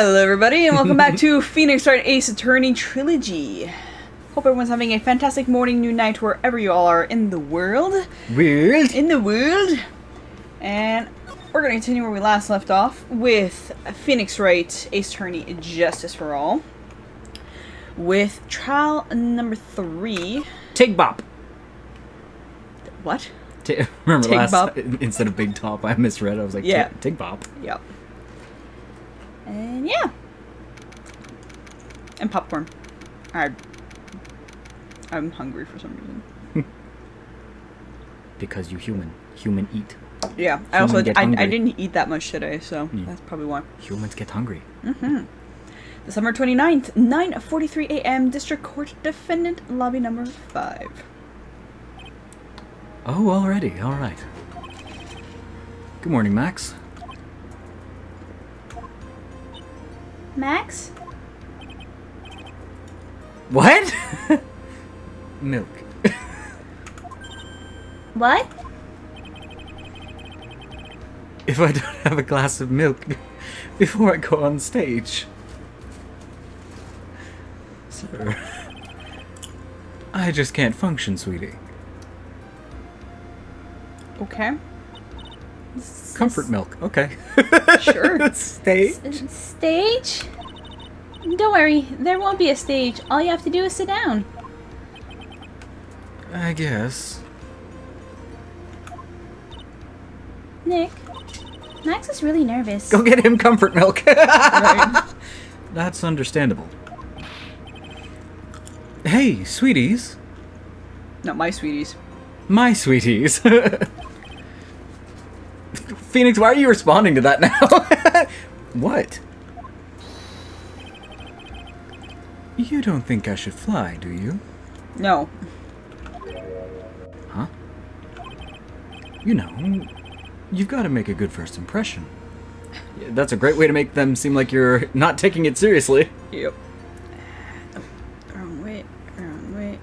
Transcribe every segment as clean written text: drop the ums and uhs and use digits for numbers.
Hello everybody and welcome back to Phoenix Wright Ace Attorney Trilogy. Hope everyone's having a fantastic morning, noon, night, wherever you all are in the world. In the world. And we're going to continue where we last left off with Phoenix Wright Ace Attorney Justice for All. With trial number 3. Tig Bop. What? Remember Tig last Bop. Instead of Big Top, I misread. I was like, yeah. Tig Bop. Yep. And yeah. And popcorn. I'm hungry for some reason. Because you human eat. Yeah, I didn't eat that much today, so that's probably why. Humans get hungry. December 29th, 9:43 a.m. District Court Defendant Lobby number 5. Oh, already. All right. Good morning, Max. Max? What? Milk. What? If I don't have a glass of milk before I go on stage. Sir. I just can't function, sweetie. Okay. Comfort milk. Okay. Sure. Stage? Stage? Don't worry, there won't be a stage. All you have to do is sit down. I guess. Nick, Max is really nervous. Go get him comfort milk. Right. That's understandable. Hey, sweeties. Not my sweeties. My sweeties. Phoenix, why are you responding to that now? What? You don't think I should fly, do you? No. Huh? You know, you've got to make a good first impression. That's a great way to make them seem like you're not taking it seriously. Yep. Wrong way. Wrong way.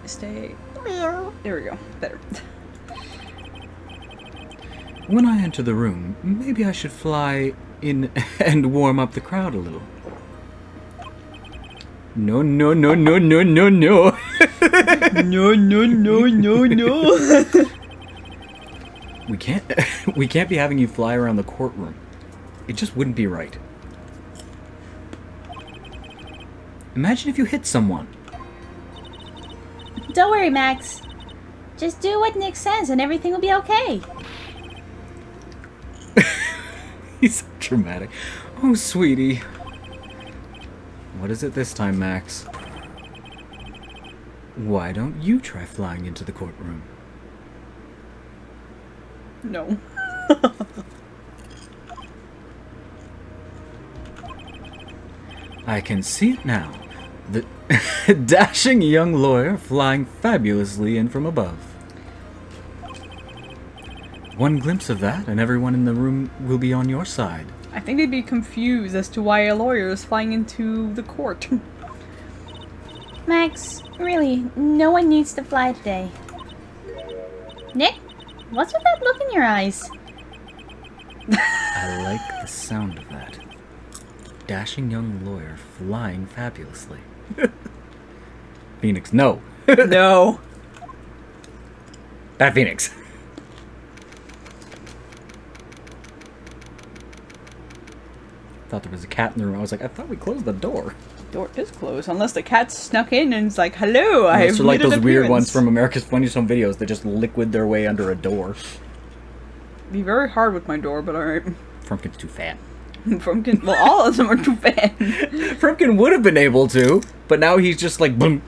Stay. There we go. Better. When I enter the room, maybe I should fly in and warm up the crowd a little. No, no, no, no, no, no, no. No, no, no, no, no. We can't be having you fly around the courtroom. It just wouldn't be right. Imagine if you hit someone. Don't worry, Max. Just do what Nick says and everything will be okay. He's so dramatic. Oh, sweetie. What is it this time, Max? Why don't you try flying into the courtroom? No. I can see it now. The dashing young lawyer flying fabulously in from above. One glimpse of that, and everyone in the room will be on your side. I think they'd be confused as to why a lawyer is flying into the court. Max, really, no one needs to fly today. Nick, what's with that look in your eyes? I like the sound of that. Dashing young lawyer flying fabulously. Phoenix, no. No. That Phoenix. Thought there was a cat in the room. I was like, I thought we closed the door. Door is closed unless the cat snuck in and it's like, "Hello, I have Those are like made an those weird appearance." ones from America's Funniest Home Videos that just liquid their way under a door. Be very hard with my door, but alright. Frumpkin's too fat. Frumpkin, well, all of them are too fat. Frumpkin would have been able to, but now he's just like, boom.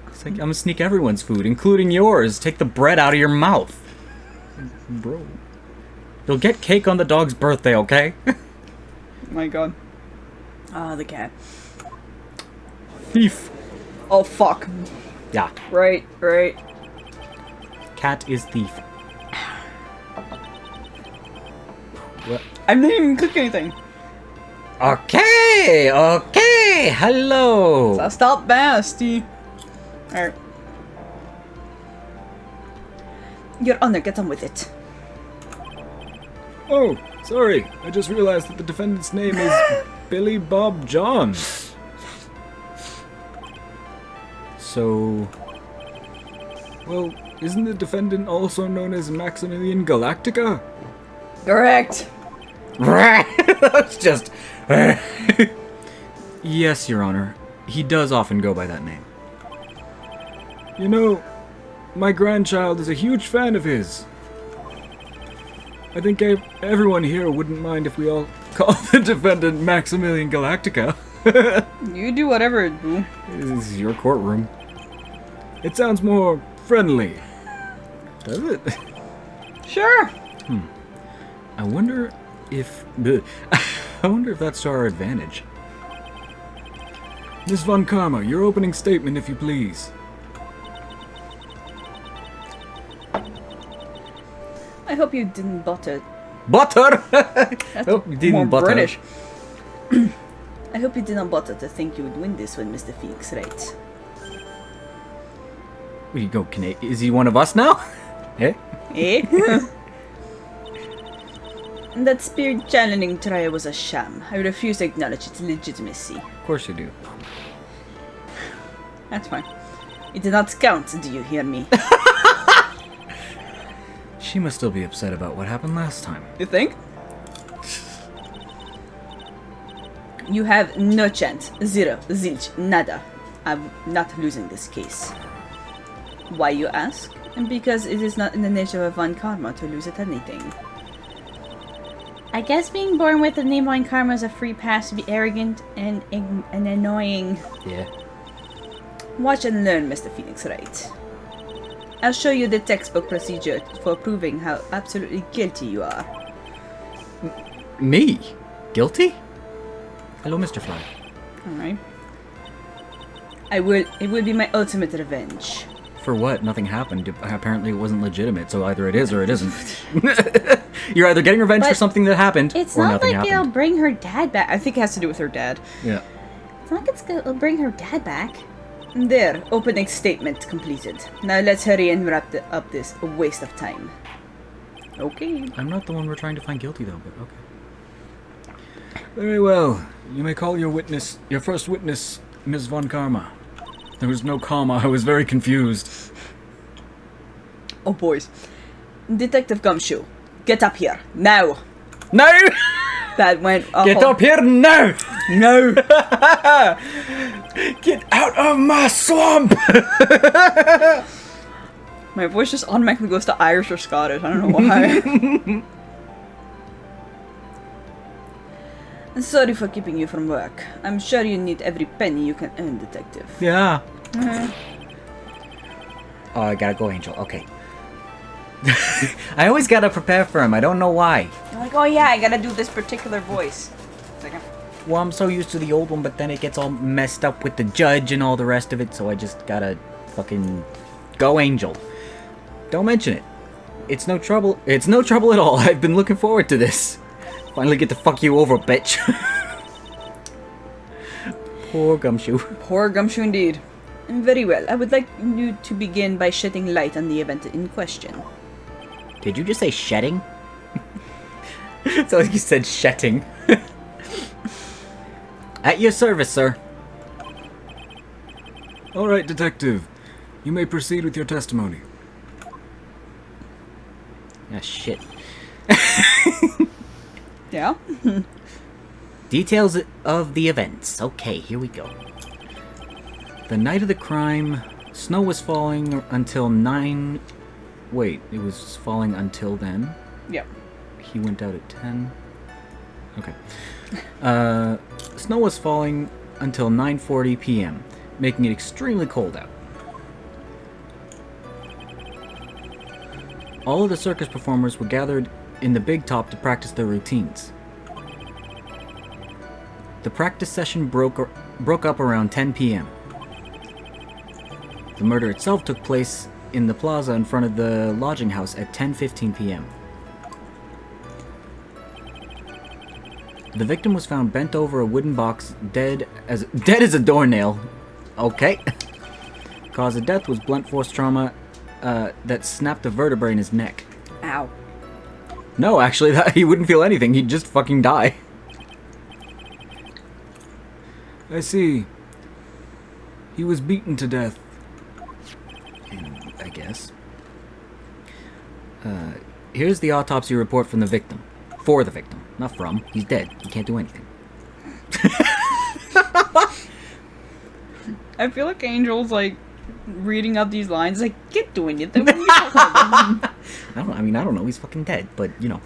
It's like, I'm gonna sneak everyone's food, including yours. Take the bread out of your mouth. Bro. You'll get cake on the dog's birthday, okay? My god. Ah, the cat. Thief. Oh, fuck. Yeah. Right. Cat is thief. What? I didn't even cook anything. Okay, hello. So stop nasty. Alright. Your Honor, get on with it. Oh, Sorry, I just realized that the defendant's name is Billy Bob Johns. So... Well, isn't the defendant also known as Maximilian Galactica? Correct. That's just... Yes, Your Honor. He does often go by that name. You know, my grandchild is a huge fan of his. I think everyone here wouldn't mind if we all call the defendant Maximilian Galactica. You do whatever, boo. This is your courtroom. It sounds more friendly. Does it? Sure. I wonder if... I wonder if that's to our advantage. Miss Von Karma, your opening statement, if you please. I hope you didn't butter. Butter? That's Hope you didn't more butter. British. I hope you didn't butter to think you would win this one, Mr. Phoenix, right? Where you go, Is he one of us now? Eh? Eh? That spirit channeling trial was a sham. I refuse to acknowledge its legitimacy. Of course you do. That's fine. It did not count, do you hear me? She must still be upset about what happened last time. You think? You have no chance. Zero. Zilch. Nada. I'm not losing this case. Why, you ask? Because it is not in the nature of Von Karma to lose at anything. I guess being born with the name Von Karma is a free pass to be arrogant and annoying. Yeah. Watch and learn, Mr. Phoenix, right? I'll show you the textbook procedure for proving how absolutely guilty you are. Me? Guilty? Hello, Mr. Fly. Alright. It will be my ultimate revenge. For what? Nothing happened. Apparently it wasn't legitimate, so either it is or it isn't. You're either getting revenge for But something that happened, It's or not nothing like it'll happened. bring her dad back. I think it has to do with her dad. Yeah. It's not like it'll bring her dad back. There, opening statement completed. Now let's hurry and wrap up this waste of time. Okay. I'm not the one we're trying to find guilty, though, but okay. Very well. You may call your witness, your first witness, Ms. Von Karma. There was no comma. I was very confused. Oh, boys. Detective Gumshoe, get up here, now! No! That went... Get up here now! No! Get out of my swamp! My voice just automatically goes to Irish or Scottish. I don't know why. I'm sorry for keeping you from work. I'm sure you need every penny you can earn, Detective. Yeah. Oh, I gotta go, Angel. Okay. I always gotta prepare for him. I don't know why. You're like, oh yeah, I gotta do this particular voice. Second. Well, I'm so used to the old one, but then it gets all messed up with the judge and all the rest of it, so I just gotta fucking go, Angel. Don't mention it. It's no trouble. It's no trouble at all. I've been looking forward to this. Finally get to fuck you over, bitch. Poor Gumshoe. Poor Gumshoe indeed. Very well. I would like you to begin by shedding light on the event in question. Did you just say shedding? It's like you said shedding. At your service, sir. All right, detective. You may proceed with your testimony. Ah, shit. Yeah? Details of the events. Okay, here we go. The night of the crime, snow was falling until 9... Wait, it was falling until then? Yep. He went out at 10. Okay. Snow was falling until 9:40 p.m., making it extremely cold out. All of the circus performers were gathered in the big top to practice their routines. The practice session broke up around 10 p.m. The murder itself took place in the plaza in front of the lodging house at 10:15 p.m. The victim was found bent over a wooden box, dead as a doornail. Okay. Cause of death was blunt force trauma that snapped a vertebrae in his neck. Ow. No, actually, he wouldn't feel anything. He'd just fucking die. I see. He was beaten to death. I guess. Here's the autopsy report from the victim. For the victim, not from. He's dead. He can't do anything. I feel like Angel's like reading out these lines like, get doing it. What are you talking about? I don't know. He's fucking dead, but you know.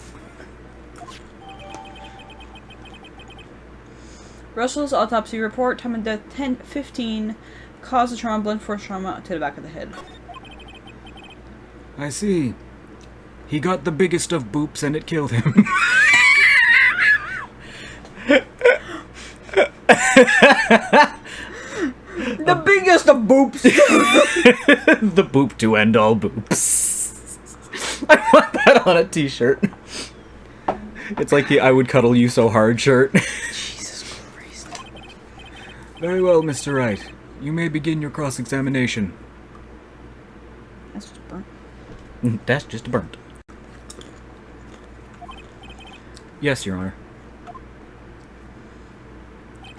Russell's autopsy report, time of death 10:15, cause of trauma, blunt force trauma to the back of the head. I see. He got the biggest of boops and it killed him. The biggest of boops! The boop to end all boops. I want that on a t-shirt. It's like the I would cuddle you so hard shirt. Jesus Christ. Very well, Mr. Wright. You may begin your cross-examination. That's just burnt. That's just burnt. Yes, Your Honor.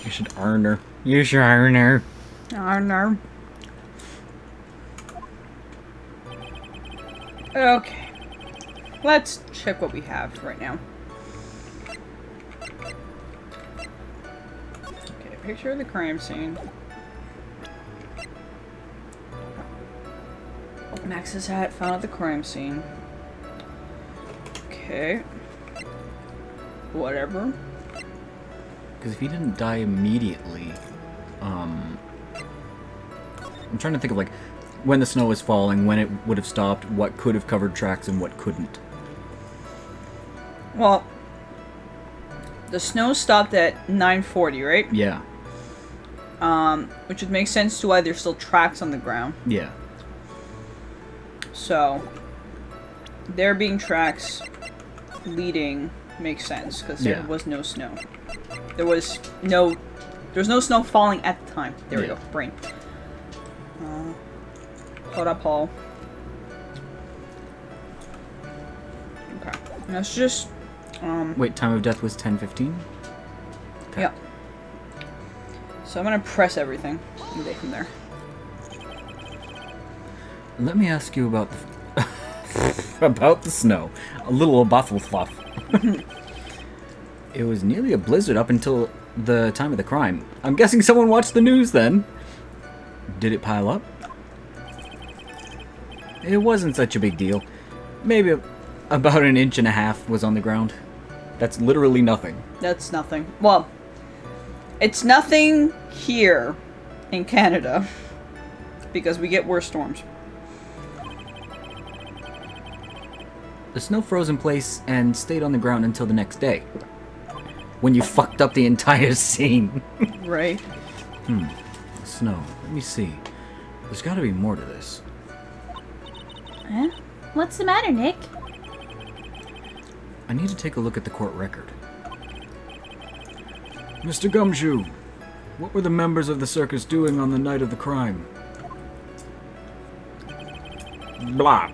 You should earn her. You should earn her. Oh no. Okay. Let's check what we have right now. Okay, picture of the crime scene. Max's hat found at the crime scene. Okay. Whatever. Because if he didn't die immediately, I'm trying to think of like when the snow was falling, when it would have stopped, what could have covered tracks and what couldn't. Well, the snow stopped at 9:40, right? Yeah. Which would make sense to why there's still tracks on the ground. Yeah. So, there being tracks leading makes sense because there was no snow. There was no snow falling at the time. There we go. Brain. Hold up, Paul. Okay. That's just. Wait, time of death was 10:15? Okay. Yeah. So I'm gonna press everything and go from there. Let me ask you about the about the snow. A little baffle fluff. It was nearly a blizzard up until the time of the crime. I'm guessing someone watched the news then. Did it pile up? It wasn't such a big deal. Maybe about 1.5 inches was on the ground. That's literally nothing. That's nothing. Well, it's nothing here in Canada because we get worse storms. The snow froze in place and stayed on the ground until the next day. When you fucked up the entire scene. Right. Snow. Let me see. There's gotta be more to this. Huh? What's the matter, Nick? I need to take a look at the court record. Mr. Gumshoe, what were the members of the circus doing on the night of the crime? Blah.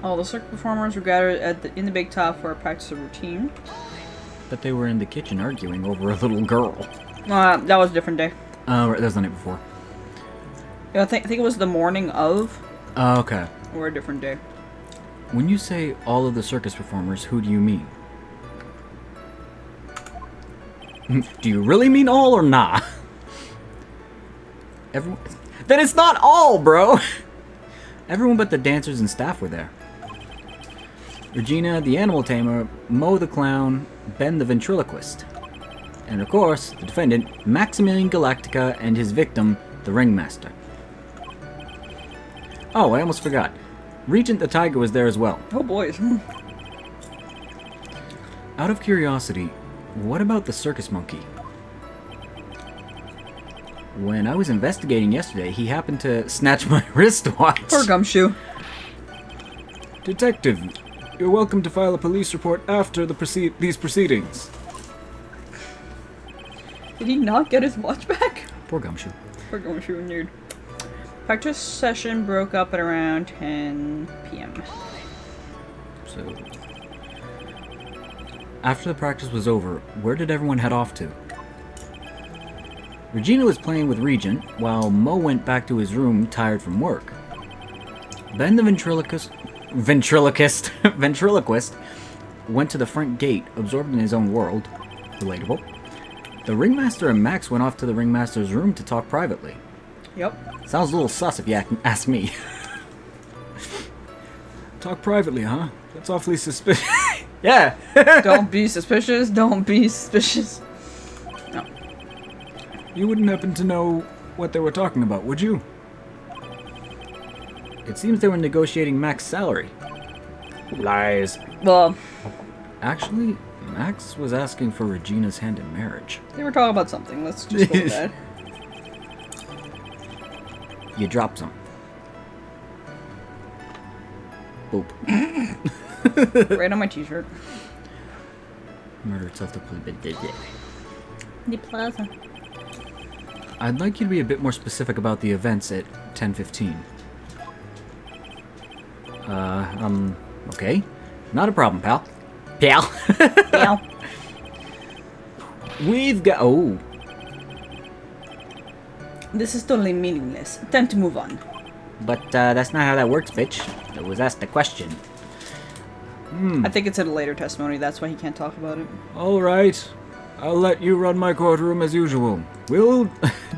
All the circus performers were gathered in the big top for a practice of routine. But they were in the kitchen arguing over a little girl. That was a different day. Oh, right, that was the night before. Yeah, I think it was the morning of. Oh, okay. Or a different day. When you say all of the circus performers, who do you mean? Do you really mean all or nah? Everyone. Then it's not all, bro! Everyone but the dancers and staff were there. Regina, the animal tamer, Mo the clown, Ben the ventriloquist. And of course, the defendant, Maximilian Galactica, and his victim, the ringmaster. Oh, I almost forgot. Regent the tiger was there as well. Oh, boys. Out of curiosity, what about the circus monkey? When I was investigating yesterday, he happened to snatch my wristwatch. Poor Gumshoe. Detective, you're welcome to file a police report after these proceedings. Did he not get his watch back? Poor Gumshoe. Poor Gumshoe, indeed. Practice session broke up at around 10 p.m. So, after the practice was over, where did everyone head off to? Regina was playing with Regent, while Mo went back to his room tired from work. Ben the ventriloquist went to the front gate, absorbed in his own world. Relatable. The ringmaster and Max went off to the ringmaster's room to talk privately. Yep. Sounds a little sus if you ask me. Talk privately, huh? That's awfully suspicious. Yeah. Don't be suspicious. Don't be suspicious. No. You wouldn't happen to know what they were talking about, would you? It seems they were negotiating Max's salary. Lies. Well, Actually, Max was asking for Regina's hand in marriage. they were talking about something. Let's just go with that. You dropped some. Boop. Right on my t-shirt. Murder itself to play bit. The plaza. I'd like you to be a bit more specific about the events at 10:15. Okay. Not a problem, pal. Pal. Yeah. We've got... Oh. This is totally meaningless. Time to move on. But, that's not how that works, bitch. It was asked a question. I think it's in a later testimony. That's why he can't talk about it. Alright. I'll let you run my courtroom as usual. We'll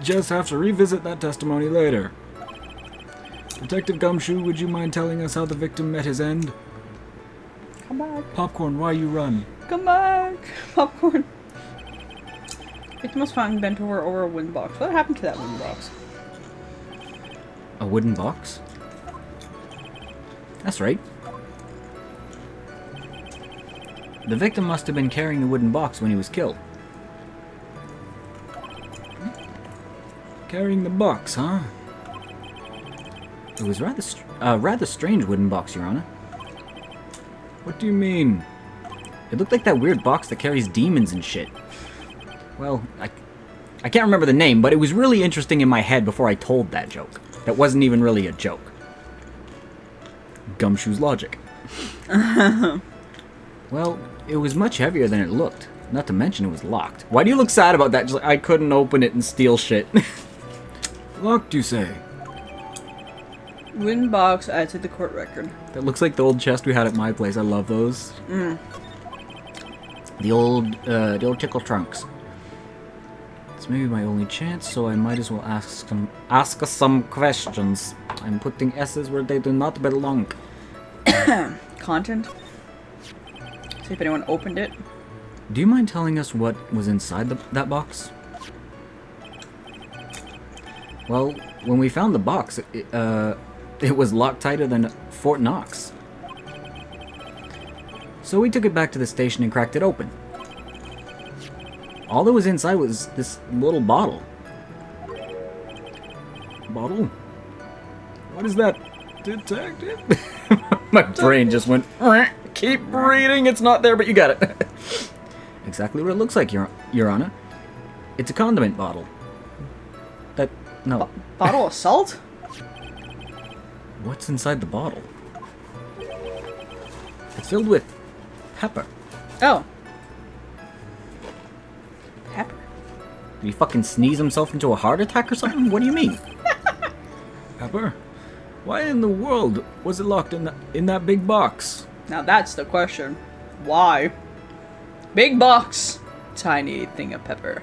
just have to revisit that testimony later. Detective Gumshoe, would you mind telling us how the victim met his end? Come back. Popcorn, why you run? Come back. Popcorn. Victim was found bent over a wooden box. What happened to that wooden box? A wooden box? That's right. The victim must have been carrying the wooden box when he was killed. Carrying the box, huh? It was rather strange wooden box, Your Honor. What do you mean? It looked like that weird box that carries demons and shit. Well, I can't remember the name, but it was really interesting in my head before I told that joke. That wasn't even really a joke. Gumshoe's logic. Well, it was much heavier than it looked. Not to mention it was locked. Why do you look sad about that? Just like, I couldn't open it and steal shit. Locked, you say? Wooden box added to the court record. That looks like the old chest we had at my place. I love those. The old tickle trunks. It's maybe my only chance, so I might as well ask some questions. I'm putting S's where they do not belong. Content. See if anyone opened it. Do you mind telling us what was inside that box? Well, when we found the box, it was locked tighter than Fort Knox. So we took it back to the station and cracked it open. All that was inside was this little bottle. Bottle? What is that, detective? My brain just went, keep reading, it's not there, but you got it. Exactly what it looks like, Your Honor. It's a condiment bottle. No. Bottle of salt? What's inside the bottle? It's filled with pepper. Oh. Pepper. Did he fucking sneeze himself into a heart attack or something? What do you mean? Pepper? Why in the world was it locked in that big box? Now that's the question. Why? Big box. Tiny thing of pepper.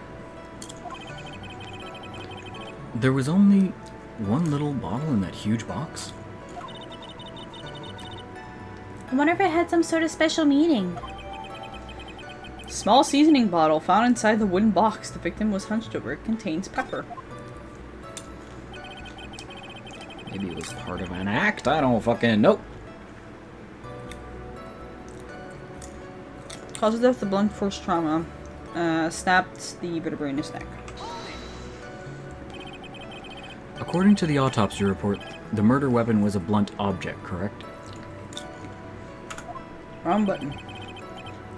There was only one little bottle in that huge box? I wonder if it had some sort of special meaning. Small seasoning bottle found inside the wooden box the victim was hunched over. It contains pepper. Maybe it was part of an act? I don't fucking know. Cause of death, the blunt force trauma. Snapped the vertebrae in his neck. According to the autopsy report, the murder weapon was a blunt object, correct? Wrong button.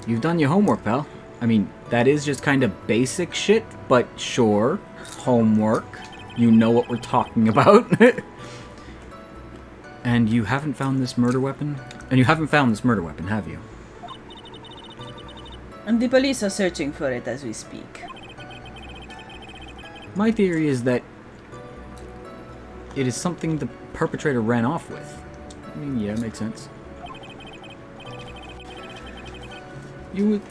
You've done your homework, pal. I mean, that is just kind of basic shit, but sure. Homework. You know what we're talking about. And you haven't found this murder weapon? And you haven't found this murder weapon, have you? And the police are searching for it as we speak. My theory is that it is something the perpetrator ran off with. I mean, yeah, it makes sense. You would...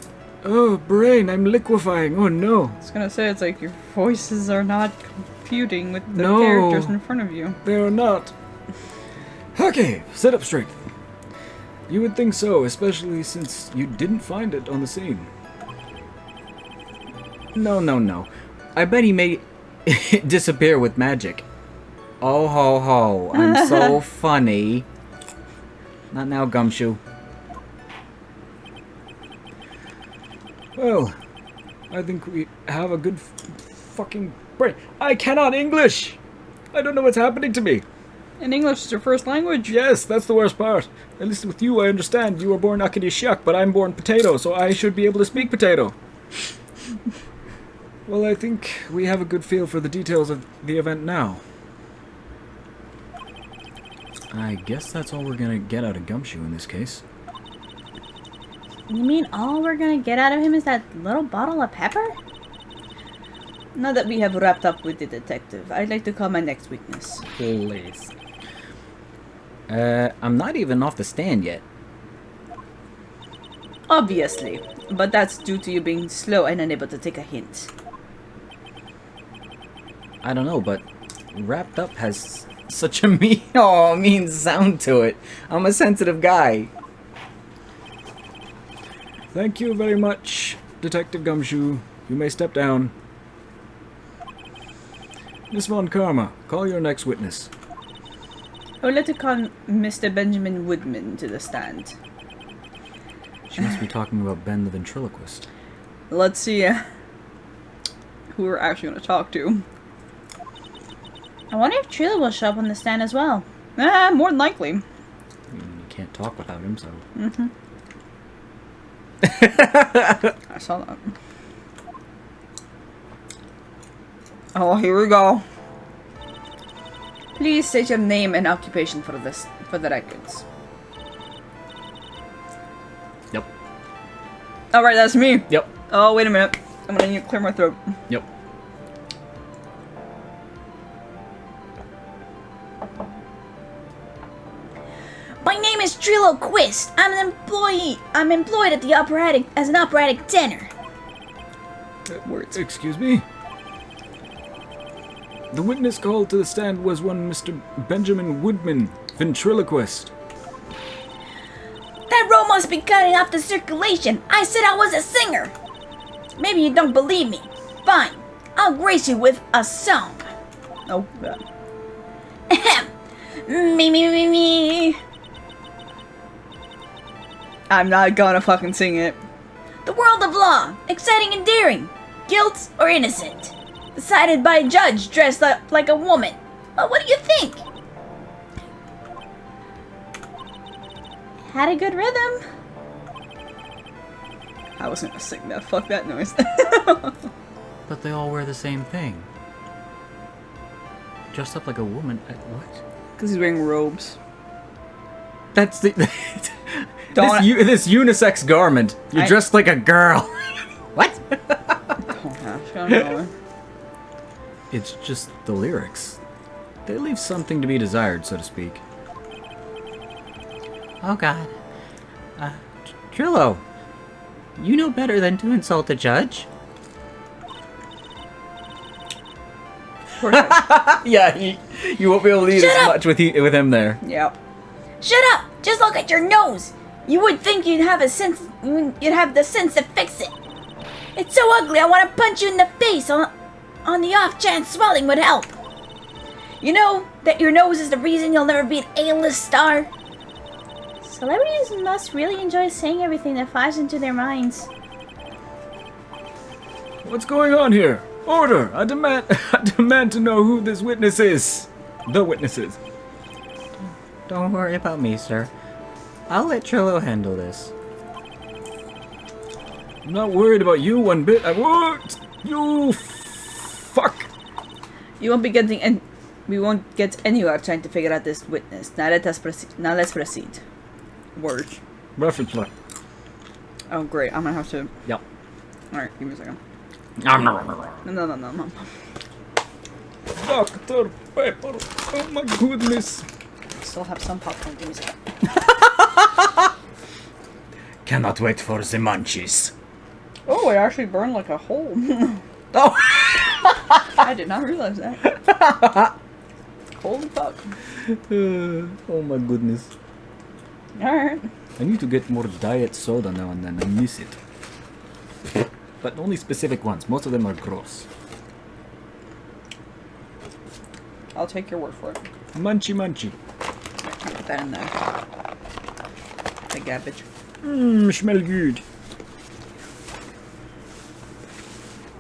Oh, brain, I'm liquefying. Oh, no. I was gonna say, it's like your voices are not computing with the No. characters in front of you. They are not. Okay, sit up straight. You would think so, especially since you didn't find it on the scene. No. I bet he made it disappear with magic. Oh ho ho, I'm so funny. Not now, Gumshoe. Well, I think we have a good fucking break. I cannot English! I don't know what's happening to me. And English is your first language? Yes, that's the worst part. At least with you, I understand. You were born Akadi Shuck, but I'm born Potato, so I should be able to speak Potato. Well, I think we have a good feel for the details of the event now. I guess that's all we're gonna get out of Gumshoe in this case. You mean all we're gonna get out of him is that little bottle of pepper? Now that we have wrapped up with the detective, I'd like to call my next witness. Please. I'm not even off the stand yet. Obviously, but that's due to you being slow and unable to take a hint. I don't know, but wrapped up has such a mean sound to it. I'm a sensitive guy. Thank you very much, Detective Gumshoe. You may step down. Miss Von Karma, call your next witness. I would like to call Mr. Benjamin Woodman to the stand. She must be talking about Ben the Ventriloquist. Let's see who we're actually going to talk to. I wonder if Trilla will show up on the stand as well. More than likely. I mean, you can't talk without him, so... Mm-hmm. I saw that. Oh, here we go. Please state your name and occupation for the records. Yep. Alright, that's me. Yep. Oh, wait a minute. I'm gonna need to clear my throat. Yep. My name is Ventriloquist. I'm an employee. I'm employed at the operatic as an operatic tenor. Words. Excuse me? The witness called to the stand was one Mr. Benjamin Woodman, Ventriloquist. That row must be cutting off the circulation. I said I was a singer. Maybe you don't believe me. Fine. I'll grace you with a song. Oh, God. Ahem. Me. I'm not gonna fucking sing it. The world of law. Exciting and daring. Guilt or innocent. Decided by a judge dressed up like a woman. Well, what do you think? Had a good rhythm. I was gonna sing that. Fuck that noise. But they all wear the same thing. Dressed up like a woman. What? Because he's wearing robes. That's the... Don't- this unisex garment. You're dressed like a girl. What? Oh, gosh. I don't know. It's just the lyrics. They leave something to be desired, so to speak. Oh god. Trillo, you know better than to insult a judge. Poor guy. Yeah, you won't be able to eat Shut as up! much with him there. Yep. Shut up! Just look at your nose. You would think you'd have a sense. You'd have the sense to fix it. It's so ugly. I want to punch you in the face on the off chance swelling would help. You know that your nose is the reason you'll never be an A-list star. Celebrities must really enjoy saying everything that flies into their minds. What's going on here? Order! I demand to know who this witness is. The witness is. Don't worry about me, sir. I'll let Trillo handle this. I'm not worried about you one bit. I won't. You fuck. You won't be getting we won't get anywhere trying to figure out this witness. Now let's proceed. Words. Reference. Oh, great. I'm gonna have to... Yep. Alright, give me a second. No. No. Dr. Pepper. Oh my goodness. Still have some popcorn. Give me a second. Cannot wait for the munchies. Oh, it actually burned like a hole. Oh! I did not realize that. Holy fuck. Oh my goodness. Alright. I need to get more diet soda now and then. I miss it. But only specific ones. Most of them are gross. I'll take your word for it. Munchy. Put that in there. The garbage. Smell good.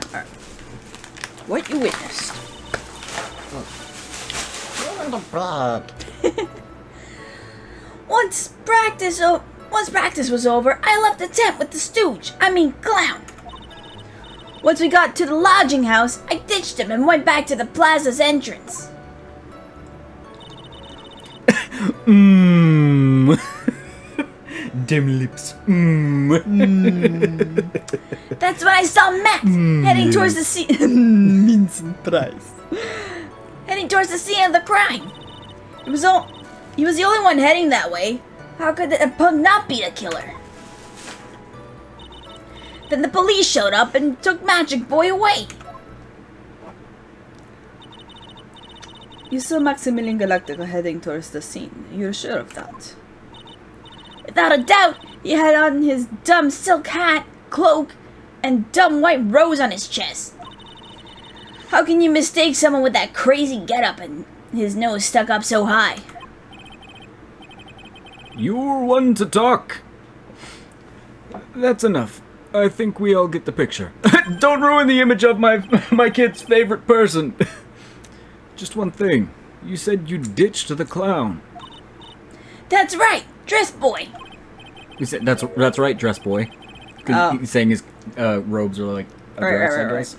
Alright. What you witnessed. Once practice was over, I left the tent with the stooge. Clown. Once we got to the lodging house, I ditched him and went back to the plaza's entrance. Dim lips. That's when I saw Matt heading towards the scene. Vincent Price. Heading towards the scene of the crime. He was the only one heading that way. How could a pug not be the killer? Then the police showed up and took Magic Boy away. You saw Maximilian Galactica heading towards the scene. You're sure of that? Without a doubt, he had on his dumb silk hat, cloak, and dumb white rose on his chest. How can you mistake someone with that crazy getup and his nose stuck up so high? You're one to talk. That's enough. I think we all get the picture. Don't ruin the image of my kid's favorite person. Just one thing. You said you ditched the clown. That's right, Dress Boy. You said that's right, Dress Boy. Because he's saying his robes are like a dress, I guess.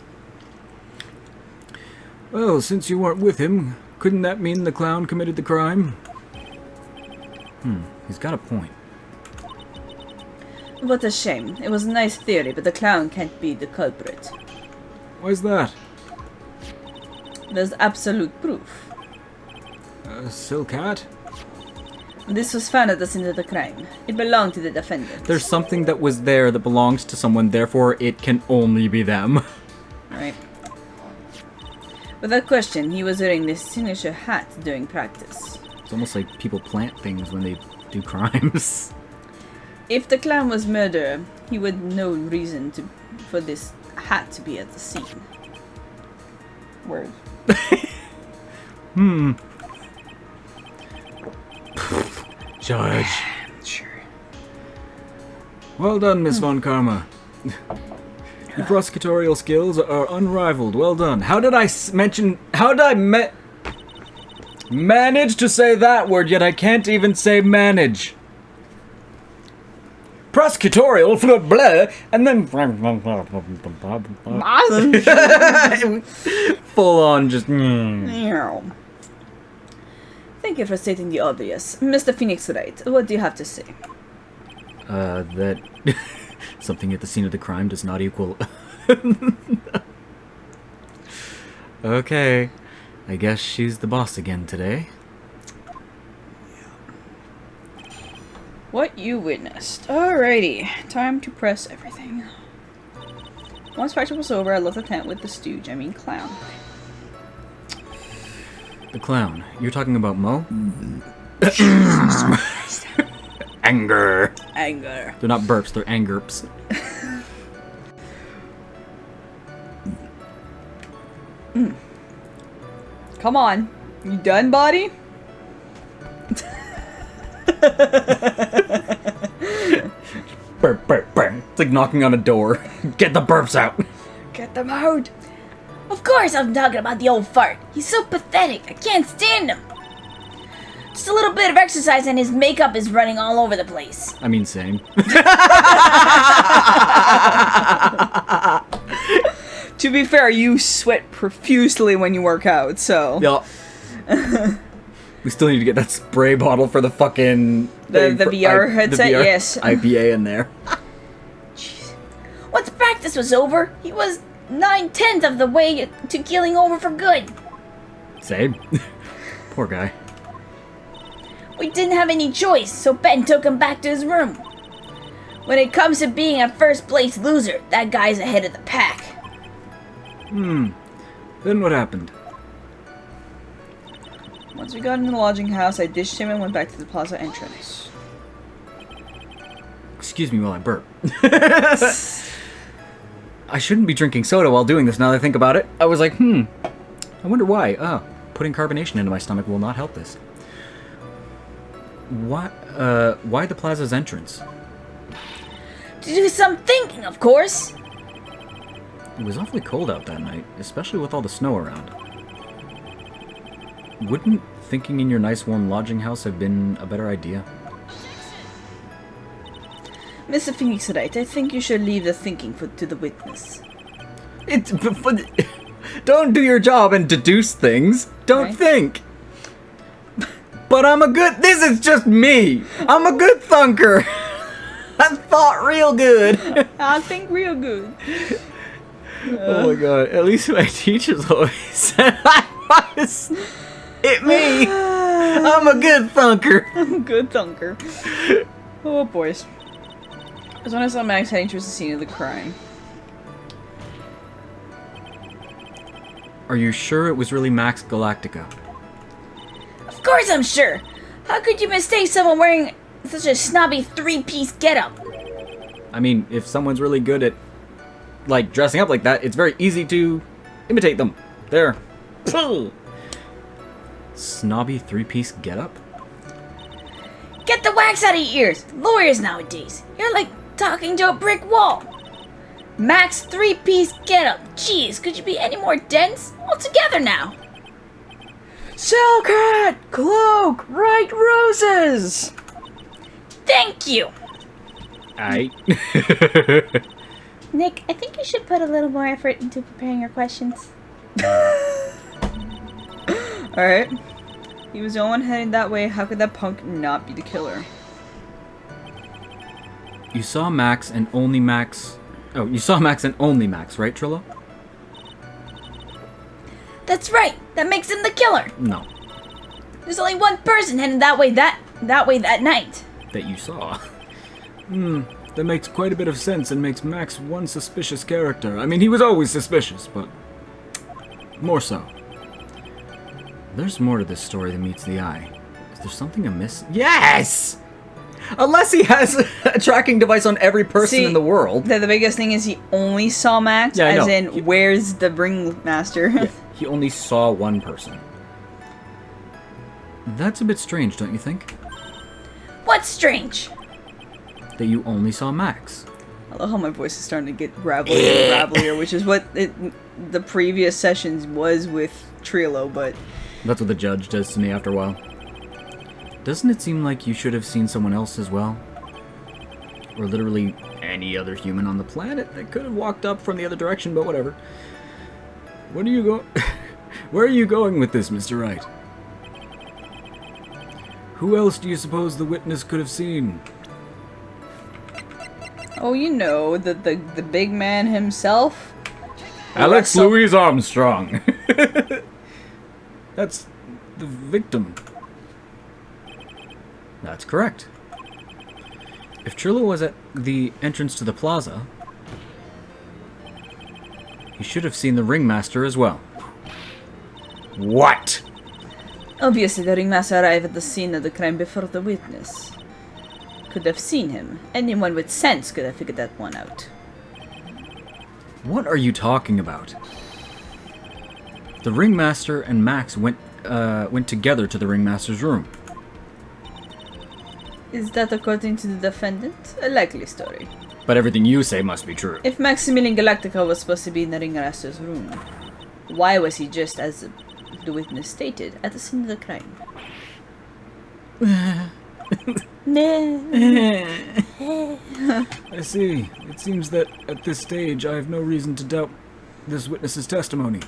Well, since you weren't with him, couldn't that mean the clown committed the crime? He's got a point. What a shame. It was a nice theory, but the clown can't be the culprit. Why's that? There's absolute proof. Silk hat? This was found at the scene of the crime. It belonged to the defendant. There's something that was there that belongs to someone, therefore it can only be them. Right. Without question, he was wearing this signature hat during practice. It's almost like people plant things when they do crimes. If the clown was murderer, he would no reason for this hat to be at the scene. Word. Judge. Sure. Well done, Miss Von Karma. Your prosecutorial skills are unrivaled. Well done. How did I manage to say that word, yet I can't even say manage? Prosecutorial, blah, blah, and then full on just. Thank you for stating the obvious. Mr. Phoenix Wright, what do you have to say? That something at the scene of the crime does not equal. Okay, I guess she's the boss again today. What you witnessed. Alrighty, time to press everything. Once practice was over, I left the tent with the stooge, clown. The clown. You're talking about Mo? Anger. Anger. They're not burps, they're angerps. Come on. You done, buddy? Burp, burp, burp. It's like knocking on a door. Get the burps out. Get them out. Of course I'm talking about the old fart. He's so pathetic. I can't stand him. Just a little bit of exercise and his makeup is running all over the place. I mean, same. To be fair, you sweat profusely when you work out, so... Yeah. We still need to get that spray bottle for the fucking The VR headset, the VR yes. IPA in there. Jeez. Once practice was over, he was 9/10 of the way to keeling over for good. Same. Poor guy. We didn't have any choice, so Ben took him back to his room. When it comes to being a first place loser, that guy's ahead of the pack. Then what happened? Once we got in the lodging house, I dished him and went back to the plaza entrance. Excuse me while I burp. I shouldn't be drinking soda while doing this now that I think about it. I was like, I wonder why. Putting carbonation into my stomach will not help this. Why the plaza's entrance? To do some thinking, of course. It was awfully cold out that night, especially with all the snow around. Wouldn't thinking in your nice warm lodging house have been a better idea? Mr. Phoenix Wright, I think you should leave the thinking to the witness. Don't do your job and deduce things. Don't Right. think. But this is just me. I'm a good thunker. I thought real good. I think real good. Oh my god. At least my teachers always said I was me. I'm a good thunker. Good thunker. Oh, boys. As when I saw Max heading towards the scene of the crime. Are you sure it was really Max Galactica? Of course I'm sure. How could you mistake someone wearing such a snobby three-piece getup? I mean, if someone's really good at, like, dressing up like that, it's very easy to imitate them. There. Snobby three-piece getup? Get the wax out of your ears. Lawyers nowadays. You're like talking to a brick wall. Max three-piece getup. Jeez, could you be any more dense? All together now. Cellcat! Cloak! Wright Roses! Thank you. Aight. Nick, I think you should put a little more effort into preparing your questions. Alright. He was the only one heading that way. How could that punk not be the killer? You saw Max and only Max... Oh, you saw Max and only Max, right, Trillo? That's right. That makes him the killer. No. There's only one person heading that way that night. That you saw. That makes quite a bit of sense and makes Max one suspicious character. I mean, he was always suspicious, but... more so. There's more to this story than meets the eye. Is there something amiss? Yes! Unless he has a tracking device on every person in the world. The biggest thing is he only saw Max, Yeah, I as know. in, where's the ringmaster? Yeah, he only saw one person. That's a bit strange, don't you think? What's strange? That you only saw Max. I love how my voice is starting to get ravelier and ravelier, which is what the previous sessions was with Trilo, but... That's what the judge does to me after a while. Doesn't it seem like you should have seen someone else as well? Or literally any other human on the planet that could have walked up from the other direction, but whatever. Where are you going with this, Mr. Wright? Who else do you suppose the witness could have seen? Oh, you know, the big man himself? Alex Russell. Louise Armstrong. That's the victim. That's correct. If Trillo was at the entrance to the plaza, he should have seen the ringmaster as well. What? Obviously, the ringmaster arrived at the scene of the crime before the witness. Could have seen him. Anyone with sense could have figured that one out. What are you talking about? The ringmaster and Max went together to the ringmaster's room. Is that according to the defendant? A likely story. But everything you say must be true. If Maximilian Galactica was supposed to be in the ringmaster's room, why was he just, as the witness stated, at the scene of the crime? I see. It seems that at this stage I have no reason to doubt this witness's testimony.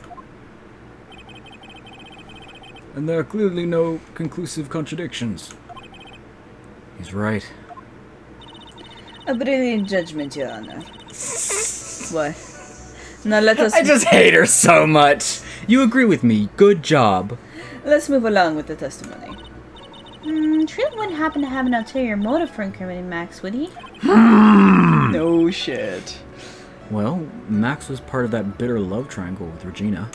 And there are clearly no conclusive contradictions. He's right. A brilliant judgment, Your Honor. What? Now let us... I just hate her so much. You agree with me. Good job. Let's move along with the testimony. Trill wouldn't happen to have an ulterior motive for incriminating Max, would he? No shit. Well, Max was part of that bitter love triangle with Regina.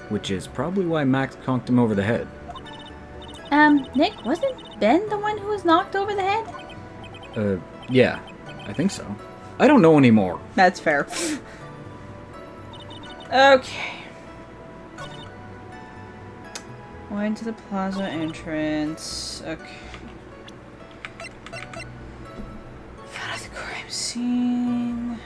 Which is probably why Max conked him over the head. Nick, wasn't Ben the one who was knocked over the head? Yeah. I think so. I don't know anymore. That's fair. Okay. Went to the plaza entrance. Okay. Found the crime scene.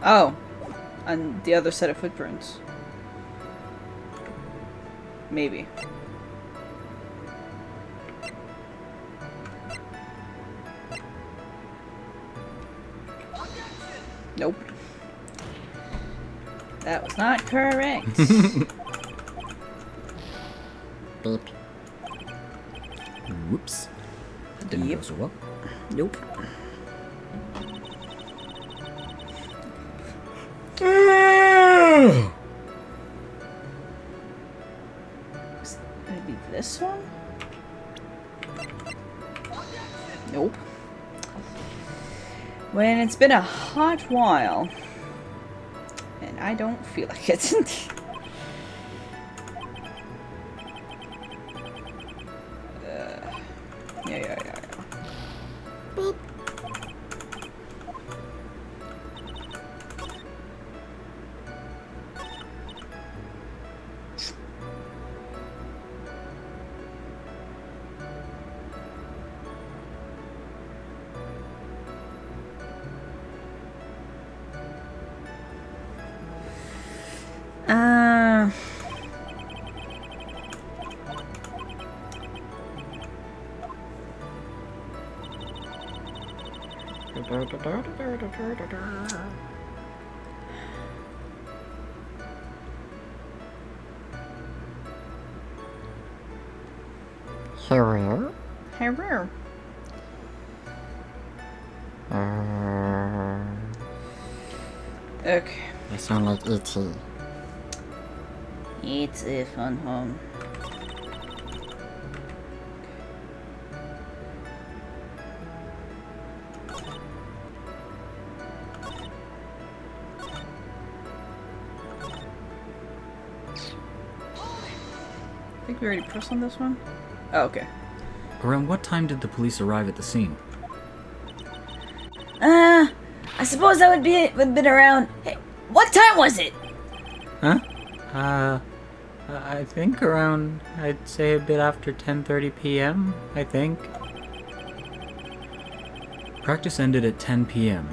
Oh, on the other set of footprints. Maybe. Nope. That was not correct. Beep. Whoops. That didn't go so well. Nope. Maybe this one? Nope. When it's been a hot while, and I don't feel like it. Yeah. Beep. Hello? Hello. Okay. I sound like E.T. It's a fun home. I think we already pressed on this one. Oh, okay. Around what time did the police arrive at the scene? I suppose that would been around. Hey, what time was it? Huh? I think around, I'd say a bit after 10:30 p.m., I think. Practice ended at 10 p.m.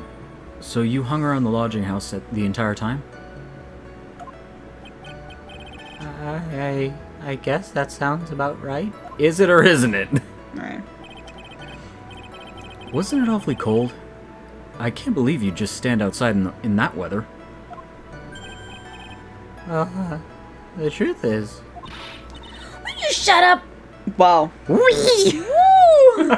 So you hung around the lodging house the entire time? I guess that sounds about right. Is it or isn't it? Alright. Wasn't it awfully cold? I can't believe you'd just stand outside in that weather. The truth is... Will you shut up? Wow. Wee! Woo!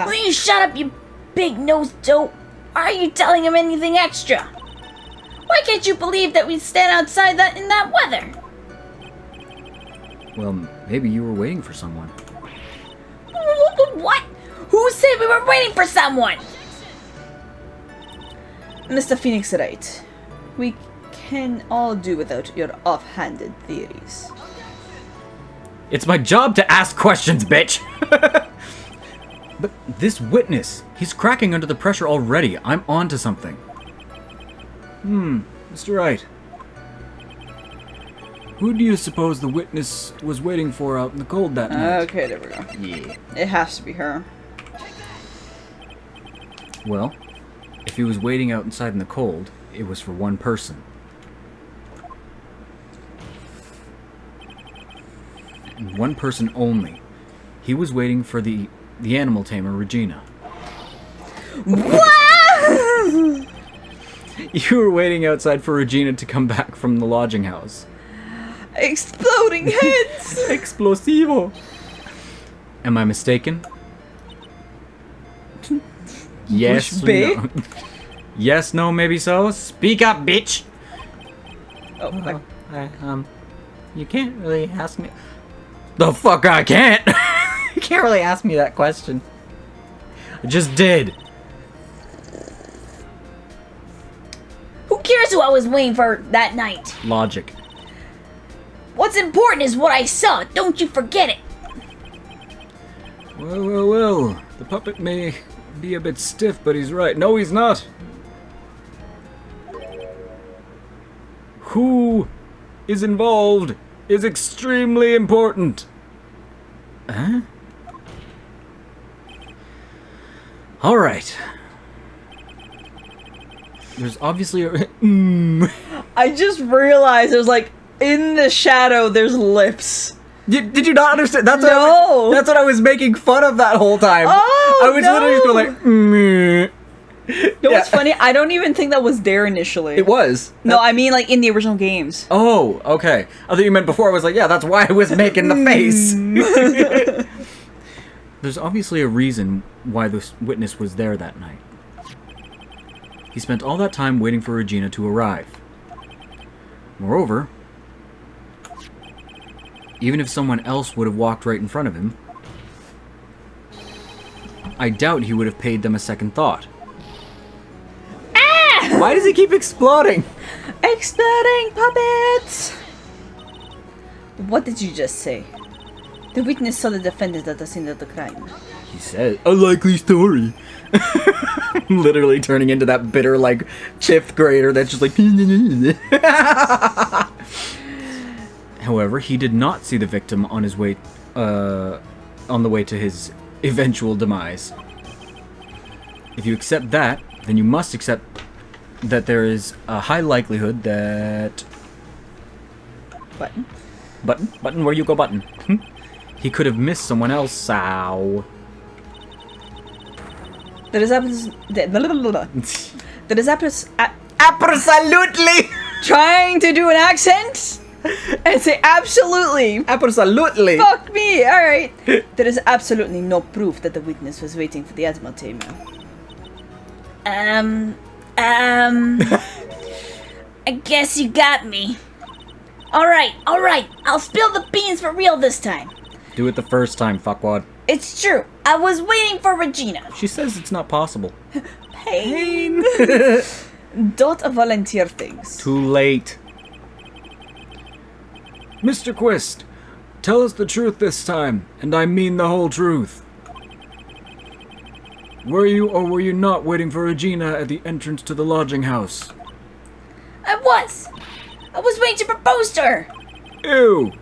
Will you shut up, you big-nosed dope? Are you telling him anything extra? Why can't you believe that we stand outside in that weather? Well, maybe you were waiting for someone. What? Who said we were waiting for someone? Mr. Phoenix Wright, we can all do without your offhanded theories. It's my job to ask questions, bitch! But this witness, he's cracking under the pressure already. I'm on to something. Mr. Wright. Who do you suppose the witness was waiting for out in the cold that night? Okay, there we go. Yeah. It has to be her. Well, if he was waiting outside in the cold, it was for one person. and one person only. He was waiting for the animal tamer, Regina. What? You were waiting outside for Regina to come back from the lodging house. Exploding heads! Explosivo! Am I mistaken? Yes. Bush No. Yes, no, maybe so. Speak up, bitch! Oh, okay. You can't really ask me. The fuck I can't! You can't really ask me that question. I just did. Who cares who I was waiting for that night? Logic. What's important is what I saw. Don't you forget it. Well. The puppet may be a bit stiff, but he's right. No, he's not. Who is involved is extremely important. Huh? All right. There's obviously a... I just realized there's like, in the shadow, there's lips. Did you not understand? That's No. that's what I was making fun of that whole time. Oh, I was literally just going like... You know what's funny? I don't even think that was there initially. It was. No, I mean like in the original games. Oh, okay. I thought you meant before. I was like, yeah, that's why I was making the face. There's obviously a reason why this witness was there that night. He spent all that time waiting for Regina to arrive. Moreover, even if someone else would have walked right in front of him, I doubt he would have paid them a second thought. Ah! Why does he keep exploding? Exploding puppets! What did you just say? The witness saw the defendant at the scene of the crime. He said, a likely story. Literally turning into that bitter, like, 5th grader that's just like... However, he did not see the victim on his way, on the way to his eventual demise. If you accept that, then you must accept that there is a high likelihood that... Button? Button, where you go, button? He could have missed someone else, sow. That is Absolutely! trying to do an accent and say absolutely. Absolutely! Fuck me! Alright. There is absolutely no proof that the witness was waiting for the animal tamer. I guess you got me. Alright. I'll spill the beans for real this time. Do it the first time, fuckwad. It's true. I was waiting for Regina. She says it's not possible. Pain. Don't volunteer things. Too late. Mr. Quist, tell us the truth this time, and I mean the whole truth. Were you or were you not waiting for Regina at the entrance to the lodging house? I was waiting to propose to her. Ew!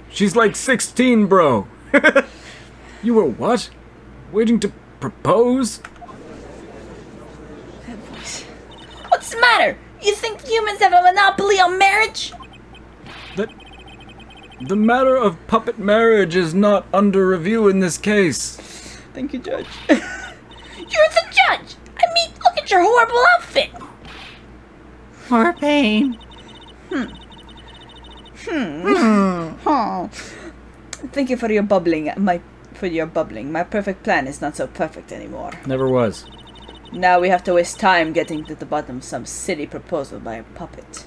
She's like 16, bro! You were what? Waiting to propose? What's the matter? You think humans have a monopoly on marriage? The matter of puppet marriage is not under review in this case. Thank you, Judge. You're the judge. I mean, look at your horrible outfit. More pain. Oh. Thank you for your bubbling. My perfect plan is not so perfect anymore. Never was. Now we have to waste time getting to the bottom of some silly proposal by a puppet.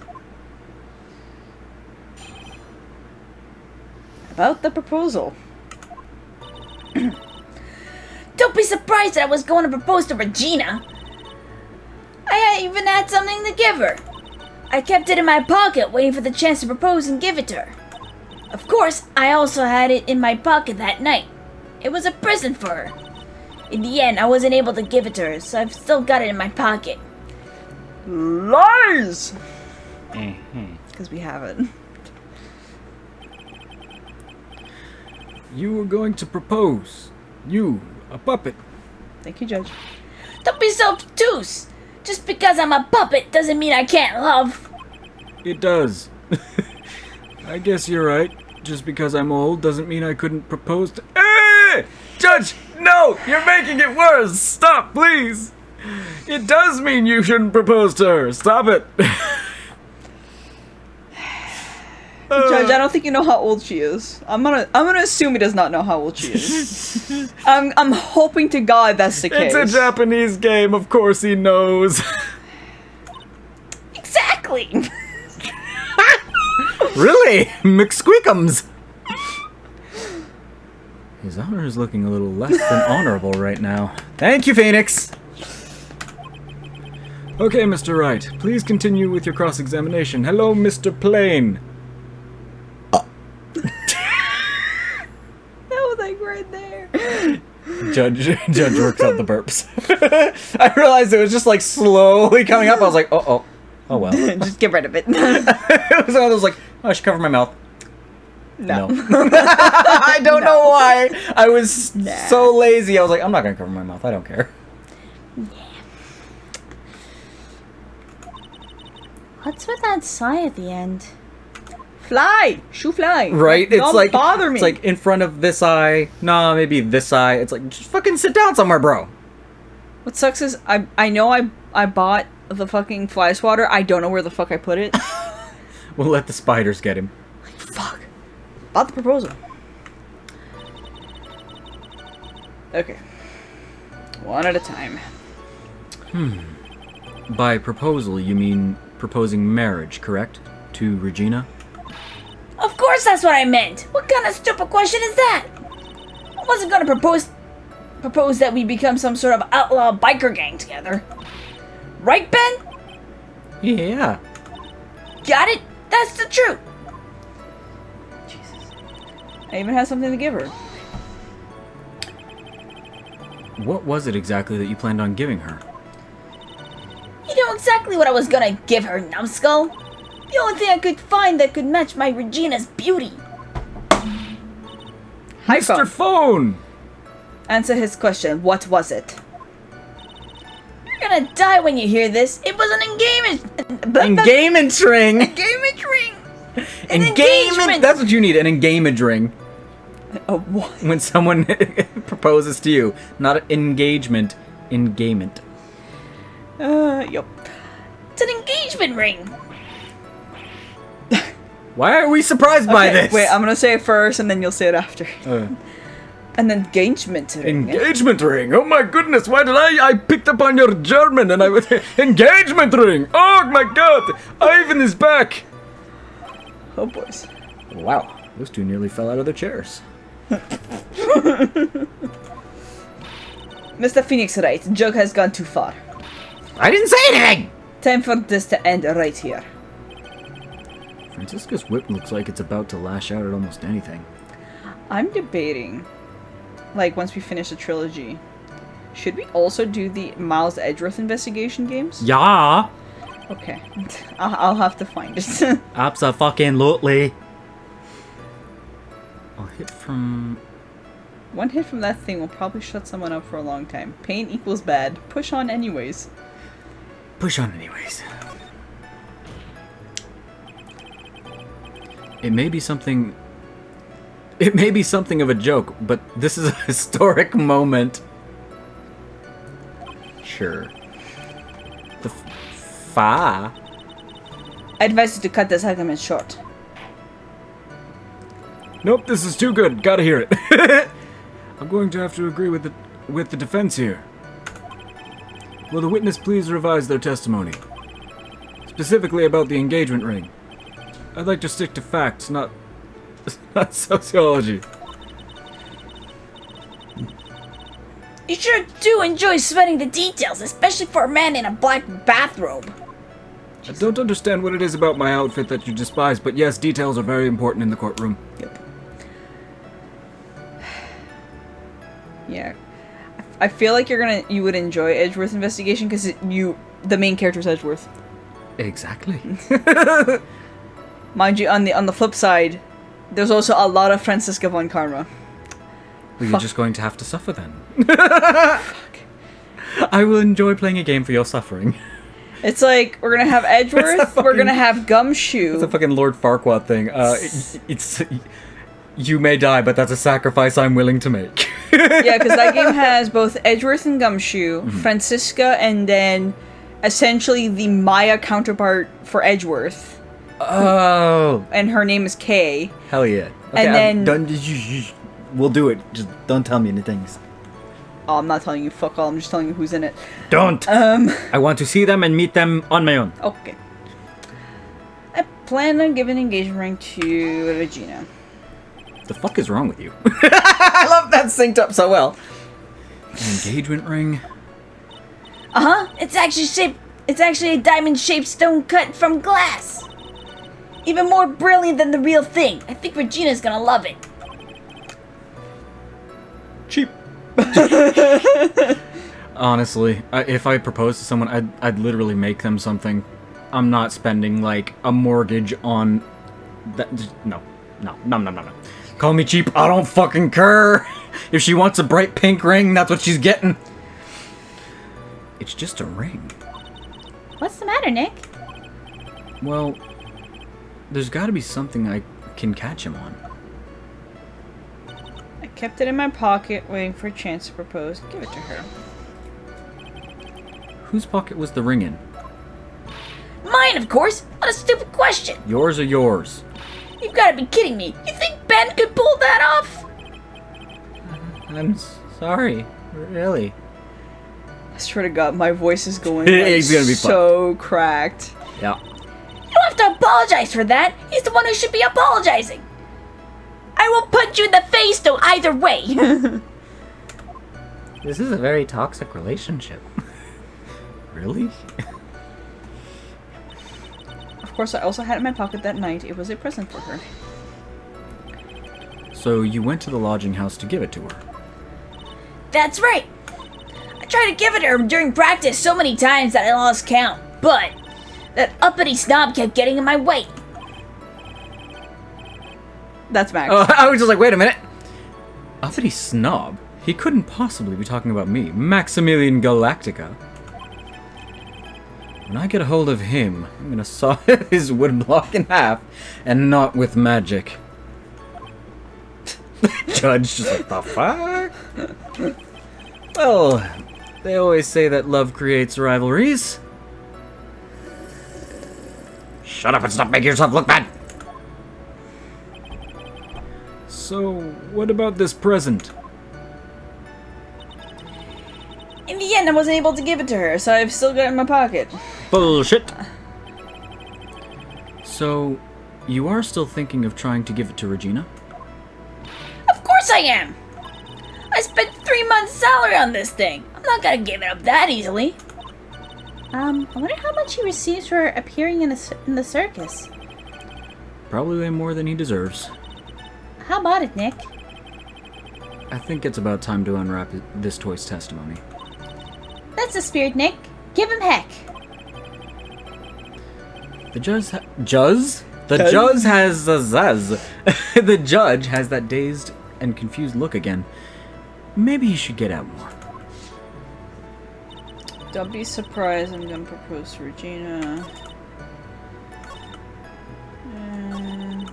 About the proposal. Don't be surprised that I was going to propose to Regina. I even had something to give her. I kept it in my pocket, waiting for the chance to propose and give it to her. Of course, I also had it in my pocket that night. It was a present for her. In the end, I wasn't able to give it to her, so I've still got it in my pocket. Lies! Because we haven't. You were going to propose. You, a puppet. Thank you, Judge. Don't be so obtuse. Just because I'm a puppet doesn't mean I can't love. It does. I guess you're right. just because I'm old doesn't mean I couldn't propose to... Hey! Judge, no! You're making it worse! Stop, please! It does mean you shouldn't propose to her. Stop it. Judge, I don't think you know how old she is. I'm gonna assume he does not know how old she is. I'm hoping to God that's the case. It's a Japanese game, of course he knows. Exactly! Really? McSqueakums! His honor is looking a little less than honorable right now. Thank you, Phoenix! Okay, Mr. Wright, please continue with your cross-examination. Hello, Mr. Plain. That was like right there. Judge works out the burps. I realized it was just like slowly coming up. I was like, oh well. Just get rid of it. It was one of those like, oh, I should cover my mouth. No. I don't know why. I was so lazy. I was like, I'm not gonna cover my mouth. I don't care. What's with that sigh at the end? Fly! Shoo fly! Right? It's Don't like bother me. It's like in front of this eye. Nah, maybe this eye. It's like just fucking sit down somewhere, bro. What sucks is I know I bought the fucking fly swatter. I don't know where the fuck I put it. We'll let the spiders get him. Fuck. Bought the proposal. Okay. One at a time. By proposal, you mean proposing marriage, correct? To Regina? Of course that's what I meant! What kind of stupid question is that? I wasn't gonna propose that we become some sort of outlaw biker gang together. Right, Ben? Yeah. Got it? That's the truth! Jesus. I even have something to give her. What was it exactly that you planned on giving her? You know exactly what I was gonna give her, numbskull. The only thing I could find that could match my Regina's beauty. Hi, Mr. Phone! Answer his question. What was it? You're gonna die when you hear this. It was an Engagement ring! engagement ring! An Engagement! That's what you need, an engagement ring. A what? When someone proposes to you. Not an engagement. Engagement. Yup. It's an engagement ring. Why are we surprised by this? Wait, I'm gonna say it first and then you'll say it after. An engagement ring. Engagement ring. Oh my goodness, why did I picked up on your German and I was engagement ring. Oh my god. Ivan is back. Oh boys. Wow, those two nearly fell out of their chairs. Mr. Phoenix right. Joke has gone too far. I didn't say anything. Time for this to end right here. Francisca's whip looks like it's about to lash out at almost anything. I'm debating, like, once we finish the trilogy, should we also do the Miles Edgeworth investigation games? Yeah. Okay. I'll have to find it. Abso-fucking-lutely. I'll hit from... One hit from that thing will probably shut someone up for a long time. Pain equals bad. Push on anyways. Push on anyways. It may be something of a joke, but this is a historic moment. Sure. The fa. I advise you to cut this segment short. Nope, this is too good. Gotta hear it. I'm going to have to agree with the defense here. Will the witness please revise their testimony? Specifically about the engagement ring. I'd like to stick to facts, not sociology. You sure do enjoy sweating the details, especially for a man in a black bathrobe. I don't understand what it is about my outfit that you despise, but yes, details are very important in the courtroom. Yep. Yeah. I feel like you would enjoy Edgeworth investigation because the main character is Edgeworth. Exactly. Mind you, on the flip side, there's also a lot of Francisca von Karma. Well, you're just going to have to suffer then. Fuck. I will enjoy playing a game for your suffering. It's like, we're gonna have Edgeworth, we're gonna have Gumshoe. It's a fucking Lord Farquaad thing. You may die, but that's a sacrifice I'm willing to make. Yeah, because that game has both Edgeworth and Gumshoe, Francisca, and then essentially the Maya counterpart for Edgeworth. Oh. And her name is Kay. Hell yeah. Okay, And then... we'll do it. Just don't tell me anything. Oh, I'm not telling you fuck all, I'm just telling you who's in it. Don't! I want to see them and meet them on my own. Okay. I plan on giving an engagement ring to Regina. The fuck is wrong with you? I love that synced up so well. An engagement ring? Uh-huh. It's actually a diamond-shaped stone cut from glass. Even more brilliant than the real thing. I think Regina's gonna love it. Cheap. Honestly, if I proposed to someone, I'd literally make them something. I'm not spending, like, a mortgage on that. No. Call me cheap, I don't fucking care. If she wants a bright pink ring, that's what she's getting. It's just a ring. What's the matter, Nick? Well, there's gotta be something I can catch him on. I kept it in my pocket, waiting for a chance to propose. Give it to her. Whose pocket was the ring in? Mine, of course. What a stupid question. Yours or yours? You've got to be kidding me. You think Ben could pull that off? I'm sorry. Really. I swear to God, my voice is going It's gonna be so cracked. Yeah. You don't have to apologize for that. He's the one who should be apologizing. I will punch you in the face, though, either way. This is a very toxic relationship. Really? Of course, I also had it in my pocket that night. It was a present for her. So you went to the lodging house to give it to her? That's right. I tried to give it to her during practice so many times that I lost count, but that uppity snob kept getting in my way. That's Max. Oh, I was just like, wait a minute. Uppity snob? He couldn't possibly be talking about me, Maximilian Galactica. When I get a hold of him, I'm gonna saw his wood block in half, and not with magic. Judge just like, the fuck? Well, they always say that love creates rivalries. Shut up and stop making yourself look bad! So, what about this present? In the end, I wasn't able to give it to her, so I've still got it in my pocket. Bullshit! So, you are still thinking of trying to give it to Regina? Of course I am. I spent 3 months' salary on this thing. I'm not gonna give it up that easily. I wonder how much he receives for appearing in the circus. Probably way more than he deserves. How about it, Nick? I think it's about time to unwrap this toy's testimony. That's the spirit, Nick. Give him heck. The judge The judge has the zazz. The judge has that dazed and confused look again. Maybe he should get out more. Don't be surprised, I'm gonna propose to Regina. And...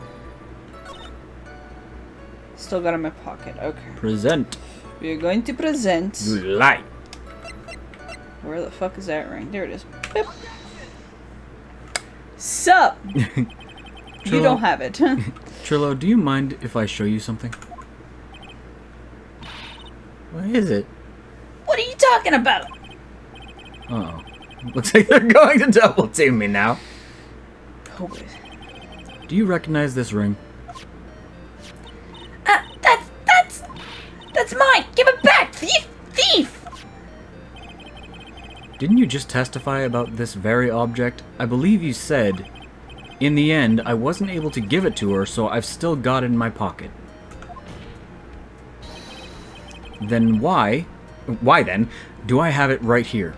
still got it in my pocket, okay. Present. We're going to present... You lie. Where the fuck is that ring? There it is. Boop. Sup? You don't have it. Trillo, do you mind if I show you something? What is it? What are you talking about? Uh-oh. Looks like they're going to double team me now. Oh, wait. Do you recognize this ring? That's mine! Give it back, thief! Thief! Didn't you just testify about this very object? I believe you said, in the end, I wasn't able to give it to her, so I've still got it in my pocket. Then why then, do I have it right here?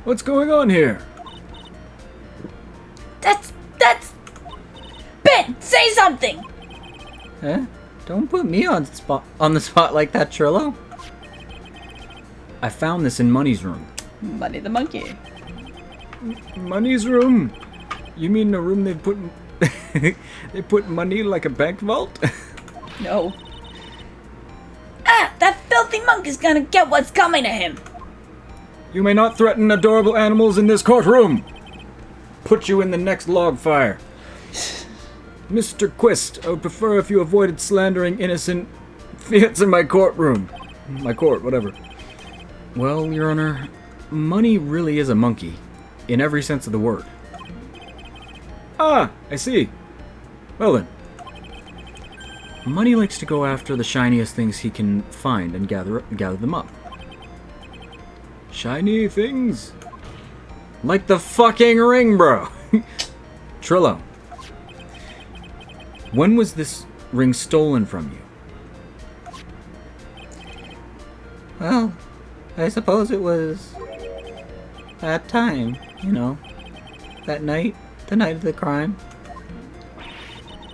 What's going on here? That's... Ben, say something! Huh? Don't put me on the spot like that, Trillo. I found this in Money's room. Money the monkey. Money's room? You mean the room they put they put money like a bank vault? No. Ah, that filthy monk is gonna get what's coming to him. You may not threaten adorable animals in this courtroom. Put you in the next log fire. Mr. Quist, I would prefer if you avoided slandering innocent fiats in my courtroom. My court, whatever. Well, Your Honor, money really is a monkey, in every sense of the word. Ah, I see. Well then. Money likes to go after the shiniest things he can find and gather them up. Shiny things? Like the fucking ring, bro! Trillo. When was this ring stolen from you? Well, I suppose it was that time, you know, that night, the night of the crime.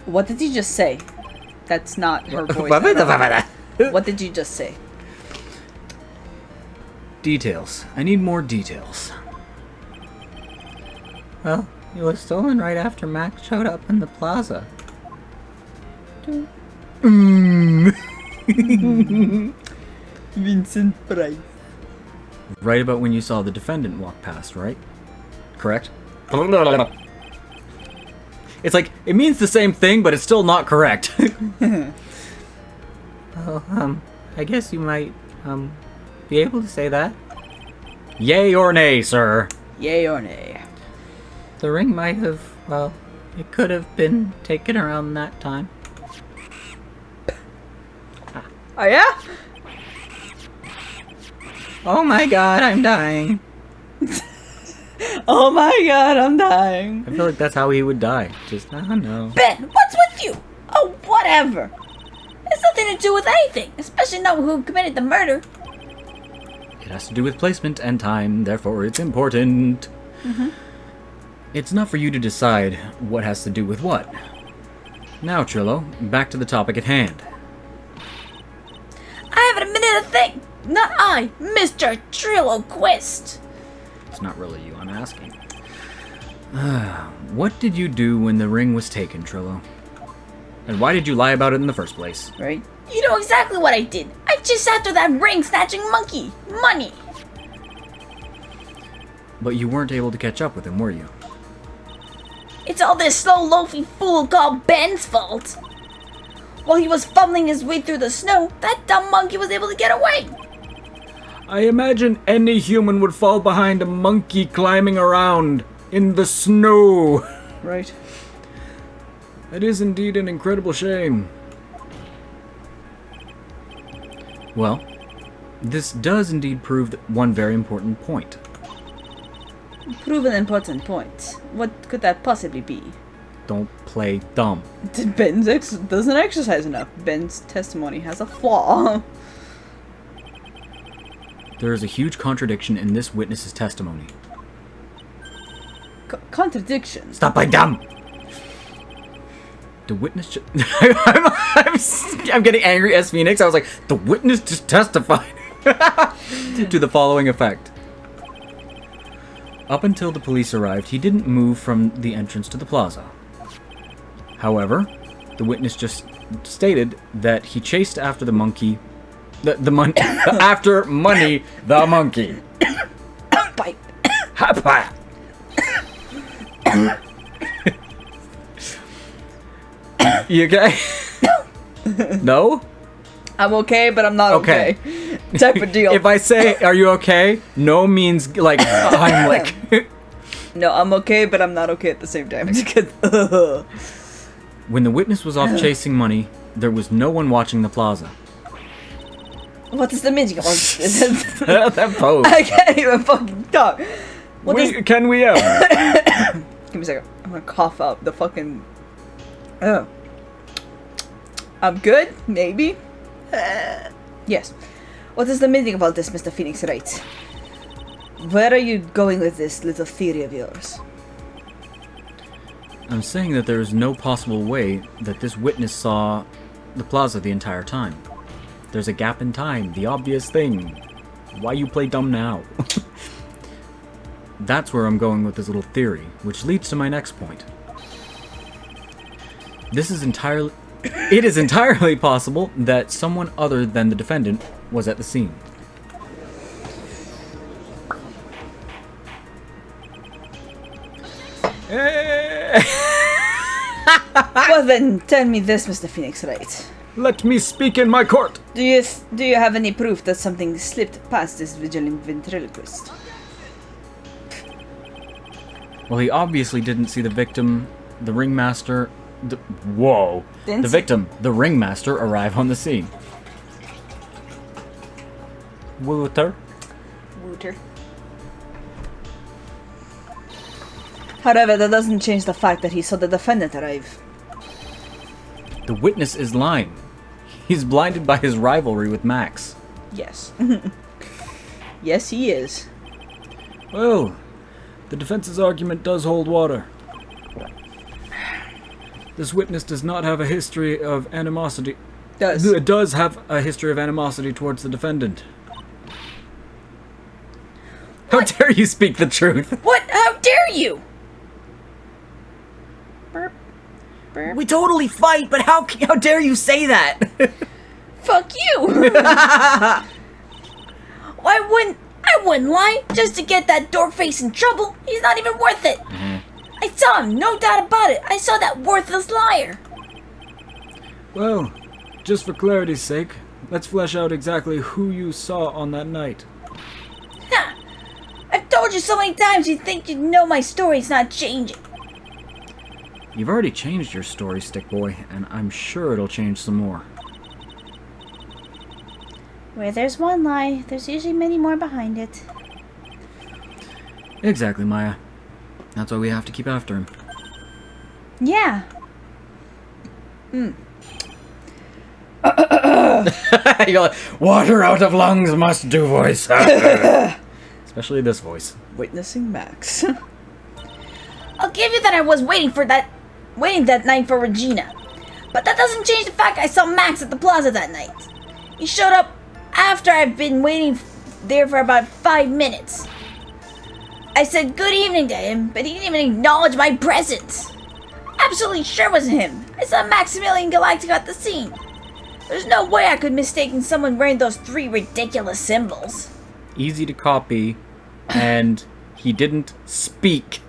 What did you just say? That's not her voice. What did you just say? Details. I need more details. Well, it was stolen right after Max showed up in the plaza. Vincent Price. Right about when you saw the defendant walk past, right? Correct? It's like, it means the same thing, but it's still not correct. Well, I guess you might, be able to say that. Yay or nay, sir? Yay or nay? The ring might have, well, it could have been taken around that time. Oh yeah? Oh my god, I'm dying. Oh my god, I'm dying. I feel like that's how he would die. Just, I don't know. Ben, what's with you? Oh, whatever. It's nothing to do with anything, especially not who committed the murder. It has to do with placement and time, therefore it's important. It's not for you to decide what has to do with what. Now, Trillo, back to the topic at hand. I haven't admitted a thing. Not I, Mr. Ventriloquist. It's not really you I'm asking. What did you do when the ring was taken, Trillo? And why did you lie about it in the first place? Right? You know exactly what I did. I chased after that ring-snatching monkey. Money. But you weren't able to catch up with him, were you? It's all this slow, loafy fool called Ben's fault. While he was fumbling his way through the snow, that dumb monkey was able to get away. I imagine any human would fall behind a monkey climbing around in the snow. Right. That is indeed an incredible shame. Well, this does indeed prove one very important point. Prove an important point. What could that possibly be? Don't play dumb. Ben doesn't exercise enough. Ben's testimony has a flaw. There is a huge contradiction in this witness's testimony. Contradiction? Stop playing dumb! The witness I'm getting angry as Phoenix. I was like, the witness just testified to the following effect. Up until the police arrived, he didn't move from the entrance to the plaza. However, the witness just stated that he chased after the monkey, the money, after money, the monkey. Pipe. Hapa. You okay? No? I'm okay, but I'm not okay. Type of deal. If I say, are you okay? No means like Heimlich. No, I'm okay, but I'm not okay at the same time. Because, When the witness was off chasing money, there was no one watching the plaza. what is the meaning of this? That pose. I can't even fucking talk. Can we Give me a second. I'm gonna cough out the fucking... Oh. I'm good? Maybe? Yes. What is the meaning of all this, Mr. Phoenix Wright? Where are you going with this little theory of yours? I'm saying that there is no possible way that this witness saw the plaza the entire time. There's a gap in time, the obvious thing. Why you play dumb now? That's where I'm going with this little theory, which leads to my next point. It is entirely possible that someone other than the defendant was at the scene. Well then, tell me this, Mr. Phoenix Wright. Let me speak in my court! Do you have any proof that something slipped past this vigilant ventriloquist? Well, he obviously didn't see the victim, the ringmaster... the ringmaster arrive on the scene. Wooter. However, that doesn't change the fact that he saw the defendant arrive. The witness is lying. He's blinded by his rivalry with Max. Yes. Yes, he is. Well, the defense's argument does hold water. This witness does not have a history of animosity. Does have a history of animosity towards the defendant. How dare you speak the truth? What? How dare you? Burp. Burp. We totally fight, but how dare you say that? Fuck you! I wouldn't lie just to get that dork face in trouble. He's not even worth it. I saw him, no doubt about it. I saw that worthless liar. Well, just for clarity's sake, let's flesh out exactly who you saw on that night. Ha! I've told you so many times you'd think you'd know my story's not changing. You've already changed your story, Stick Boy, and I'm sure it'll change some more. Where there's one lie, there's usually many more behind it. Exactly, Maya. That's why we have to keep after him. Yeah. You're like, water out of lungs must do voice. Especially this voice. Witnessing Max. I'll give you that I was waiting that night for Regina. But that doesn't change the fact I saw Max at the plaza that night. He showed up after I've been waiting there for about 5 minutes. I said good evening to him, but he didn't even acknowledge my presence. Absolutely sure it was him. I saw Maximilian Galactic at the scene. There's no way I could mistake someone wearing those 3 ridiculous symbols. Easy to copy, and he didn't speak.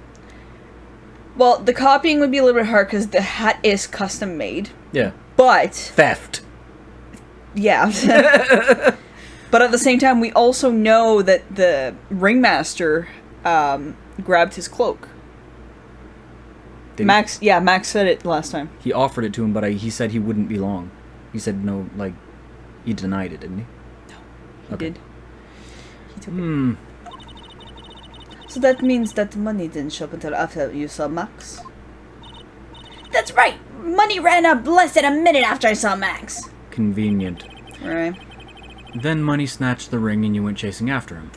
Well, the copying would be a little bit hard because the hat is custom made. Yeah. But Theft. yeah. But at the same time, we also know that the ringmaster grabbed his cloak. Max said it last time. He offered it to him, but he said he wouldn't be long. He said no, like, he denied it, didn't he? No, he did. He took it. So that means that money didn't show up until after you saw Max? That's right. Money ran up less than a minute after I saw Max. Convenient. Right. Then Money snatched the ring and you went chasing after him.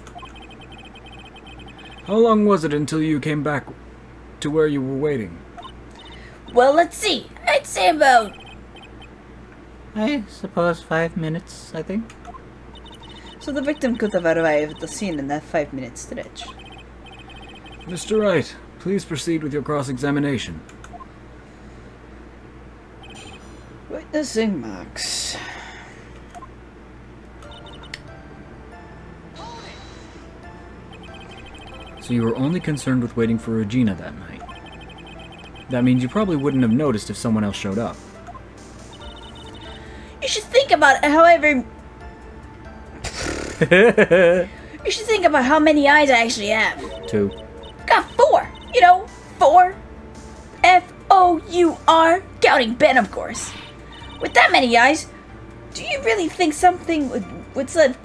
How long was it until you came back to where you were waiting? Well, let's see. I'd say about... I suppose 5 minutes, I think. So the victim could have arrived at the scene in that 5-minute stretch. Mr. Wright, please proceed with your cross-examination. Witnessing Max. So you were only concerned with waiting for Regina that night. That means you probably wouldn't have noticed if someone else showed up. You should think about You should think about how many eyes I actually have. 2. Got 4. You know, 4. F-O-U-R. Counting Ben, of course. With that many eyes, do you really think something would slip...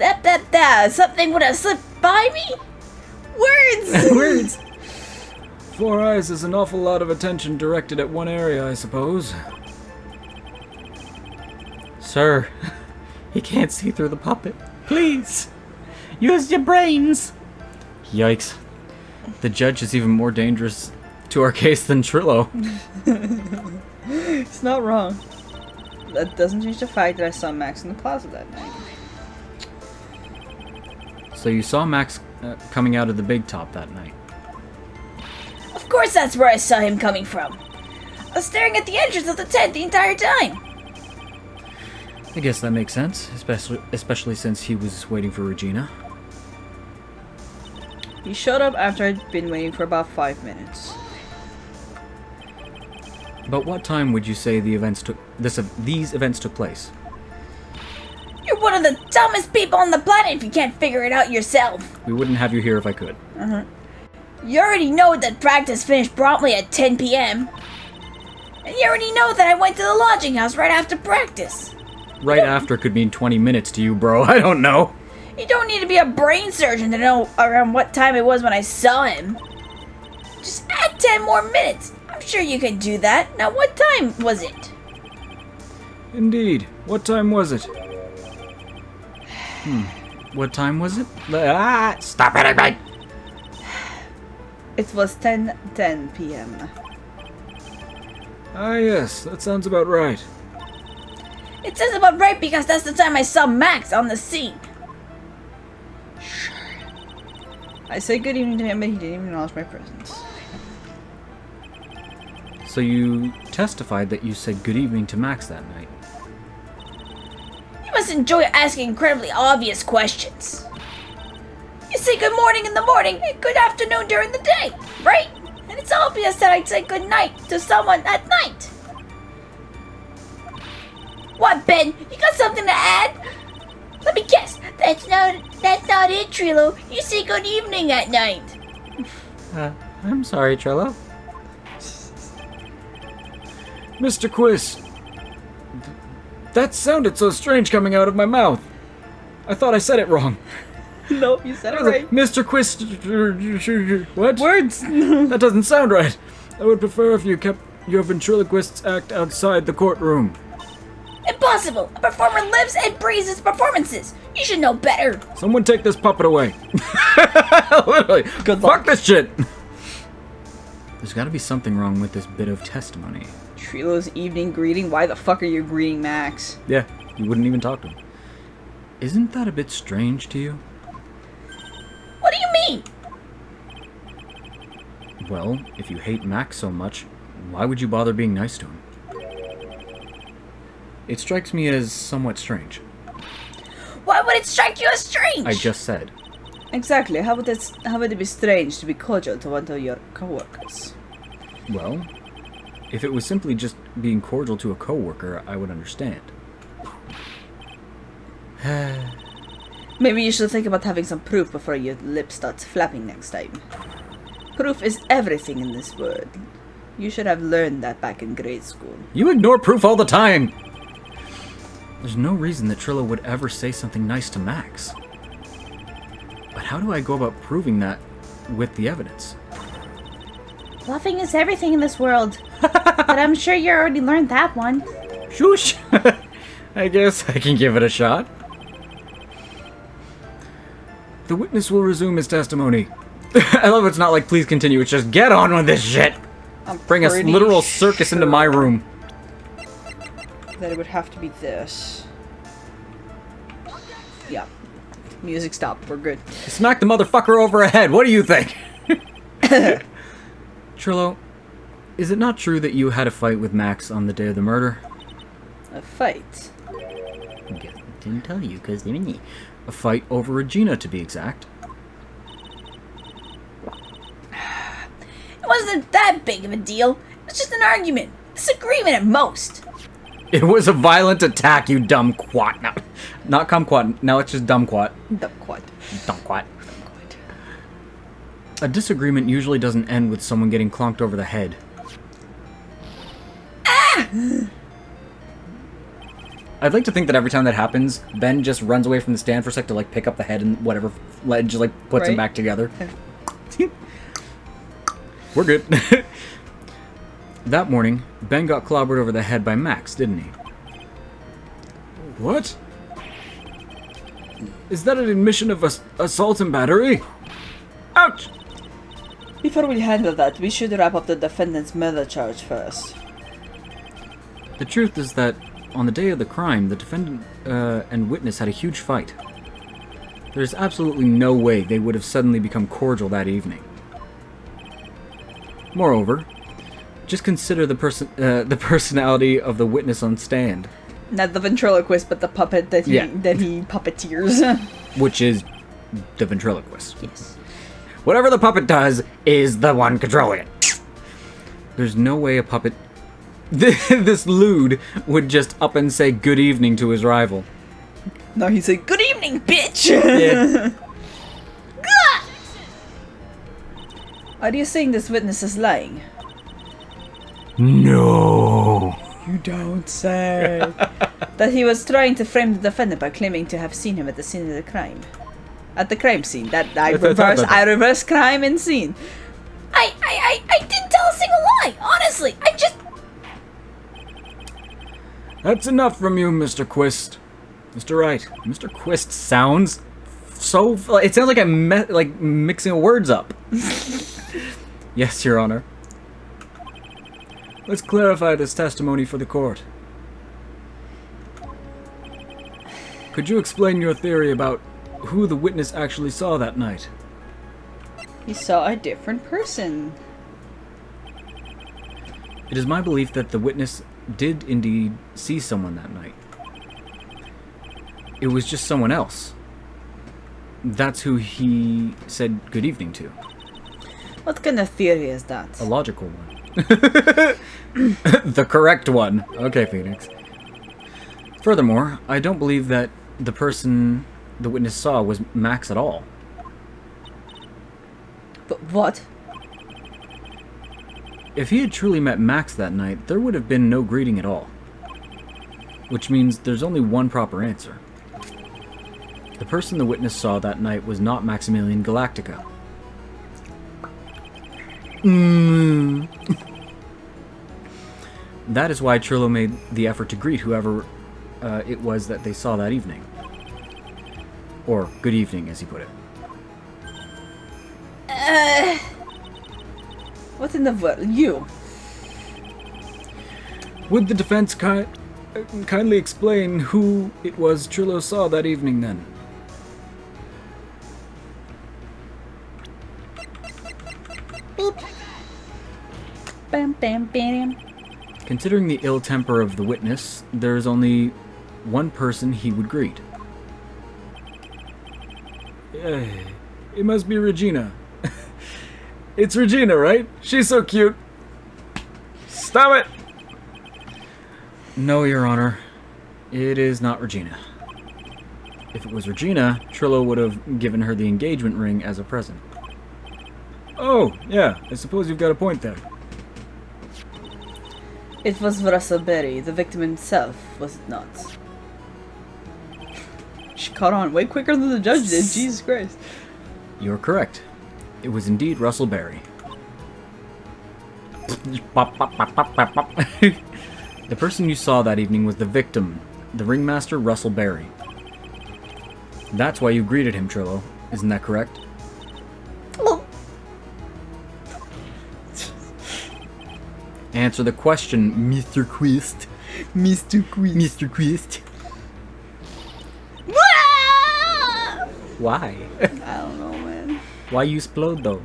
something would have slipped by me? Words! Words! 4 eyes is an awful lot of attention directed at one area, I suppose. Sir, he can't see through the puppet. Please, use your brains. Yikes. The judge is even more dangerous to our case than Trillo. It's not wrong. That doesn't change the fact that I saw Max in the plaza that night. So you saw Max coming out of the big top that night. Of course that's where I saw him coming from. I was staring at the entrance of the tent the entire time. I guess that makes sense, especially since he was waiting for Regina. He showed up after I'd been waiting for about 5 minutes. About what time would you say these events took place? You're one of the dumbest people on the planet if you can't figure it out yourself. We wouldn't have you here if I could. You already know that practice finished promptly at 10 p.m. And you already know that I went to the lodging house right after practice. Right after could mean 20 minutes to you, bro. I don't know. You don't need to be a brain surgeon to know around what time it was when I saw him. Just add 10 more minutes. I'm sure you can do that. Now, what time was it? Indeed. What time was it? What time was it? Stop it, everybody! It was 10:10 p.m. Ah, yes. That sounds about right. It says about right because that's the time I saw Max on the scene. I said good evening to him, but he didn't even acknowledge my presence. So you testified that you said good evening to Max that night. You must enjoy asking incredibly obvious questions. You say good morning in the morning and good afternoon during the day, right? And it's obvious that I'd say good night to someone at night. What, Ben? You got something to add? Let me guess. That's not it, Trillo. You say good evening at night. I'm sorry, Trello. Mr. Quiz, that sounded so strange coming out of my mouth. I thought I said it wrong. Nope, you said it right. Mr. Quiz, what? Words! That doesn't sound right. I would prefer if you kept your ventriloquist's act outside the courtroom. Impossible! A performer lives and breathes his performances. You should know better. Someone take this puppet away. Literally. Good Fuck luck. this shit. There's got to be something wrong with this bit of testimony. Trilo's evening greeting? Why the fuck are you greeting Max? Yeah, you wouldn't even talk to him. Isn't that a bit strange to you? What do you mean? Well, if you hate Max so much, why would you bother being nice to him? It strikes me as somewhat strange. Why would it strike you as strange? I just said. Exactly. How would it be strange to be cordial to one of your coworkers? Well, if it was simply just being cordial to a coworker, I would understand. Maybe you should think about having some proof before your lip starts flapping next time. Proof is everything in this world. You should have learned that back in grade school. You ignore proof all the time! There's no reason that Trillo would ever say something nice to Max. But how do I go about proving that with the evidence? Bluffing is everything in this world. But I'm sure you already learned that one. Shoosh! I guess I can give it a shot. The witness will resume his testimony. I love it's not like, please continue, it's just get on with this shit! Bring a literal circus into my room. That it would have to be this. Yeah. Music stopped. We're good. Smack the motherfucker over the head, what do you think? Trillo, is it not true that you had a fight with Max on the day of the murder? A fight. I didn't tell you, because a fight over Regina, to be exact. It wasn't that big of a deal. It was just an argument. Disagreement at most. It was a violent attack, you dumb quat. No, not kumquat, now it's just dumb quat. Dumb quad. Dumb quat. A disagreement usually doesn't end with someone getting clonked over the head. Ah! I'd like to think that every time that happens, Ben just runs away from the stand for a sec to like pick up the head and whatever ledge, like puts him back together. We're good. That morning, Ben got clobbered over the head by Max, didn't he? What? Is that an admission of assault and battery? Ouch! Before we handle that, we should wrap up the defendant's murder charge first. The truth is that on the day of the crime, the defendant and witness had a huge fight. There's absolutely no way they would have suddenly become cordial that evening. Moreover, just consider the personality of the witness on stand. Not the ventriloquist, but the puppet that he puppeteers. Which is the ventriloquist. Yes. Whatever the puppet does is the one controlling it. There's no way a puppet... this lewd would just up and say good evening to his rival. No, he'd say, good evening, bitch! Yeah. Are you saying this witness is lying? No. You don't say. That he was trying to frame the defendant by claiming to have seen him at the scene of the crime. At the crime scene. I reverse crime and scene. I didn't tell a single lie, honestly. I just... That's enough from you, Mr. Quist. Mr. Wright. Mr. Quist sounds so... It sounds like I'm mixing words up. Yes, Your Honor. Let's clarify this testimony for the court. Could you explain your theory about who the witness actually saw that night? He saw a different person. It is my belief that the witness did indeed see someone that night. It was just someone else. That's who he said good evening to. What kind of theory is that? A logical one. The correct one. Okay, Phoenix. Furthermore, I don't believe that the person the witness saw was Max at all. But what? If he had truly met Max that night, there would have been no greeting at all. Which means there's only one proper answer. The person the witness saw that night was not Maximilian Galactica. That is why Trillo made the effort to greet whoever it was that they saw that evening. Or good evening, as he put it. What in the world? You? Would the defense kindly explain who it was Trillo saw that evening, then? Bam, bam, bam. Considering the ill temper of the witness, there is only one person he would greet. It must be Regina. It's Regina, right? She's so cute. Stop it! No, Your Honor. It is not Regina. If it was Regina, Trillo would have given her the engagement ring as a present. Oh, yeah, I suppose you've got a point there. It was Russell Berry, the victim himself, was it not? She caught on way quicker than the judge did, Jesus Christ. You're correct. It was indeed Russell Berry. The person you saw that evening was the victim, the ringmaster Russell Berry. That's why you greeted him, Trillo. Isn't that correct? Answer the question, Mr. Quist. Mr. Quist. Mr. Quist. Why? I don't know, man. Why you explode, though?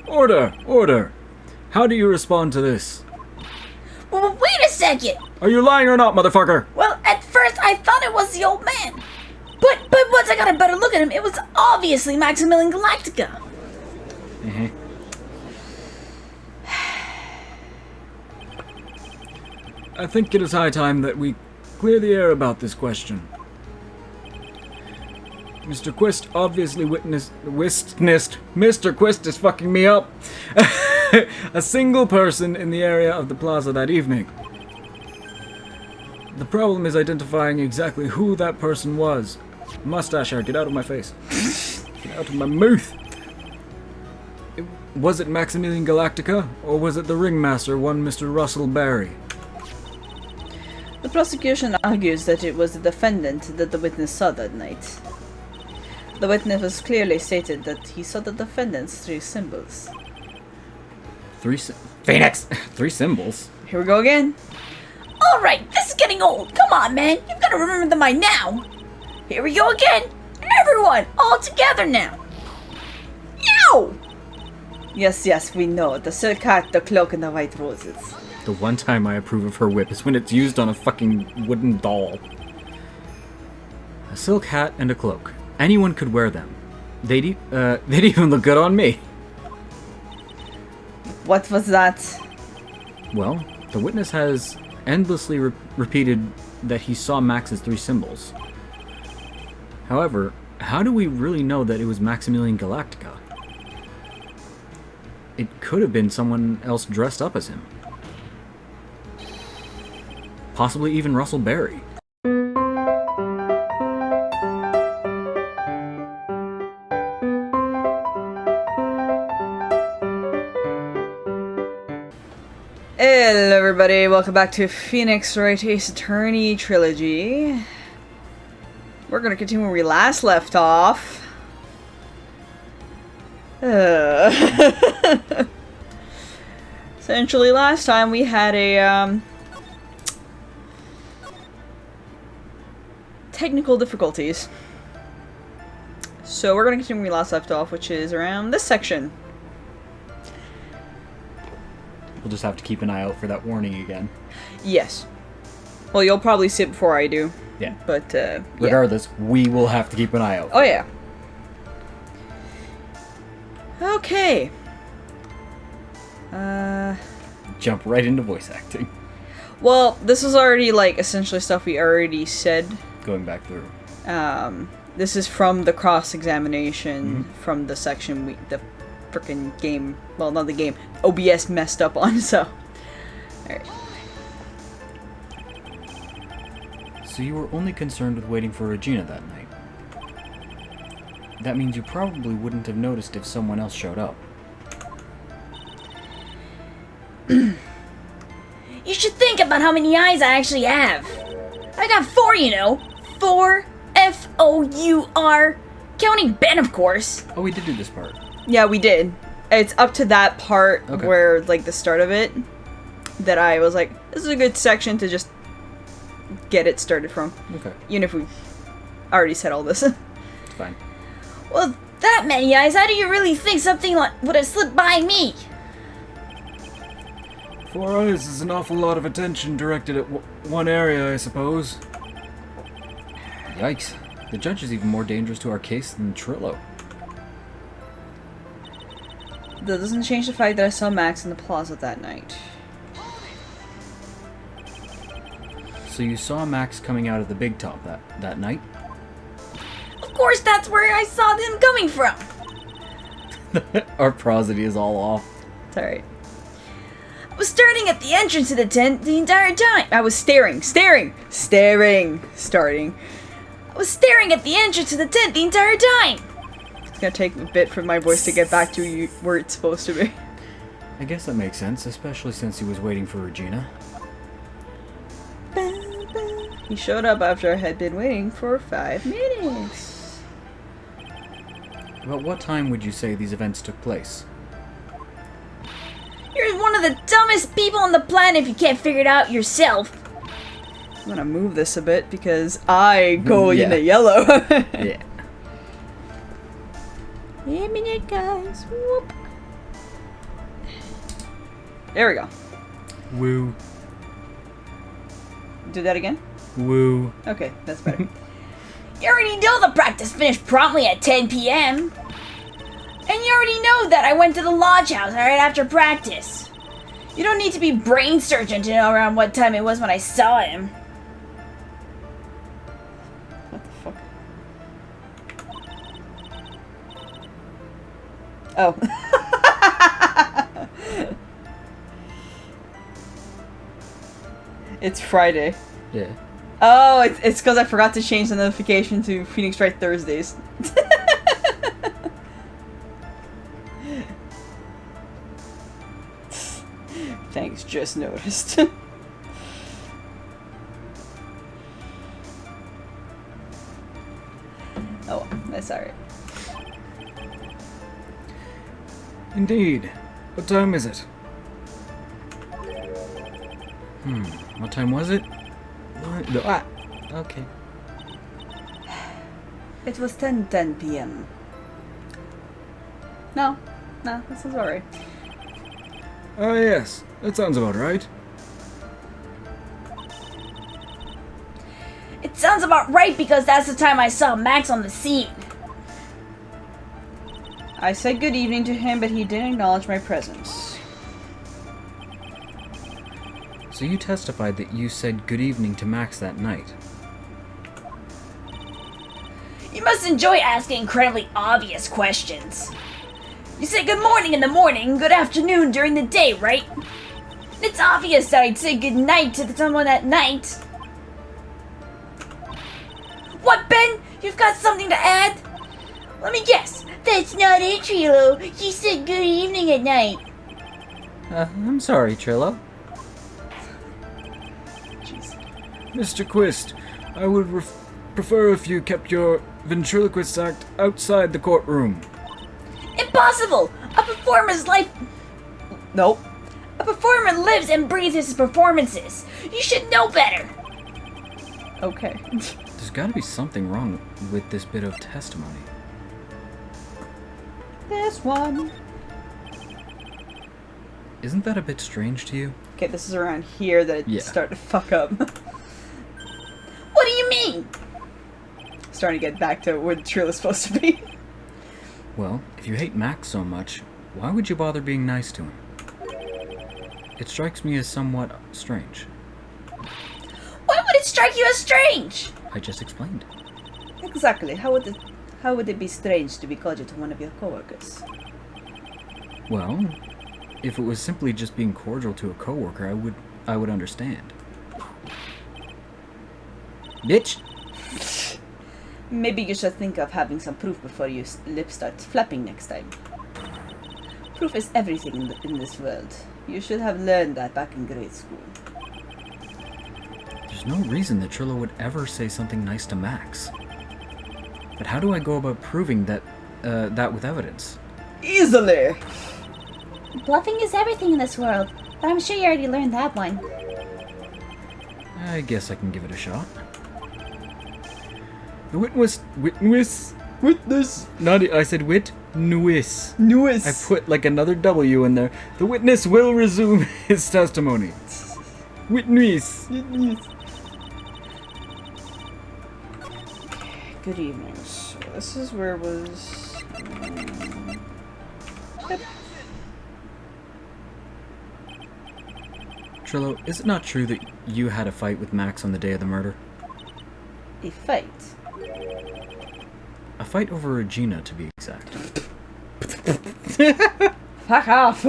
Order! Order! How do you respond to this? Well, wait a second. Are you lying or not, motherfucker? Well, at first I thought it was the old man. But once I got a better look at him, it was obviously Maximilian Galactica. I think it is high time that we clear the air about this question. Mr. Quist obviously witnessed... Mr. Quist is fucking me up. A single person in the area of the plaza that evening. The problem is identifying exactly who that person was. Mustache hair, get out of my face. Get out of my mouth. Was it Maximilian Galactica, or was it the ringmaster, one Mr. Russell Berry? The prosecution argues that it was the defendant that the witness saw that night. The witness was clearly stated that he saw the defendant's 3 symbols. Phoenix! 3 symbols? Here we go again. Alright, this is getting old. Come on, man. You've got to remember them by now. Here we go again. Everyone, all together now. Yow! Yes, we know. The silk hat, the cloak, and the white roses. The one time I approve of her whip is when it's used on a fucking wooden doll. A silk hat and a cloak. Anyone could wear them. They'd even look good on me. What was that? Well, the witness has endlessly repeated that he saw Max's 3 symbols. However, how do we really know that it was Maximilian Galactica? It could have been someone else dressed up as him. Possibly even Russell Berry. Hello everybody, welcome back to Phoenix Wright Ace Attorney Trilogy. We're gonna continue where we last left off. Essentially last time we had a technical difficulties. So we're gonna continue where we last left off, which is around this section. We'll just have to keep an eye out for that warning again. Yes. Well, you'll probably see it before I do. Yeah. But, regardless, we will have to keep an eye out. Oh, yeah. Okay. Jump right into voice acting. Well, this is already, like, essentially stuff we already said. Going back through. This is from the cross-examination from the section the frickin' game, well, not the game, OBS messed up on, so. Alright. So you were only concerned with waiting for Regina that night. That means you probably wouldn't have noticed if someone else showed up. You should think about how many eyes I actually have. I got 4, you know. 4. F-O-U-R. Counting Ben, of course. Oh, we did do this part. Yeah, we did. It's up to that part where, like, the start of it, that I was like, this is a good section to just get it started from. Okay. Even if we already said all this. It's fine. Well, that many eyes, how do you really think something like would have slipped by me? 4 eyes is an awful lot of attention directed at one area, I suppose. Yikes. The judge is even more dangerous to our case than Trillo. That doesn't change the fact that I saw Max in the plaza that night. So you saw Max coming out of the big top that night? Of course, that's where I saw them coming from. Our prosody is all off. It's alright. I was staring at the entrance of the tent the entire time. I was staring. Starting. I was staring at the entrance of the tent the entire time. It's gonna take a bit for my voice to get back to where it's supposed to be. I guess that makes sense, especially since he was waiting for Regina. He showed up after I had been waiting for 5 minutes. About what time would you say these events took place? You're one of the dumbest people on the planet if you can't figure it out yourself. I'm gonna move this a bit because I go Yeah. in the yellow. Yeah. Wait a minute, guys. Whoop. There we go. Woo. Do that again? Woo. Okay, that's better. You already know the practice finished promptly at 10 p.m. And you already know that I went to the lodge house right after practice. You don't need to be brain surgeon to know around what time it was when I saw him. What the fuck? Oh. It's Friday. Yeah. Oh, it's because I forgot to change the notification to Phoenix Wright Thursdays. Thanks, just noticed. Oh, that's alright. Indeed. What time is it? What time was it? Ah, okay. It was 10:10 p.m. No, Nah, that sounds alright. Ah, yes. That sounds about right. It sounds about right because that's the time I saw Max on the scene. I said good evening to him, but he didn't acknowledge my presence. So you testified that you said good evening to Max that night. You must enjoy asking incredibly obvious questions. You say good morning in the morning, good afternoon during the day, right? It's obvious that I'd say good night to someone at night. What, Ben? You've got something to add? Let me guess. That's not it, Trilo. You said good evening at night. I'm sorry, Trillo. Mr. Quist, I would prefer if you kept your ventriloquist act outside the courtroom. Impossible! A performer's life... Nope. A performer lives and breathes his performances. You should know better. Okay. There's gotta be something wrong with this bit of testimony. This one. Isn't that a bit strange to you? Okay, this is around here that it's starting to fuck up. What do you mean? Starting to get back to where the trail is supposed to be. Well, if you hate Max so much, why would you bother being nice to him? It strikes me as somewhat strange. Why would it strike you as strange? I just explained. Exactly. How would it be strange to be cordial to one of your coworkers? Well, if it was simply just being cordial to a coworker, I would understand. Bitch! Maybe you should think of having some proof before your lip starts flapping next time. Proof is everything in this world. You should have learned that back in grade school. There's no reason that Trillo would ever say something nice to Max. But how do I go about proving that with evidence? Easily! Bluffing is everything in this world, but I'm sure you already learned that one. I guess I can give it a shot. The witness. Naughty, I said witness. Newest. I put like another W in there. The witness will resume his testimony. Witness. Good evening. So this is where it was. Yep. Trillo, is it not true that you had a fight with Max on the day of the murder? A fight. A fight over Regina, to be exact. Fuck off!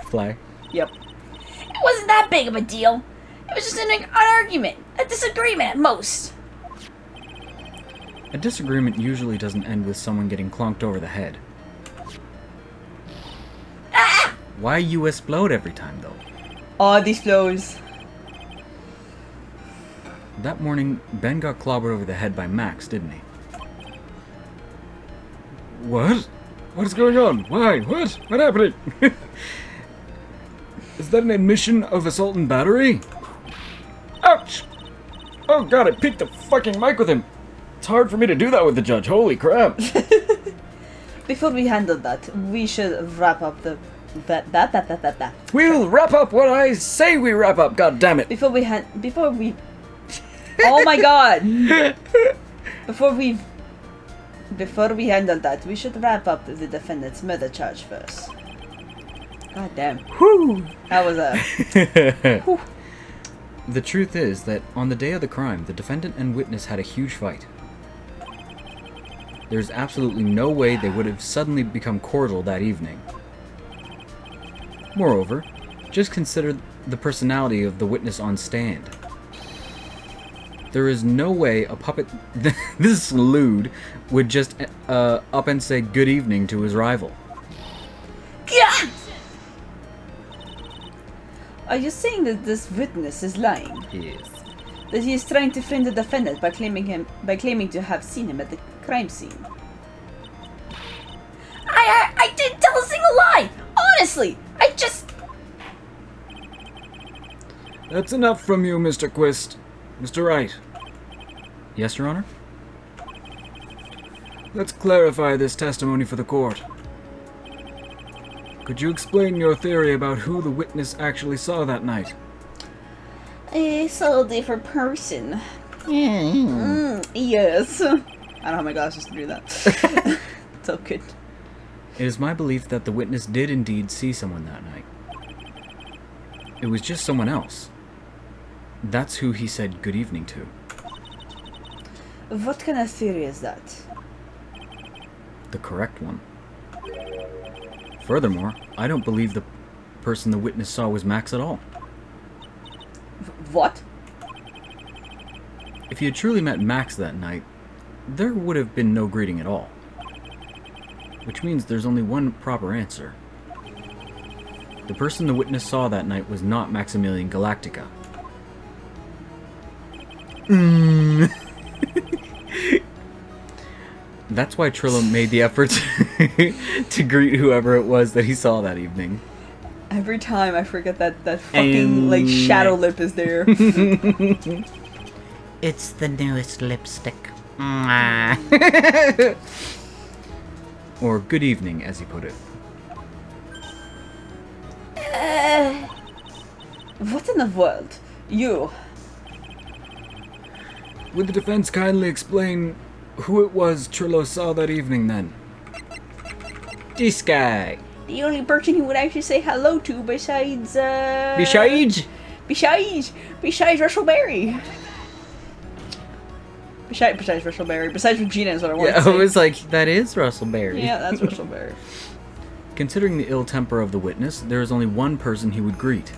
Flag. Yep. It wasn't that big of a deal. It was just an argument. A disagreement at most. A disagreement usually doesn't end with someone getting clonked over the head. Ah! Why you explode every time, though? All these flows. That morning, Ben got clobbered over the head by Max, didn't he? What? What's going on? Why? What? What happening? Is that an admission of assault and battery? Ouch! Oh god, I peeked the fucking mic with him. It's hard for me to do that with the judge. Holy crap. Before we handle that, we should wrap up the... We'll wrap up what I say we wrap up, god damn it. Before we... Oh my god! Before we handle that, we should wrap up the defendant's murder charge first. God damn. Whew. That was a... Whew. The truth is that on the day of the crime, the defendant and witness had a huge fight. There's absolutely no way they would have suddenly become cordial that evening. Moreover, just consider the personality of the witness on stand. There is no way a puppet this lewd would just up and say good evening to his rival. Gah! Are you saying that this witness is lying? Yes. That he is trying to frame the defendant by claiming to have seen him at the crime scene? I didn't tell a single lie! Honestly! I just... That's enough from you, Mr. Quist. Mr. Wright. Yes, Your Honor? Let's clarify this testimony for the court. Could you explain your theory about who the witness actually saw that night? I saw a different person. Yes. I don't have my glasses to do that. So good. It is my belief that the witness did indeed see someone that night. It was just someone else. That's who he said good evening to. What kind of theory is that? The correct one. Furthermore, I don't believe the person the witness saw was Max at all. What? If he had truly met Max that night, there would have been no greeting at all. Which means there's only one proper answer. The person the witness saw that night was not Maximilian Galactica. That's why Trillo made the effort to greet whoever it was that he saw that evening. Every time I forget that fucking like shadow lip is there. It's the newest lipstick. Or good evening, as he put it. What in the world? You. Would the defense kindly explain who it was Trillo saw that evening then? This guy. The only person he would actually say hello to besides Besides Russell Berry. Besides Russell Berry. Besides Regina is what I wanted to say. I was like, that is Russell Berry. Yeah, that's Russell Berry. Considering the ill temper of the witness, there is only one person he would greet.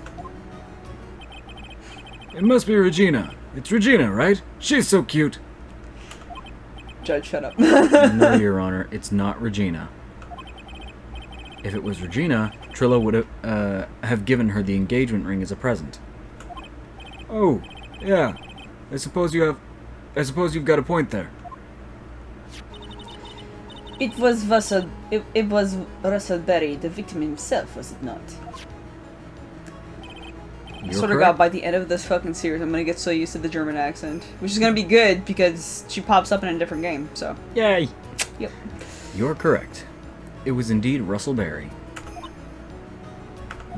It must be Regina. It's Regina, right? She's so cute. Judge, shut up. No, Your Honor, it's not Regina. If it was Regina, Trillo would have given her the engagement ring as a present. Oh, yeah. I suppose you've got a point there. It was Russell Berry, the victim himself, was it not? I swear to God, by the end of this fucking series, I'm gonna get so used to the German accent. Which is gonna be good, because she pops up in a different game, so. Yay! Yep. You're correct. It was indeed Russell Berry.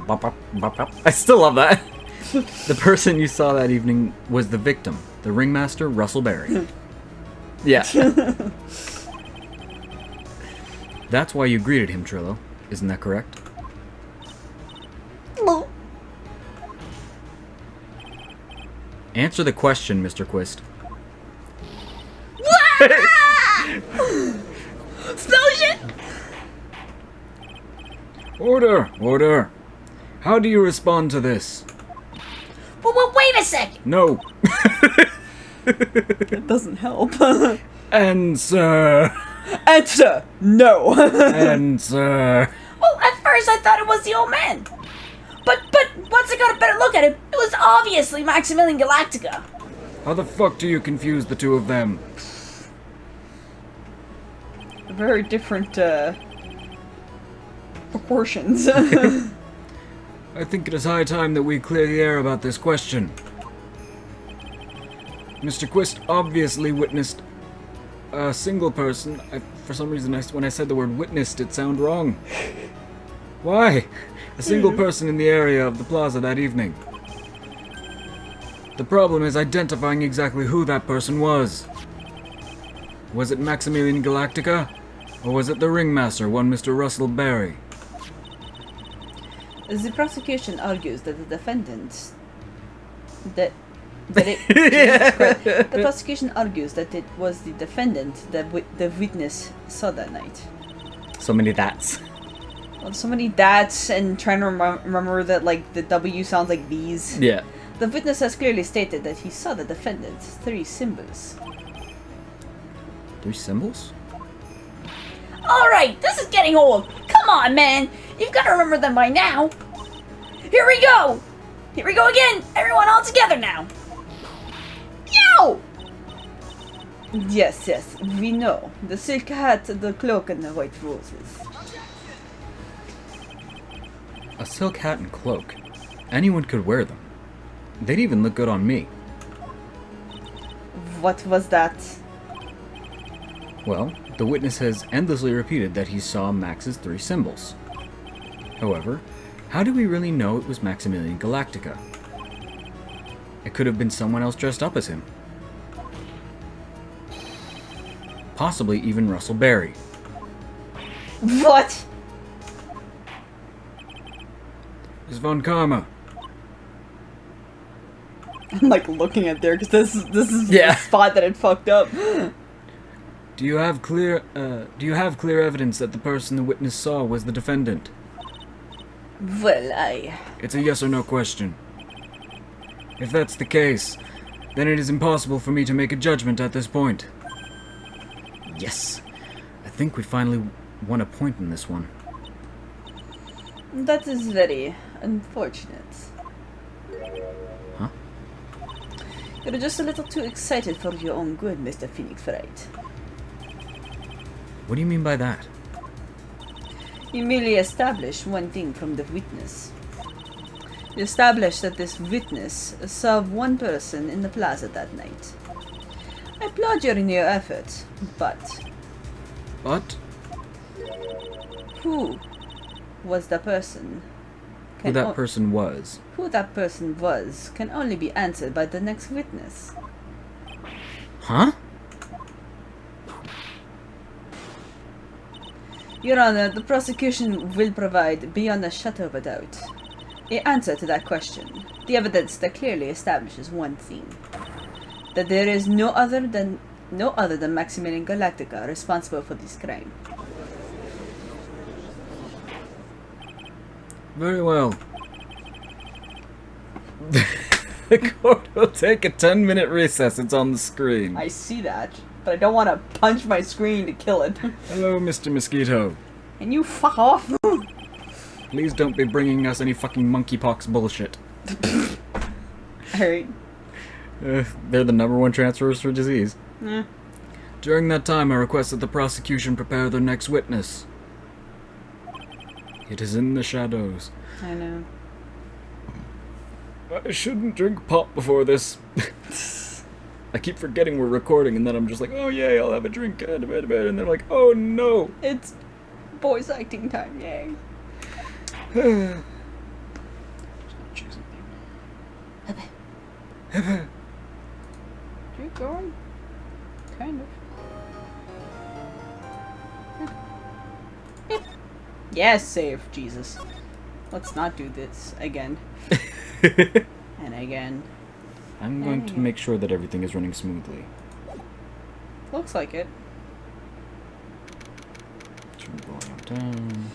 Bop, bop, bop, bop. I still love that. The person you saw that evening was the victim, the ringmaster, Russell Berry. Yeah. That's why you greeted him, Trillo. Isn't that correct? No. Answer the question, Mr. Quist. Explosion! Order! Order! How do you respond to this? Well, wait a second! No. It doesn't help. Answer! Answer! No! Answer! Well, at first I thought it was the old man. But once I got a better look at him, it was obviously Maximilian Galactica. How the fuck do you confuse the two of them? Very different, proportions. I think it is high time that we clear the air about this question. Mr. Quist obviously witnessed a single person. For some reason, when I said the word witnessed, it sounded wrong. Why? A single person in the area of the plaza that evening. The problem is identifying exactly who that person was. Was it Maximilian Galactica? Or was it the ringmaster, one Mr. Russell Berry? The prosecution argues that the defendant... The prosecution argues that it was the defendant that the witness saw that night. So many that's. Well, so many that's, and trying to remember that, like, the W sounds like these. Yeah. The witness has clearly stated that he saw the defendant's 3 symbols. 3 symbols? Alright, this is getting old. Come on, man. You've got to remember them by now. Here we go. Here we go again. Everyone all together now. Yo! Yes, we know. The silk hat, the cloak, and the white roses. A silk hat and cloak. Anyone could wear them. They'd even look good on me. What was that? Well, the witness has endlessly repeated that he saw Max's 3 symbols. However, how do we really know it was Maximilian Galactica? It could have been someone else dressed up as him. Possibly even Russell Berry. What? Miss Von Karma. I'm like looking at there because this is Yeah. the spot that it fucked up. Do you have clear evidence that the person the witness saw was the defendant? Well, It's a yes or no question. If that's the case, then it is impossible for me to make a judgment at this point. Yes. I think we finally won a point in this one. That is very unfortunate. Huh? You're just a little too excited for your own good, Mr. Phoenix Wright. What do you mean by that? You merely established one thing from the witness. You established that this witness saw one person in the plaza that night. I applaud you in your effort, but But who was the person? who that person was? Who that person was can only be answered by the next witness. Huh? Your Honor, the prosecution will provide, beyond a shadow of a doubt, an answer to that question. The evidence that clearly establishes one thing: that there is no other than Maximilian Galactica responsible for this crime. Very well. The court will take a 10-minute recess. It's on the screen. I see that, but I don't want to punch my screen to kill it. Hello, Mr. Mosquito. And you fuck off. Please don't be bringing us any fucking monkeypox bullshit. Alright. They're the #1 transfers for disease. Eh. During that time, I request that the prosecution prepare their next witness. It is in the shadows. I know. I shouldn't drink pop before this. I keep forgetting we're recording, and then I'm just like, oh yay, I'll have a drink, and then I'm like, oh no. It's voice acting time, yay. Keep going. Kind of. Yes, save, Jesus. Let's not do this again. And again. I'm going to make sure that everything is running smoothly. Looks like it. Turn the volume down.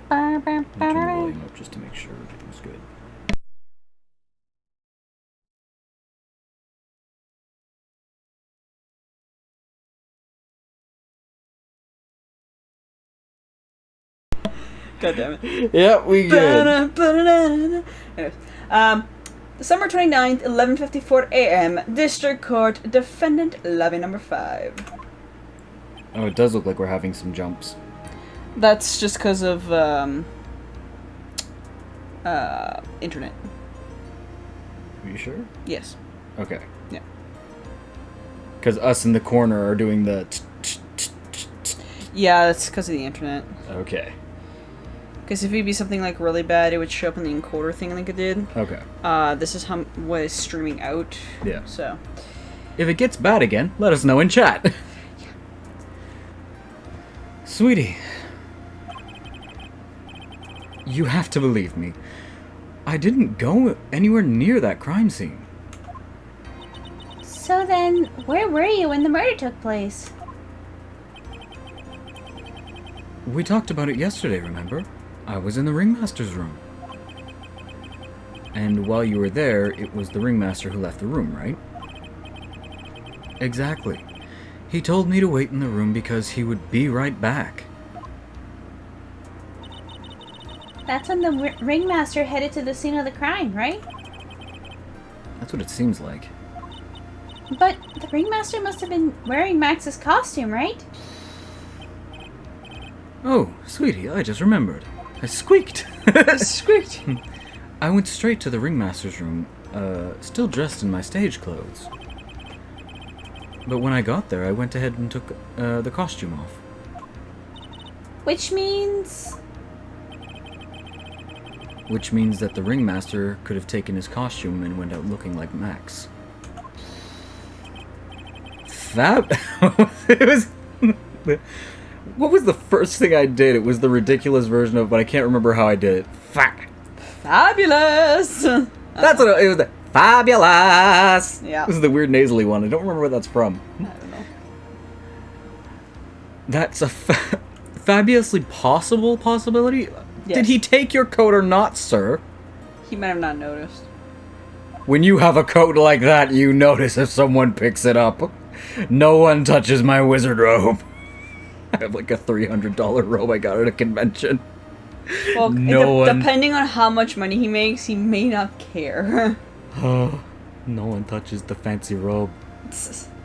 I'll turn the volume up just to make sure everything's good. God damn it. Yeah, we good. Anyways, December 29th, 11:54 a.m. District Court, Defendant Lobby number 5. Oh, it does look like we're having some jumps. That's just because of internet. Are you sure? Yes. Okay. Yeah. Because us in the corner are doing the Yeah, that's because of the internet. Okay. Because if it'd be something like really bad, it would show up in the encoder thing like it did. Okay. This is how what is streaming out. Yeah. So. If it gets bad again, let us know in chat. Sweetie. You have to believe me. I didn't go anywhere near that crime scene. So then, where were you when the murder took place? We talked about it yesterday, remember? I was in the ringmaster's room. And while you were there, it was the ringmaster who left the room, right? Exactly. He told me to wait in the room because he would be right back. That's when the ringmaster headed to the scene of the crime, right? That's what it seems like. But the ringmaster must have been wearing Max's costume, right? Oh, sweetie, I just remembered. I squeaked. Squeaked. I went straight to the ringmaster's room, still dressed in my stage clothes. But when I got there, I went ahead and took the costume off. Which means... Which means that the ringmaster could have taken his costume and went out looking like Max. Fab... It was... What was the first thing I did? It was the ridiculous version of, but I can't remember how I did it. Fabulous! That's what it was. The fabulous! Yeah. This is the weird nasally one. I don't remember where that's from. I don't know. That's a fabulously possible possibility? Yes. Did he take your coat or not, sir? He might have not noticed. When you have a coat like that, you notice if someone picks it up. No one touches my wizard robe. I have like a $300 robe I got at a convention. Well, No one- depending on how much money he makes, he may not care. Oh, no one touches the fancy robe.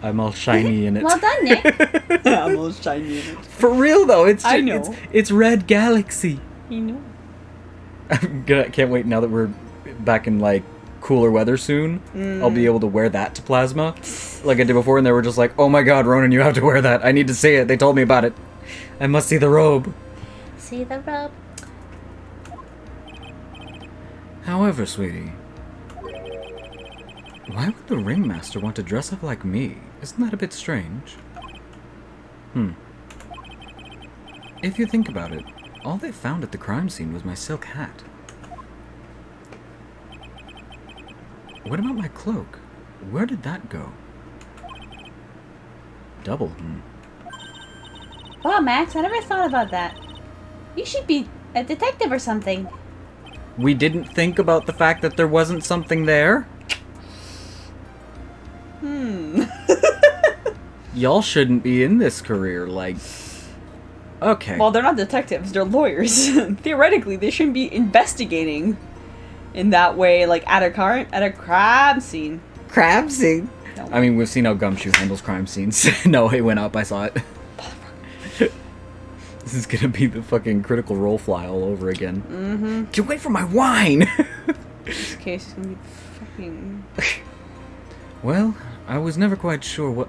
I'm all shiny in it. Well done, Nick. I'm all shiny in it. For real though, I know. It's Red Galaxy. He knew. Can't wait now that we're back in like cooler weather soon. I'll be able to wear that to plasma like I did before, and they were just like, "Oh my God, Ronan, you have to wear that. I need to see it. They told me about it. I must see the robe." See the robe? However, sweetie, why would the ringmaster want to dress up like me? Isn't that a bit strange? If you think about it, all they found at the crime scene was my silk hat. What about my cloak? Where did that go? Double, Wow, Max, I never thought about that. You should be a detective or something. We didn't think about the fact that there wasn't something there? Y'all shouldn't be in this career, like... Okay. Well, they're not detectives, they're lawyers. Theoretically, they shouldn't be investigating in that way, like at a crime scene. Crime scene? No. I mean, we've seen how Gumshoe handles crime scenes. No, it went up, I saw it. This is gonna be the fucking Critical Role fly all over again. Mm-hmm. Get away from my wine! This case is gonna be fucking... Well, I was never quite sure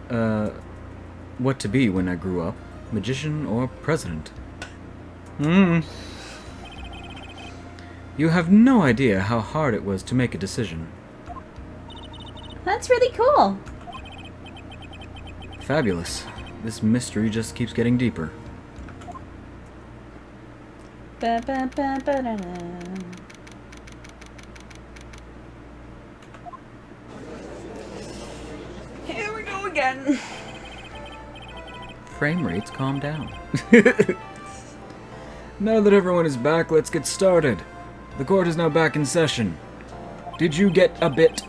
what to be when I grew up. Magician or president. You have no idea how hard it was to make a decision. That's really cool. Fabulous. This mystery just keeps getting deeper. Ba, ba, ba, ba, da, da. Here we go again. Frame rates calm down. Now that everyone is back, let's get started. The court is now back in session. Did you get a bit?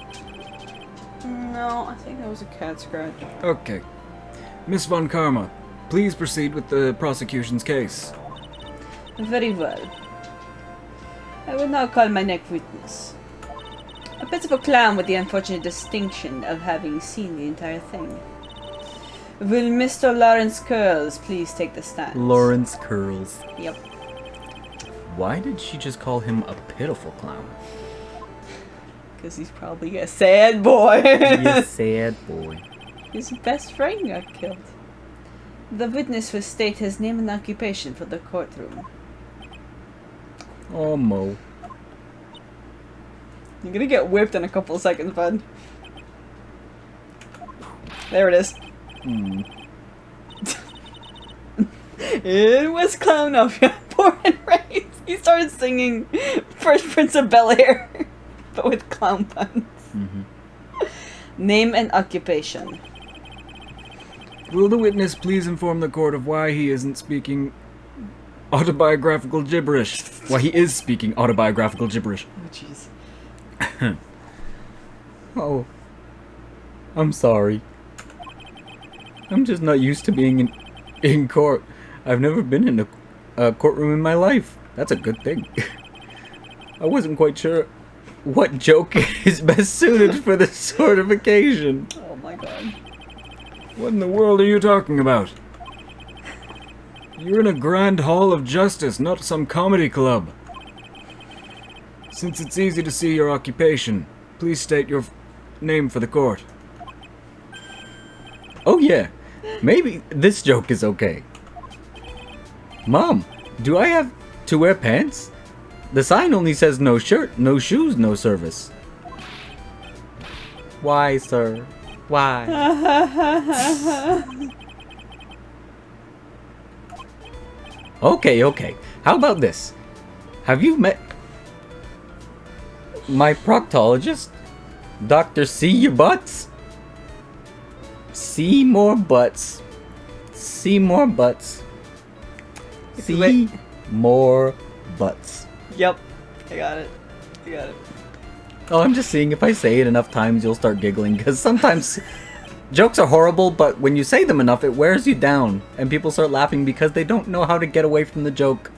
No, I think that was a cat scratch. Okay. Miss Von Karma, please proceed with the prosecution's case. Very well. I will now call my next witness. A bit of a clown with the unfortunate distinction of having seen the entire thing. Will Mr. Lawrence Curls please take the stand? Lawrence Curls. Yep. Why did she just call him a pitiful clown? Because he's probably a sad boy. You sad boy. His best friend got killed. The witness will state his name and occupation for the courtroom. Oh, Mo. You're gonna get whipped in a couple of seconds, bud. There it is. It was Clown of Born and Raised. He started singing First Prince of Bel-Air, but with clown puns. Name and occupation. Will the witness please inform the court of why he isn't speaking autobiographical gibberish? Why he is speaking autobiographical gibberish. Oh, jeez. Oh. I'm sorry. I'm just not used to being in court. I've never been in a courtroom in my life. That's a good thing. I wasn't quite sure what joke is best suited for this sort of occasion. Oh my god. What in the world are you talking about? You're in a grand hall of justice, not some comedy club. Since it's easy to see your occupation, please state your name for the court. Oh yeah, maybe this joke is okay. Mom, do I have to wear pants? The sign only says no shirt, no shoes, no service. Why, sir? Why? Okay. How about this? Have you met my proctologist? Dr. See Your Butts? See more butts. See more butts. See Wait. more butts. Yep. I got it. Oh, I'm just seeing if I say it enough times you'll start giggling, because sometimes jokes are horrible, but when you say them enough it wears you down, and people start laughing because they don't know how to get away from the joke.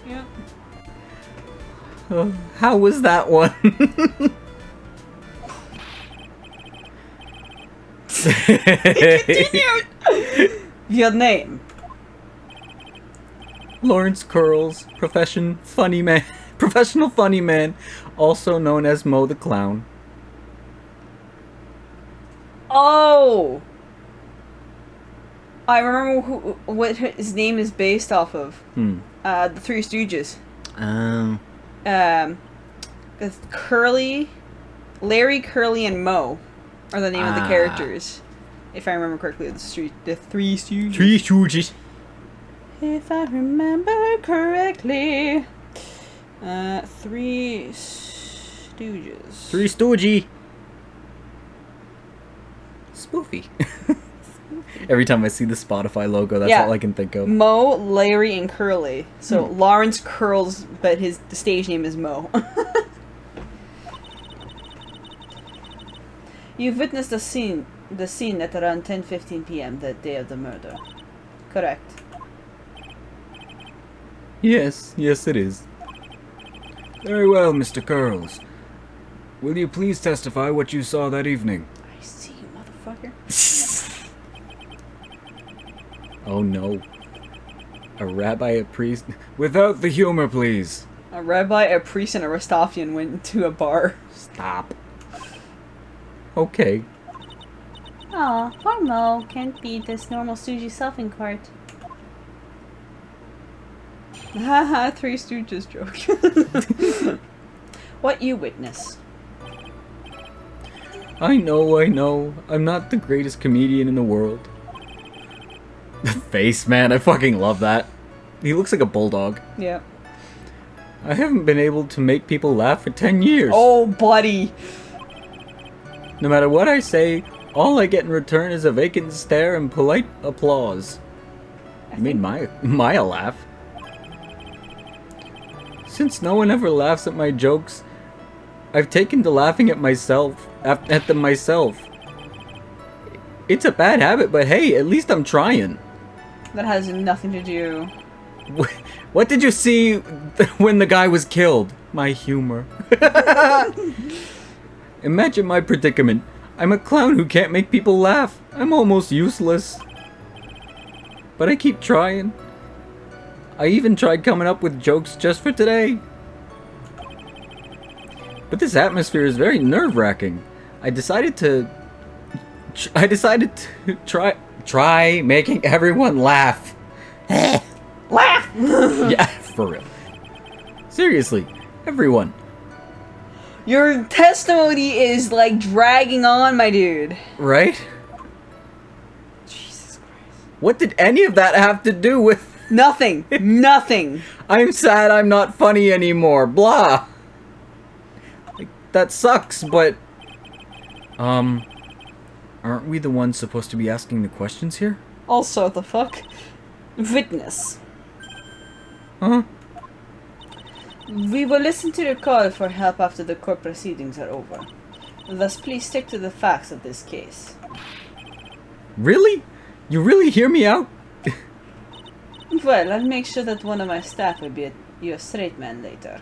Yep. How was that one? Your name. Lawrence Curls, professional funny man, also known as Mo the Clown. Oh! I remember what his name is based off of. The Three Stooges. It's Curly, Larry, Curly, and Mo are the name of the characters. If I remember correctly, the Three Stooges. Three Stooges. If I remember correctly. Three Stooges. Three Stoogie. Spoofy. Every time I see the Spotify logo, that's all I can think of. Mo, Larry, and Curly. So Lawrence Curls, but the stage name is Mo. You've witnessed the scene at around 10:15 p.m. the day of the murder. Correct. Yes, it is. Very well, Mr. Curls. Will you please testify what you saw that evening? I see you, motherfucker. Oh no. A rabbi, a priest... Without the humor, please. A rabbi, a priest, and a Rostoffian went to a bar. Stop. Okay. Aw, poor Mo can't be this normal Suji self in court. Haha, Three Stooges joke. What you witness? I know. I'm not the greatest comedian in the world. The face, man. I fucking love that. He looks like a bulldog. Yeah. I haven't been able to make people laugh for 10 years. Oh, buddy. No matter what I say, all I get in return is a vacant stare and polite applause. You made Maya laugh. Since no one ever laughs at my jokes, I've taken to laughing at myself, at them myself. It's a bad habit, but hey, at least I'm trying. That has nothing to do. What did you see when the guy was killed? My humor. Imagine my predicament. I'm a clown who can't make people laugh. I'm almost useless. But I keep trying. I even tried coming up with jokes just for today. But this atmosphere is very nerve-wracking. I decided to try making everyone laugh. Laugh! Yeah, for real. Seriously, everyone. Your testimony is like dragging on, my dude. Right? Jesus Christ. What did any of that have to do with... Nothing. Nothing. I'm sad I'm not funny anymore. Blah. Like, that sucks, but... Aren't we the ones supposed to be asking the questions here? Also, the fuck? Witness. Huh? We will listen to your call for help after the court proceedings are over. Thus, please stick to the facts of this case. Really? You really hear me out? Well, I'll make sure that one of my staff will be at your straight man later.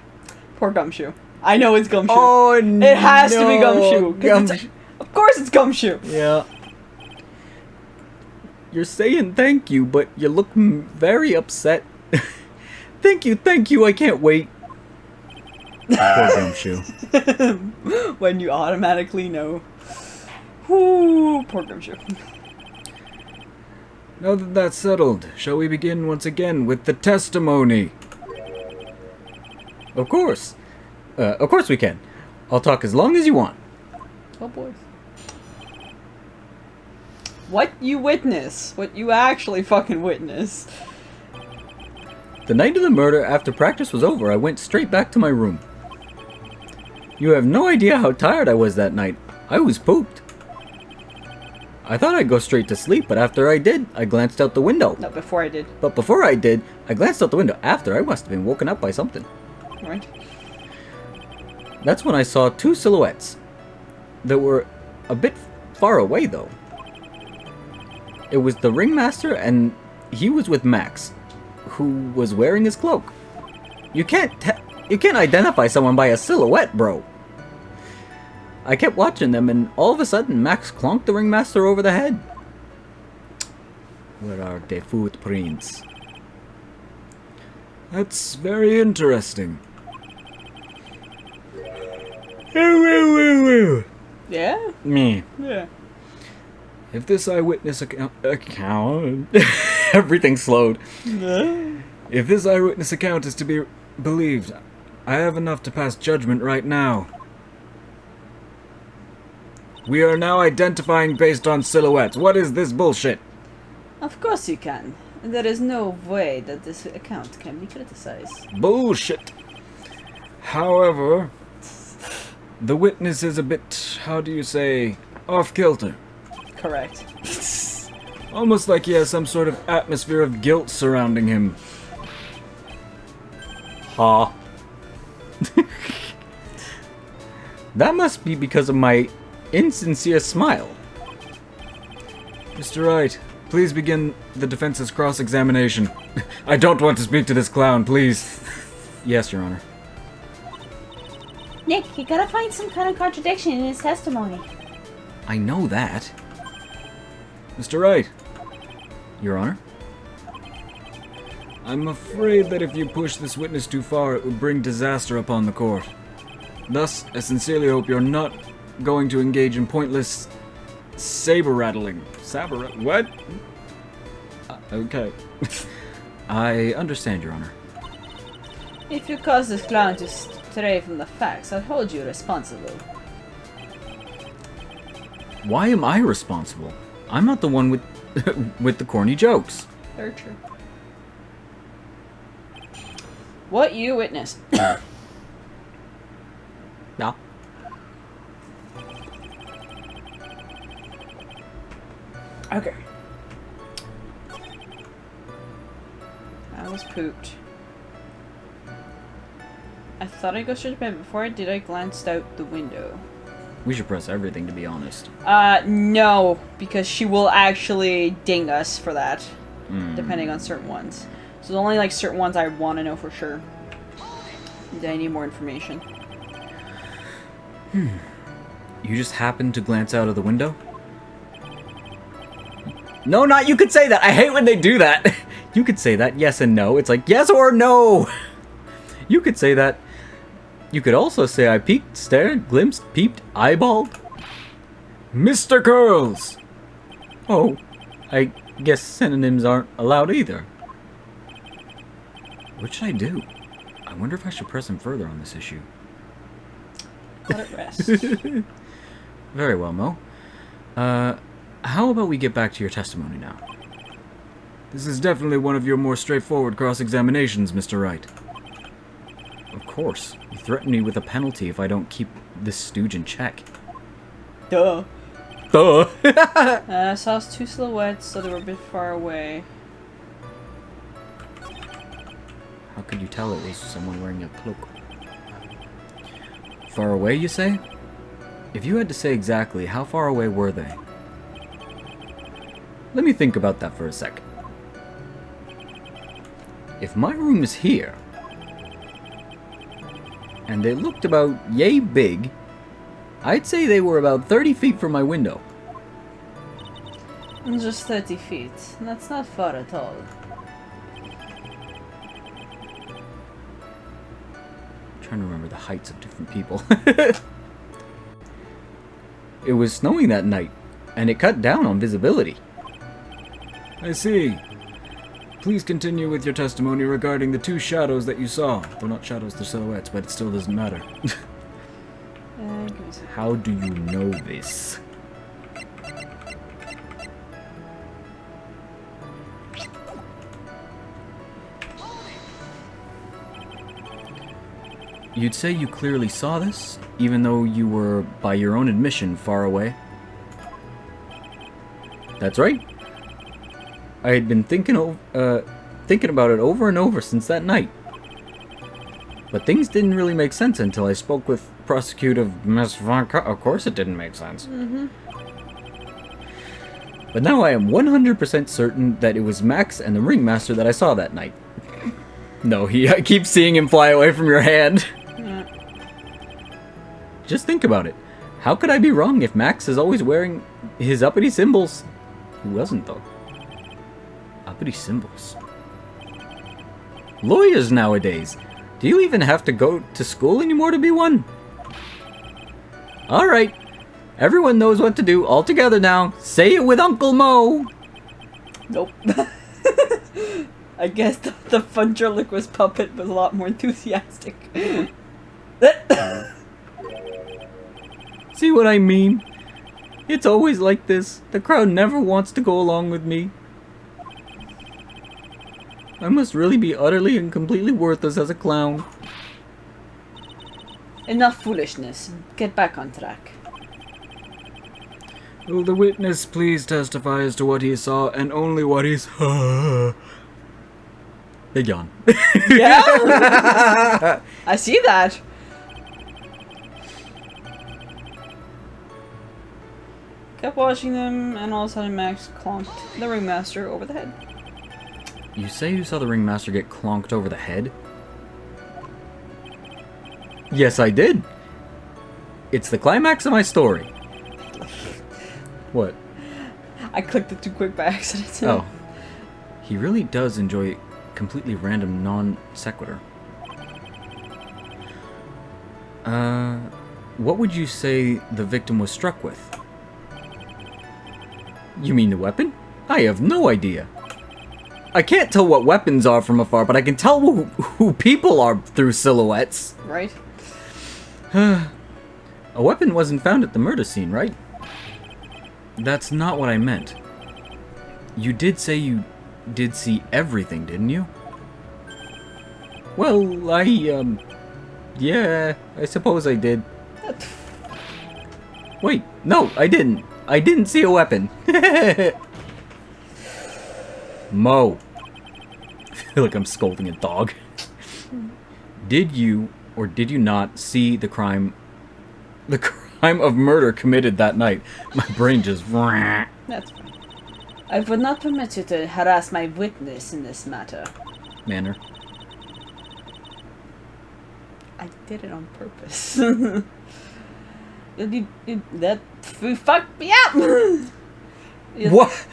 Poor Gumshoe. I know it's Gumshoe. Oh, no. It has to be Gumshoe. Of course it's Gumshoe. Yeah. You're saying thank you, but you look very upset. Thank you, I can't wait. Poor Gumshoe. When you automatically know. Whoo, poor Gumshoe. Now that that's settled, shall we begin once again with the testimony? Of course we can. I'll talk as long as you want. Oh boy. What you witness? What you actually fucking witness? The night of the murder, after practice was over, I went straight back to my room. You have no idea how tired I was that night. I was pooped. I thought I'd go straight to sleep, but after I did, I glanced out the window. No, before I did. But before I did, I glanced out the window. After, I must have been woken up by something. Right. That's when I saw two silhouettes that were a bit far away, though. It was the ringmaster, and he was with Max, who was wearing his cloak. You can't identify someone by a silhouette, bro. I kept watching them, and all of a sudden, Max clonked the ringmaster over the head. Where are the footprints? That's very interesting. Yeah? Me. Yeah. If this eyewitness account everything slowed. If this eyewitness account is to be believed, I have enough to pass judgment right now. We are now identifying based on silhouettes. What is this bullshit? Of course you can. There is no way that this account can be criticized. Bullshit. However, the witness is a bit, how do you say, off-kilter. Correct. Almost like he has some sort of atmosphere of guilt surrounding him. Ha. That must be because of my insincere smile. Mr. Wright, please begin the defense's cross-examination. I don't want to speak to this clown, please. Yes, Your Honor. Nick, you gotta find some kind of contradiction in his testimony. I know that. Mr. Wright. Your Honor. I'm afraid that if you push this witness too far, it would bring disaster upon the court. Thus, I sincerely hope you're not going to engage in pointless saber-rattling. What? Okay. I understand, Your Honor. If you cause this clown to stray from the facts, I'll hold you responsible. Why am I responsible? I'm not the one with with the corny jokes. Very true. What you witnessed. No. Okay. I was pooped. I thought I'd go straight to bed. Before I did, I glanced out the window. We should press everything, to be honest. No, because she will actually ding us for that, depending on certain ones. So there's only like certain ones I want to know for sure. I need more information. You just happened to glance out of the window? No, not you could say that. I hate when they do that. You could say that, yes and no. It's like, yes or no. You could say that. You could also say I peeked, stared, glimpsed, peeped, eyeballed. Mr. Curls! Oh, I guess synonyms aren't allowed either. What should I do? I wonder if I should press him further on this issue. Let it rest. Very well, Mo. How about we get back to your testimony now? This is definitely one of your more straightforward cross-examinations, Mr. Wright. Of course. You threaten me with a penalty if I don't keep this stooge in check. Duh. Duh! I saw two silhouettes, so they were a bit far away. How could you tell it was someone wearing a cloak? Far away, you say? If you had to say exactly, how far away were they? Let me think about that for a second. If my room is here, and they looked about yay big, I'd say they were about 30 feet from my window. Just 30 feet. That's not far at all. I'm trying to remember the heights of different people. It was snowing that night, and it cut down on visibility. I see. Please continue with your testimony regarding the 2 shadows that you saw. They're not shadows, they're silhouettes, but it still doesn't matter. How do you know this? You'd say you clearly saw this, even though you were, by your own admission, far away? That's right. I had been thinking about it over and over since that night. But things didn't really make sense until I spoke with Prosecutive Miss Von Of course it didn't make sense. But now I am 100% certain that it was Max and the Ringmaster that I saw that night. No, I keep seeing him fly away from your hand. Just think about it. How could I be wrong if Max is always wearing his uppity symbols? He wasn't, though. Uppity symbols. Lawyers nowadays. Do you even have to go to school anymore to be one? Alright. Everyone knows what to do all together now. Say it with Uncle Mo. Nope. I guess the ventriloquist puppet was a lot more enthusiastic. See what I mean? It's always like this. The crowd never wants to go along with me. I must really be utterly and completely worthless as a clown. Enough foolishness. Get back on track. Will the witness please testify as to what he saw and only what he saw? Big yawn. Yeah? I see that. Kept watching them, and all of a sudden Max clonked the Ringmaster over the head. You say you saw the Ringmaster get clonked over the head? Yes, I did. It's the climax of my story. What? I clicked it too quick by accident. Oh. He really does enjoy completely random non sequitur. What would you say the victim was struck with? You mean the weapon? I have no idea. I can't tell what weapons are from afar, but I can tell who people are through silhouettes. Right? A weapon wasn't found at the murder scene, right? That's not what I meant. You did say you did see everything, didn't you? Well, yeah, I suppose I did. Wait, no, I didn't. I didn't see a weapon. Mo. I feel like I'm scolding a dog. Did you or did you not see the crime of murder committed that night? My brain just... That's fine. I would not permit you to harass my witness in this matter. Manner. I did it on purpose. That fucked me up! What?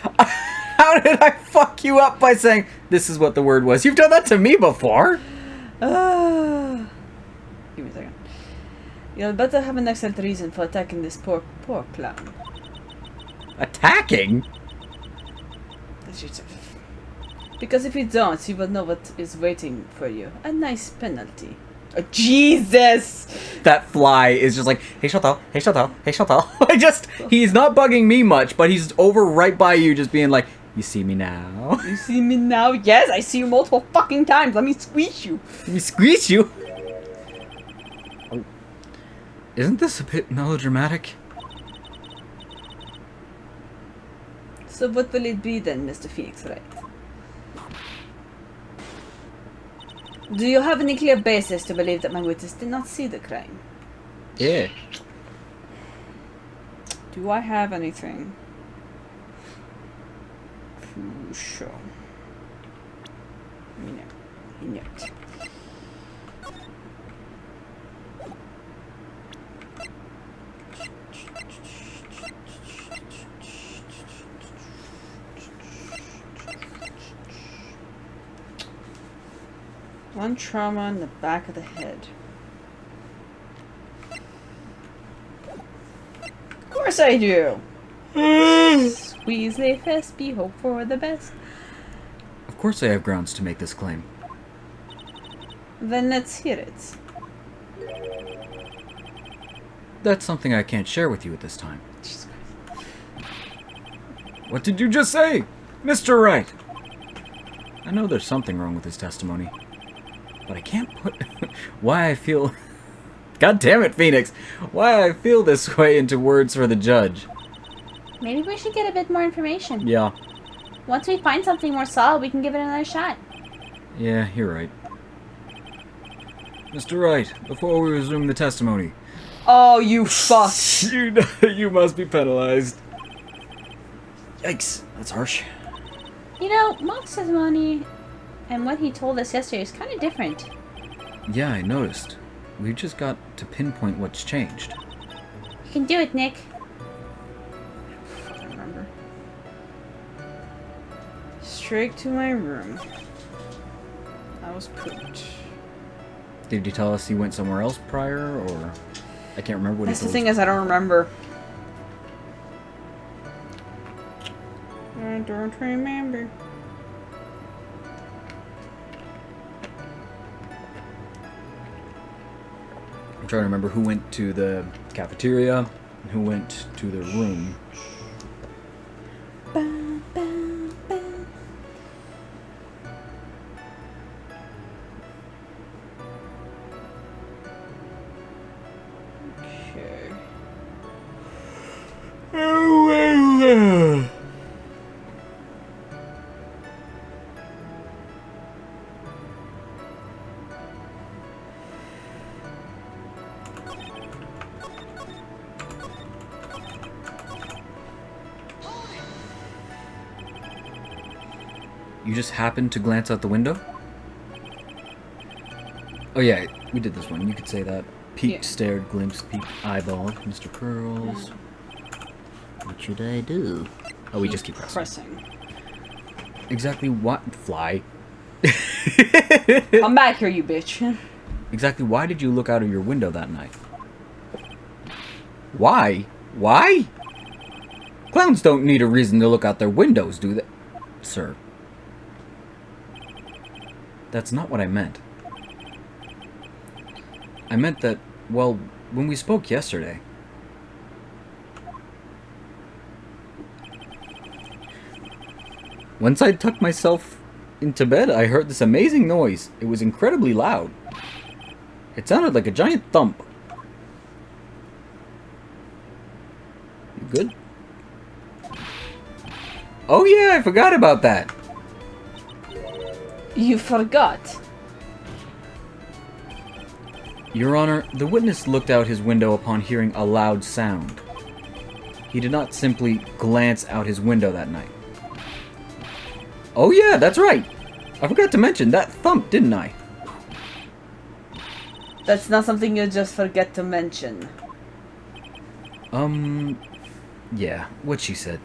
How did I fuck you up by saying this is what the word was? You've done that to me before. Give me a second. You'll better have an excellent reason for attacking this poor clown. Attacking? Because if you don't, you will know what is waiting for you. A nice penalty. Oh, Jesus! That fly is just like, hey Chantal, hey Chantal, hey Chantal. He's not bugging me much, but he's over right by you just being like, you see me now? You see me now? Yes, I see you multiple fucking times. Let me squeeze you. Let me squeeze you? Oh. Isn't this a bit melodramatic? So what will it be then, Mr. Phoenix Wright? Do you have any clear basis to believe that my witness did not see the crime? Yeah. Do I have anything to show? No. One trauma in the back of the head. Of course I do. Squeeze they fist, be hope for the best. Of course I have grounds to make this claim. Then let's hear it. That's something I can't share with you at this time. Jesus Christ. What did you just say? Mr. Wright! I know there's something wrong with his testimony, but I can't put why I feel... God damn it, Phoenix! Why I feel this way into words for the judge. Maybe we should get a bit more information. Yeah. Once we find something more solid, we can give it another shot. Yeah, you're right. Mr. Wright, before we resume the testimony... Oh, you fuck. You must be penalized. Yikes, that's harsh. You know, Mock's testimony and what he told us yesterday is kind of different. Yeah, I noticed. We've just got to pinpoint what's changed. You can do it, Nick. I don't remember. Straight to my room. I was pooped. Did he tell us he went somewhere else prior, or... I can't remember what That's he the told thing us. is, I don't remember. I don't remember. I'm trying to remember who went to the cafeteria and who went to the room. Okay. You just happened to glance out the window? Oh yeah, we did this one. You could say that. Peeked, Yeah. stared, glimpsed, peeked, eyeballed. Mr. Curls. What should I do? Oh, we just keep pressing. Pressing. Exactly what? Fly. Come back here, you bitch. Exactly why did you look out of your window that night? Why? Why? Clowns don't need a reason to look out their windows, do they? Sir. That's not what I meant. I meant that, well, when we spoke yesterday... Once I tucked myself into bed, I heard this amazing noise. It was incredibly loud. It sounded like a giant thump. You good? Oh yeah, I forgot about that. You forgot. Your Honor, the witness looked out his window upon hearing a loud sound. He did not simply glance out his window that night. Oh yeah, that's right. I forgot to mention that thump, didn't I? That's not something you just forget to mention. Yeah, what she said.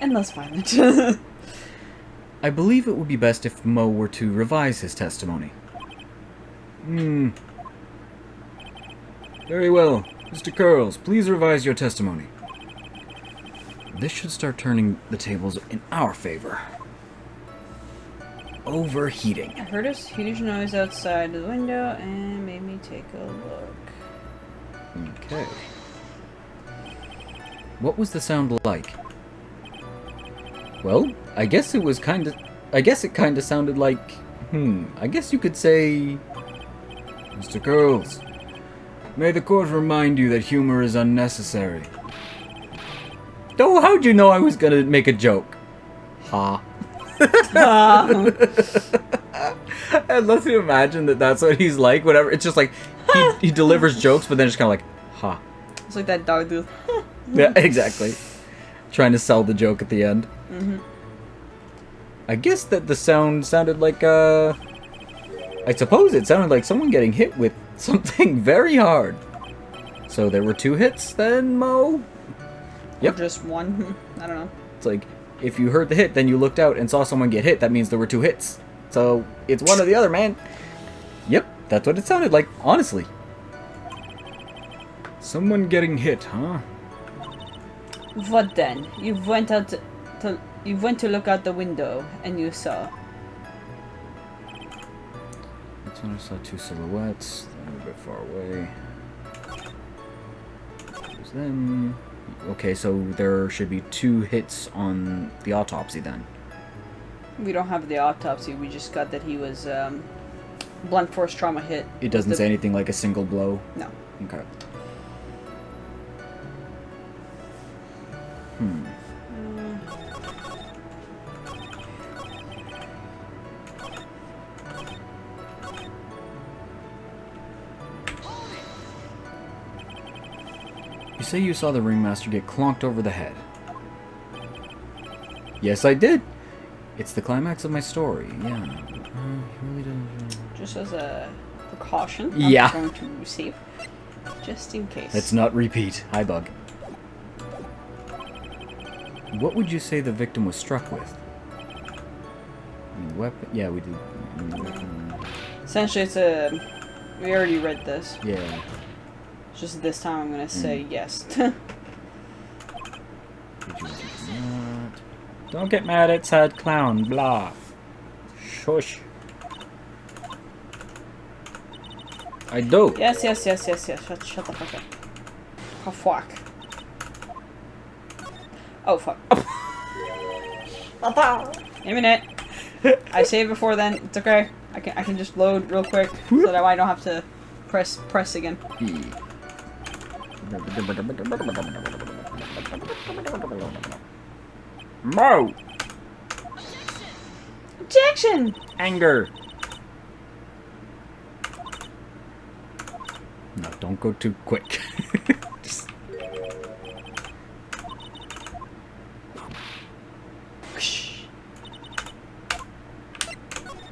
And less violent. I believe it would be best if Mo were to revise his testimony. Very well. Mr. Curls, please revise your testimony. This should start turning the tables in our favor. Overheating. I heard a huge noise outside the window and made me take a look. Okay. What was the sound like? Well, I guess it kinda sounded like, I guess you could say... Mr. Curls, may the court remind you that humor is unnecessary. Oh, how'd you know I was gonna make a joke? Ha. And let's you imagine that that's what he's like, whatever. It's just like, he delivers jokes, but then it's kind of like, ha. It's like that dog dude. Yeah, exactly. Trying to sell the joke at the end. Mm-hmm. I guess that the sound sounded like, I suppose it sounded like someone getting hit with something very hard. So there were 2 hits then, Mo? Yep. Or just one. I don't know. It's like, if you heard the hit, then you looked out and saw someone get hit, that means there were 2 hits. So, it's one or the other, man. Yep, that's what it sounded like, honestly. Someone getting hit, huh? What then? You went out you went to look out the window and you saw. That's when I saw two silhouettes. They're a bit far away. There's them. Okay, so there should be 2 hits on the autopsy then. We don't have the autopsy. We just got that he was blunt force trauma hit. It doesn't say anything like a single blow? No. Okay. You say you saw the ringmaster get clonked over the head. Yes, I did. It's the climax of my story. Yeah. He really doesn't. Just as a precaution. Yeah. I'm going to save. Just in case. Let's not repeat. Hi, Bug. What would you say the victim was struck with? I mean, weapon? Yeah, we did. Essentially, it's a. We already read this. Yeah. Just this time, I'm gonna say yes. Don't get mad at sad clown, blah. Shush. I do. Yes. Shut the fuck up. Oh fuck. Oh fuck. Give me a minute. I saved before then. It's okay. I can just load real quick so that I don't have to press again. Mo! Objection! Anger! No, don't go too quick. Just...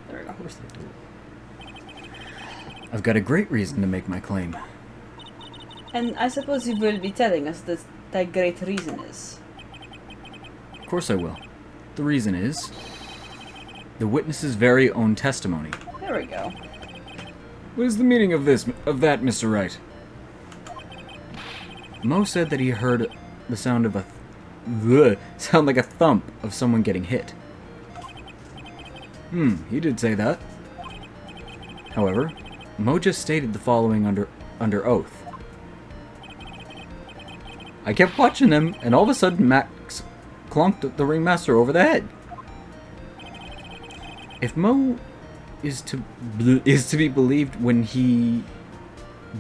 There we go. I've got a great reason to make my claim. And I suppose you will be telling us that great reason is. Of course I will. The reason is the witness's very own testimony. There we go. What is the meaning of that, Mr. Wright? Mo said that he heard the sound of sound like a thump of someone getting hit. He did say that. However, Mo just stated the following under oath. I kept watching him, and all of a sudden Max clonked the ringmaster over the head. If Mo is to be believed when he...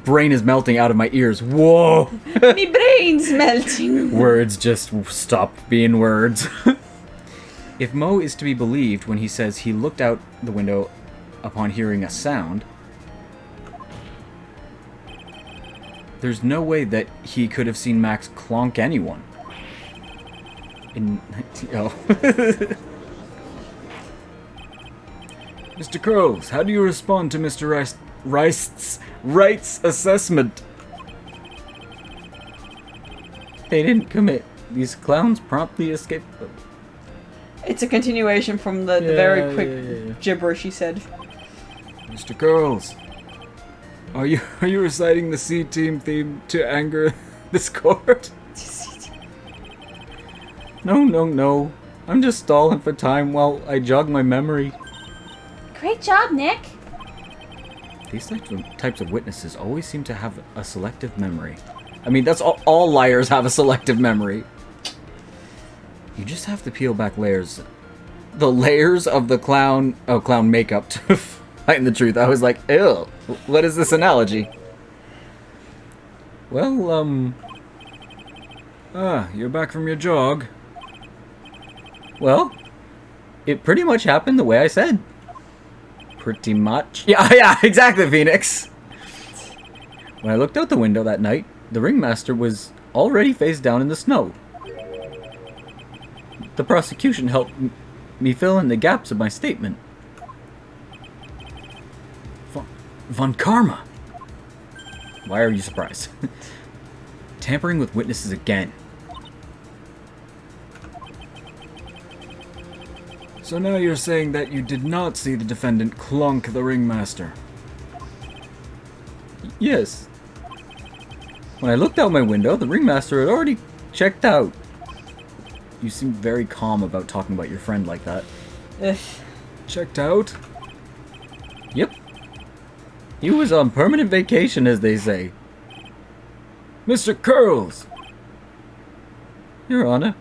Brain is melting out of my ears. Whoa! Me brain's melting. Words just stopped being words. If Mo is to be believed when he says he looked out the window upon hearing a sound, there's no way that he could have seen Max clonk anyone. Mr. Curls, how do you respond to Mr. Wright's assessment? They didn't commit. These clowns promptly escaped. It's a continuation from the very quick gibberish he said. Mr. Curls, are you reciting the C-Team theme to anger this court? No. I'm just stalling for time while I jog my memory. Great job, Nick. These types of witnesses always seem to have a selective memory. I mean, that's all liars have a selective memory. You just have to peel back layers. The layers of the clown makeup to find the truth. I was like, ew, what is this analogy? Well, you're back from your jog. Well, it pretty much happened the way I said. Pretty much. Yeah, exactly, Phoenix. When I looked out the window that night, the ringmaster was already face down in the snow. The prosecution helped me fill in the gaps of my statement. Von Karma. Why are you surprised? Tampering with witnesses again. So now you're saying that you did not see the defendant clunk the ringmaster? Yes. When I looked out my window, the ringmaster had already checked out. You seem very calm about talking about your friend like that. Ugh. Checked out? Yep. He was on permanent vacation, as they say. Mr. Curls! Your Honor.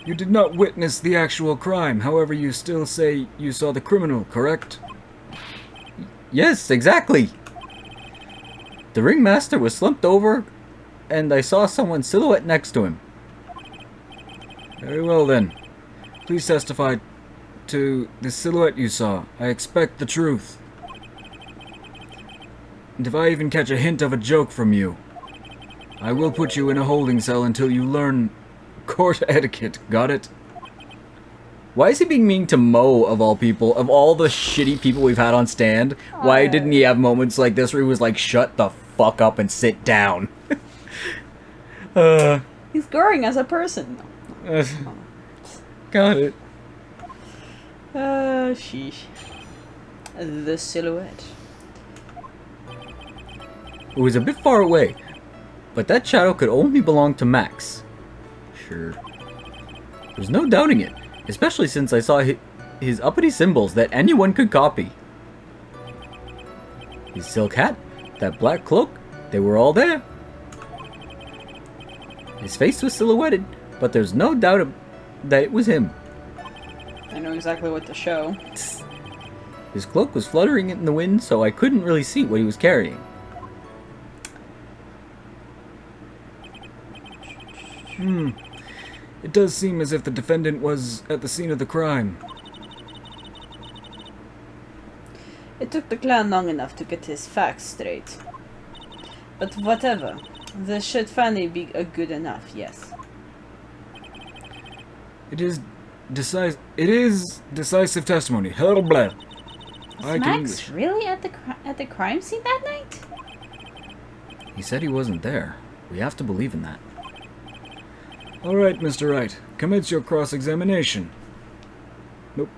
You did not witness the actual crime, however you still say you saw the criminal, correct? Yes, exactly. The ringmaster was slumped over, and I saw someone's silhouette next to him. Very well then. Please testify to the silhouette you saw. I expect the truth. And if I even catch a hint of a joke from you, I will put you in a holding cell until you learn court etiquette. Got it? Why is he being mean to Mo, of all people? Of all the shitty people we've had on stand, why didn't he have moments like this where he was like, shut the fuck up and sit down? He's growing as a person. Got it. Sheesh. The silhouette. It was a bit far away, but that shadow could only belong to Max. Sure. There's no doubting it, especially since I saw his uppity symbols that anyone could copy. His silk hat, that black cloak, they were all there. His face was silhouetted, but there's no doubt that it was him. I know exactly what to show. His cloak was fluttering in the wind, so I couldn't really see what he was carrying. It does seem as if the defendant was at the scene of the crime. It took the clown long enough to get his facts straight. But whatever. This should finally be a good enough, yes. It is decisive testimony. Hell blah. Was Max really at the crime scene that night? He said he wasn't there. We have to believe in that. All right, Mr. Wright. Commence your cross-examination. Nope.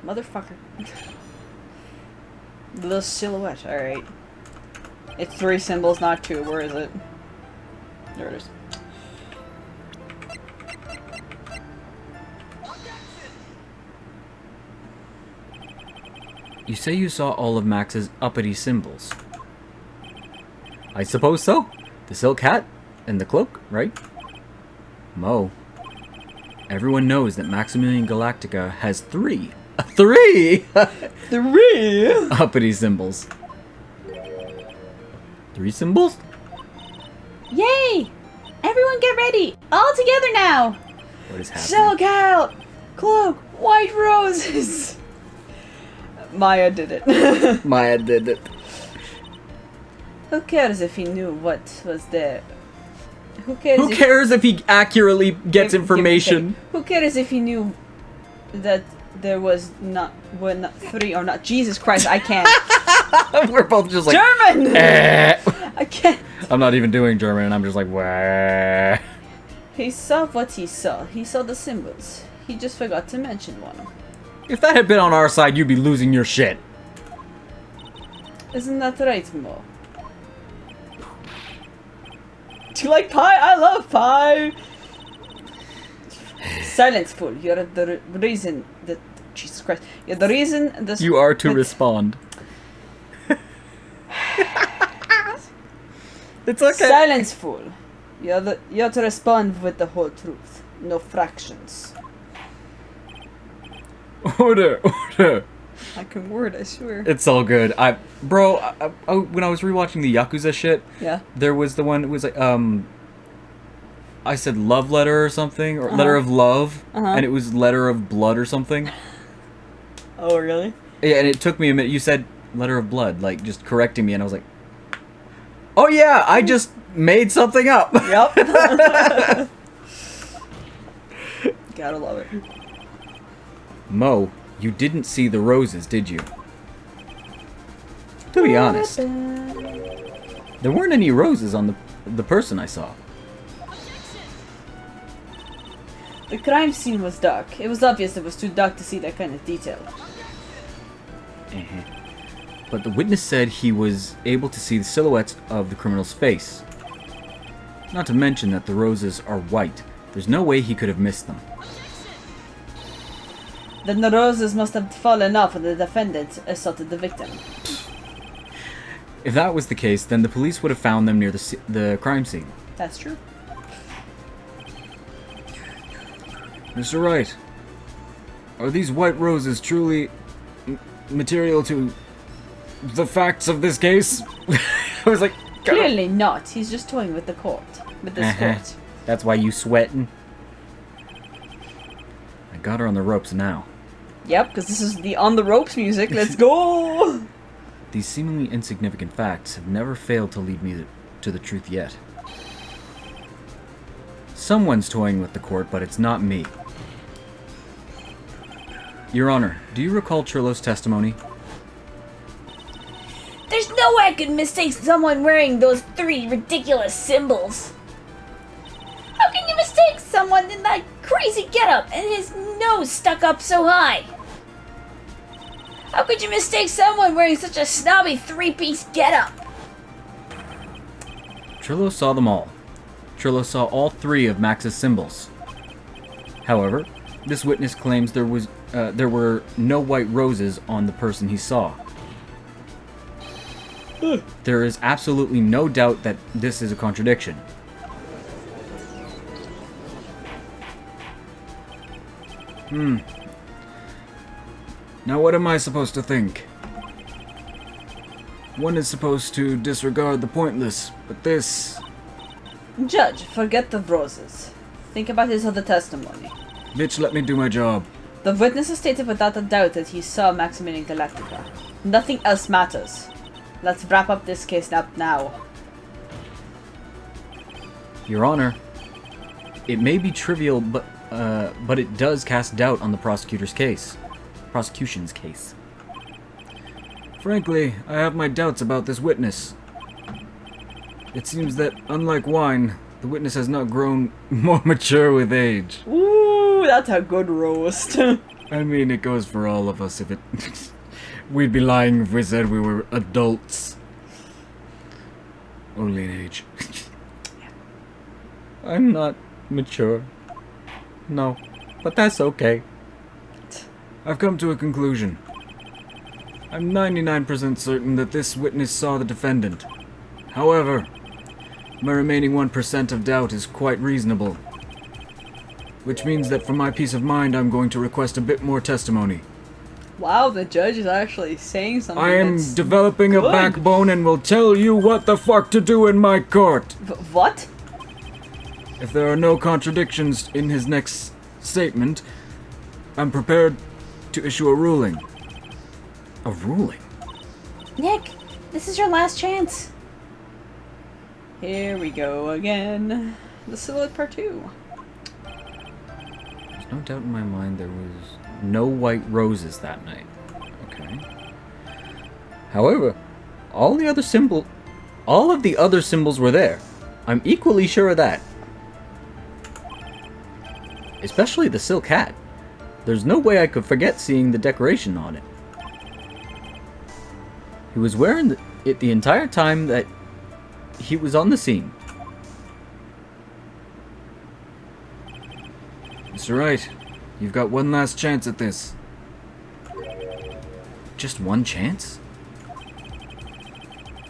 Motherfucker. The silhouette, alright. It's 3 symbols, not 2. Where is it? There it is. You say you saw all of Max's uppity symbols. I suppose so. The silk hat and the cloak, right? Mo, everyone knows that Maximilian Galactica has 3 3 uppity symbols. 3 symbols? Yay! Everyone get ready! All together now! What is happening? Silk out! Cloak! White roses! Maya did it. Maya did it. Who cares if he knew what was there? Who cares if he accurately gets information? Who cares if he knew that there was not 3 or not? Jesus Christ, I can't. We're both just like German. I can't. I'm not even doing German, and I'm just like, wah. He saw what he saw. He saw the symbols. He just forgot to mention one. If that had been on our side, you'd be losing your shit. Isn't that right, Mo? Do you like pie? I love pie! Silence, fool. You're the reason that... Jesus Christ. You're the reason this... You are to respond. It's okay. Silence, fool. You're to respond with the whole truth. No fractions. Order, order. I can word, I swear. It's all good. Bro, when I was rewatching the Yakuza shit, Yeah. there was the one, it was like, I said love letter or something, or letter of love, and it was letter of blood or something. Oh, really? Yeah, and it took me a minute. You said letter of blood, like just correcting me, and I was like, oh yeah, I just made something up. Yep. Gotta love it. Mo, you didn't see the roses, did you? To be honest, there weren't any roses on the person I saw. The crime scene was dark. It was obvious it was too dark to see that kind of detail. But the witness said he was able to see the silhouettes of the criminal's face. Not to mention that the roses are white. There's no way he could have missed them. Then the roses must have fallen off when the defendant assaulted the victim. If that was the case, then the police would have found them near the crime scene. That's true. Mr. Wright, are these white roses truly material to the facts of this case? I was like, clearly not. He's just toying with the court. With this court. That's why you sweating. I got her on the ropes now. Yep, because this is the on the ropes music. Let's go! These seemingly insignificant facts have never failed to lead me to the truth yet. Someone's toying with the court, but it's not me. Your Honor, do you recall Trillo's testimony? There's no way I could mistake someone wearing those 3 ridiculous symbols. How can you mistake someone in that crazy getup and his nose stuck up so high? How could you mistake someone wearing such a snobby 3-piece getup? Trillo saw them all. Trillo saw all 3 of Max's symbols. However, this witness claims there were no white roses on the person he saw. There is absolutely no doubt that this is a contradiction. Now what am I supposed to think? One is supposed to disregard the pointless, but this... Judge, forget the roses. Think about his other testimony. Bitch, let me do my job. The witness has stated without a doubt that he saw Maximilian Galactica. Nothing else matters. Let's wrap up this case up now. Your Honor, it may be trivial, but it does cast doubt on the prosecution's case. Frankly, I have my doubts about this witness. It seems that, unlike wine, the witness has not grown more mature with age. Ooh, that's a good roast. I mean, it goes for all of us if it... We'd be lying if we said we were adults. Only in age. I'm not mature. No, but that's okay. I've come to a conclusion. I'm 99% certain that this witness saw the defendant. However, my remaining 1% of doubt is quite reasonable. Which means that for my peace of mind, I'm going to request a bit more testimony. Wow, the judge is actually saying something. I am that's developing good. a backbone and will tell you what the fuck to do in my court. What? If there are no contradictions in his next statement, I'm prepared to issue a ruling. A ruling? Nick, this is your last chance. Here we go again. The Silhouette Part 2. There's no doubt in my mind there was no white roses that night. Okay. However, all of the other symbols were there. I'm equally sure of that. Especially the silk hat. There's no way I could forget seeing the decoration on it. He was wearing it the entire time that he was on the scene. Mr. Wright, you've got one last chance at this. Just one chance?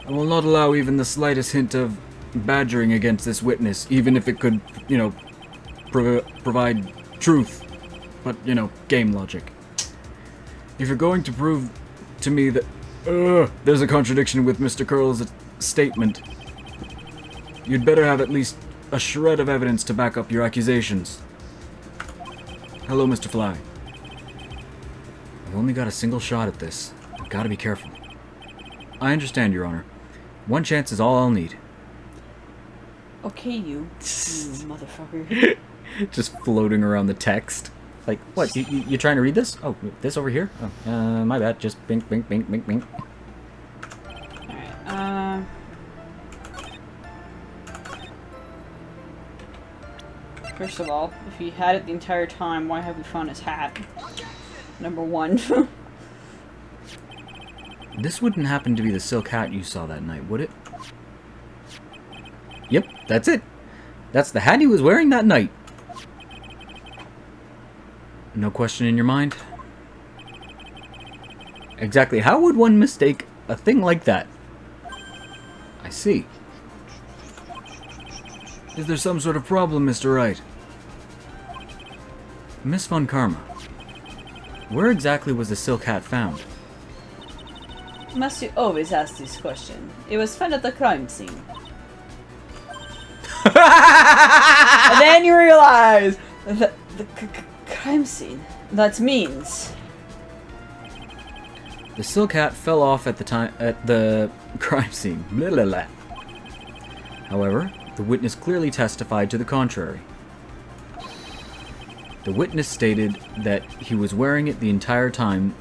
I will not allow even the slightest hint of badgering against this witness, even if it could, provide truth. But, game logic. If you're going to prove to me that there's a contradiction with Mr. Curl's statement, you'd better have at least a shred of evidence to back up your accusations. Hello, Mr. Fly. I've only got a single shot at this. I've got to be careful. I understand, Your Honor. One chance is all I'll need. Okay, you motherfucker. Just floating around the text. Like, what? You trying to read this? Oh, this over here? Oh, my bad. Just bink, bink, bink, bink, bink. Alright, First of all, if he had it the entire time, why have we found his hat? Number one. This wouldn't happen to be the silk hat you saw that night, would it? Yep, that's it. That's the hat he was wearing that night. No question in your mind? Exactly how would one mistake a thing like that? I see. Is there some sort of problem, Mr. Wright? Miss Von Karma, where exactly was the silk hat found? Must you always ask this question? It was found at the crime scene. And then you realize that the crime scene. That means the silk hat fell off at the crime scene. Blah, blah, blah. However, the witness clearly testified to the contrary. The witness stated that he was wearing it the entire time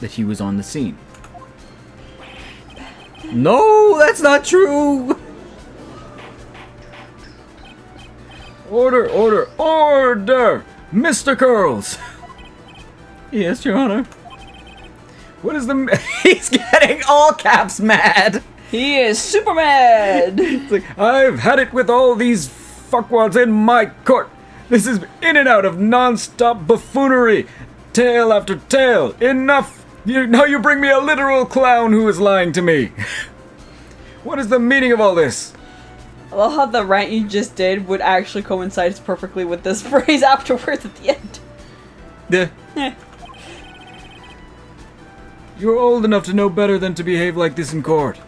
that he was on the scene. No, that's not true! Order, order, order! Mr. Curls! Yes, Your Honor. What is the... He's getting all caps mad! he is super mad! It's like, I've had it with all these fuckwads in my court! This is in and out of non-stop buffoonery! Tale after tale! Enough! Now you bring me a literal clown who is lying to me! What is the meaning of all this? I love how the rant you just did would actually coincide perfectly with this phrase afterwards at the end. Yeah. You're old enough to know better than to behave like this in court.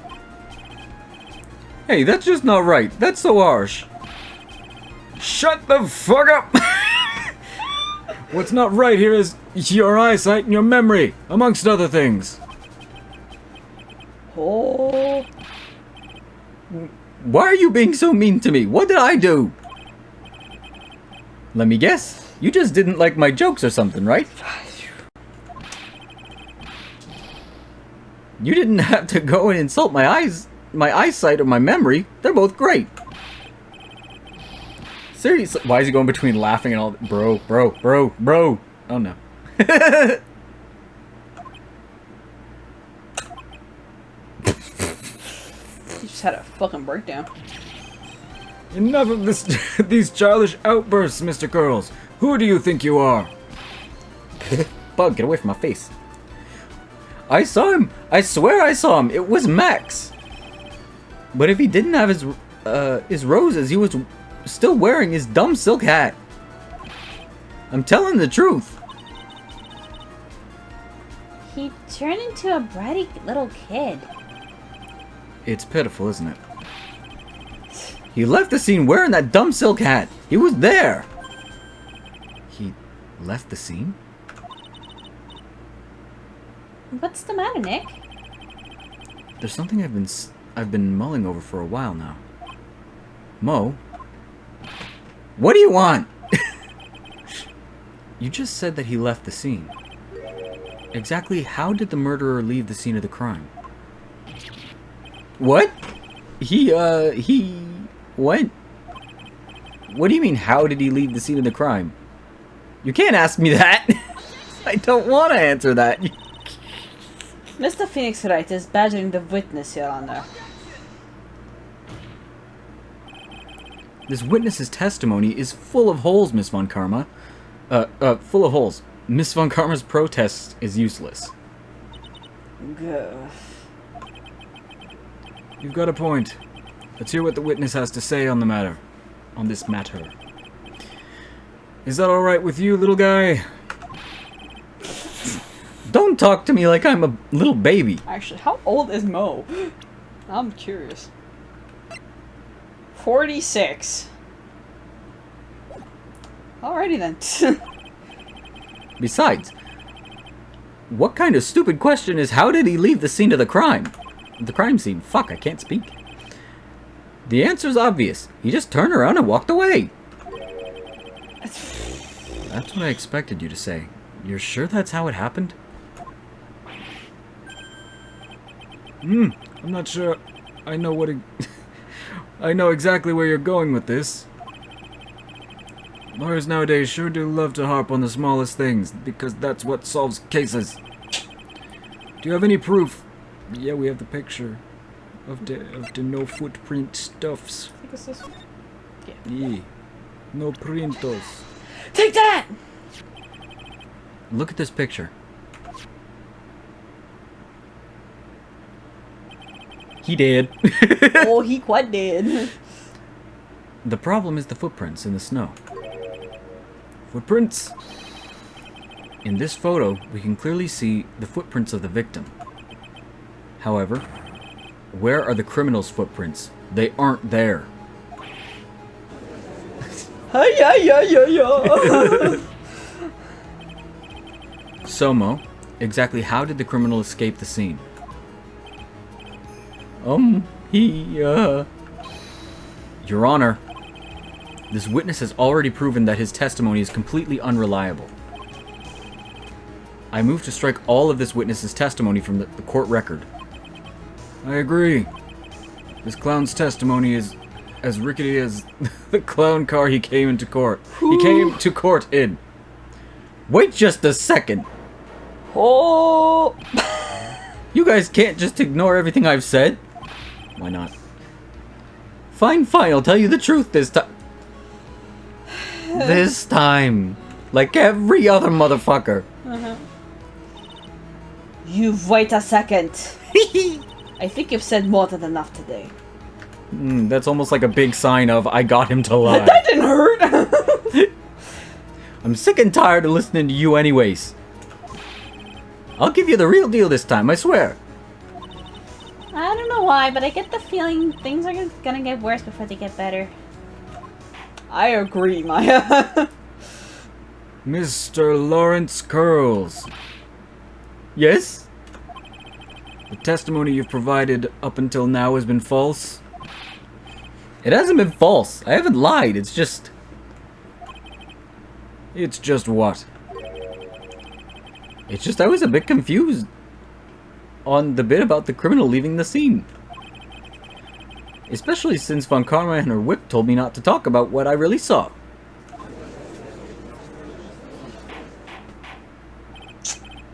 Hey, that's just not right. That's so harsh. Shut the fuck up! What's not right here is your eyesight and your memory, amongst other things. Oh. Why are you being so mean to me? What did I do? Let me guess. You just didn't like my jokes or something, right? You didn't have to go and insult my eyesight or my memory. They're both great. Seriously, why is he going between laughing and all that? Bro. Oh no. He just had a fucking breakdown. Enough of this, these childish outbursts, Mr. Curls. Who do you think you are? Bug, get away from my face. I saw him. I swear I saw him. It was Max. But if he didn't have his roses, he was still wearing his dumb silk hat. I'm telling the truth. He turned into a bratty little kid. It's pitiful, isn't it? He left the scene wearing that dumb silk hat. He was there. He left the scene? What's the matter, Nick? There's something I've been mulling over for a while now. Mo? What do you want? You just said that he left the scene. Exactly how did the murderer leave the scene of the crime? What? He what? What do you mean, how did he leave the scene of the crime? You can't ask me that! I don't want to answer that. Mr. Phoenix Wright is badgering the witness, Your Honor. This witness's testimony is full of holes, Miss Von Karma. Full of holes. Miss Von Karma's protest is useless. Go. You've got a point. Let's hear what the witness has to say on the matter. On this matter. Is that alright with you, little guy? Don't talk to me like I'm a little baby. Actually, how old is Mo? I'm curious. 46. Alrighty then. Besides, what kind of stupid question is how did he leave the scene of the crime? The crime scene. Fuck, I can't speak. The answer's obvious. He just turned around and walked away. That's what I expected you to say. You're sure that's how it happened? I'm not sure. I know exactly where you're going with this. Lawyers nowadays sure do love to harp on the smallest things, because that's what solves cases. Do you have any proof? Yeah, we have the picture of the no footprint stuffs. I think it's this one. Yeah. No printos. Take that! Look at this picture. He did. Oh, he quite did. The problem is the footprints in the snow. Footprints! In this photo, we can clearly see the footprints of the victim. However, where are the criminals' footprints? They aren't there. Somo, exactly how did the criminal escape the scene? Your Honor, this witness has already proven that his testimony is completely unreliable. I move to strike all of this witness's testimony from the court record. I agree. This clown's testimony is as rickety as the clown car he came into court. He came to court in. Wait just a second. Oh! You guys can't just ignore everything I've said. Why not? Fine, I'll tell you the truth this time. This time. Like every other motherfucker. You wait a second. I think you've said more than enough today. That's almost like a big sign of, I got him to lie. That didn't hurt! I'm sick and tired of listening to you anyways. I'll give you the real deal this time, I swear. I don't know why, but I get the feeling things are gonna get worse before they get better. I agree, Maya. Mr. Lawrence Curls. Yes? The testimony you've provided up until now has been false? It hasn't been false. I haven't lied. It's just... It's just what? It's just I was a bit confused on the bit about the criminal leaving the scene. Especially since Von Karma and her whip told me not to talk about what I really saw.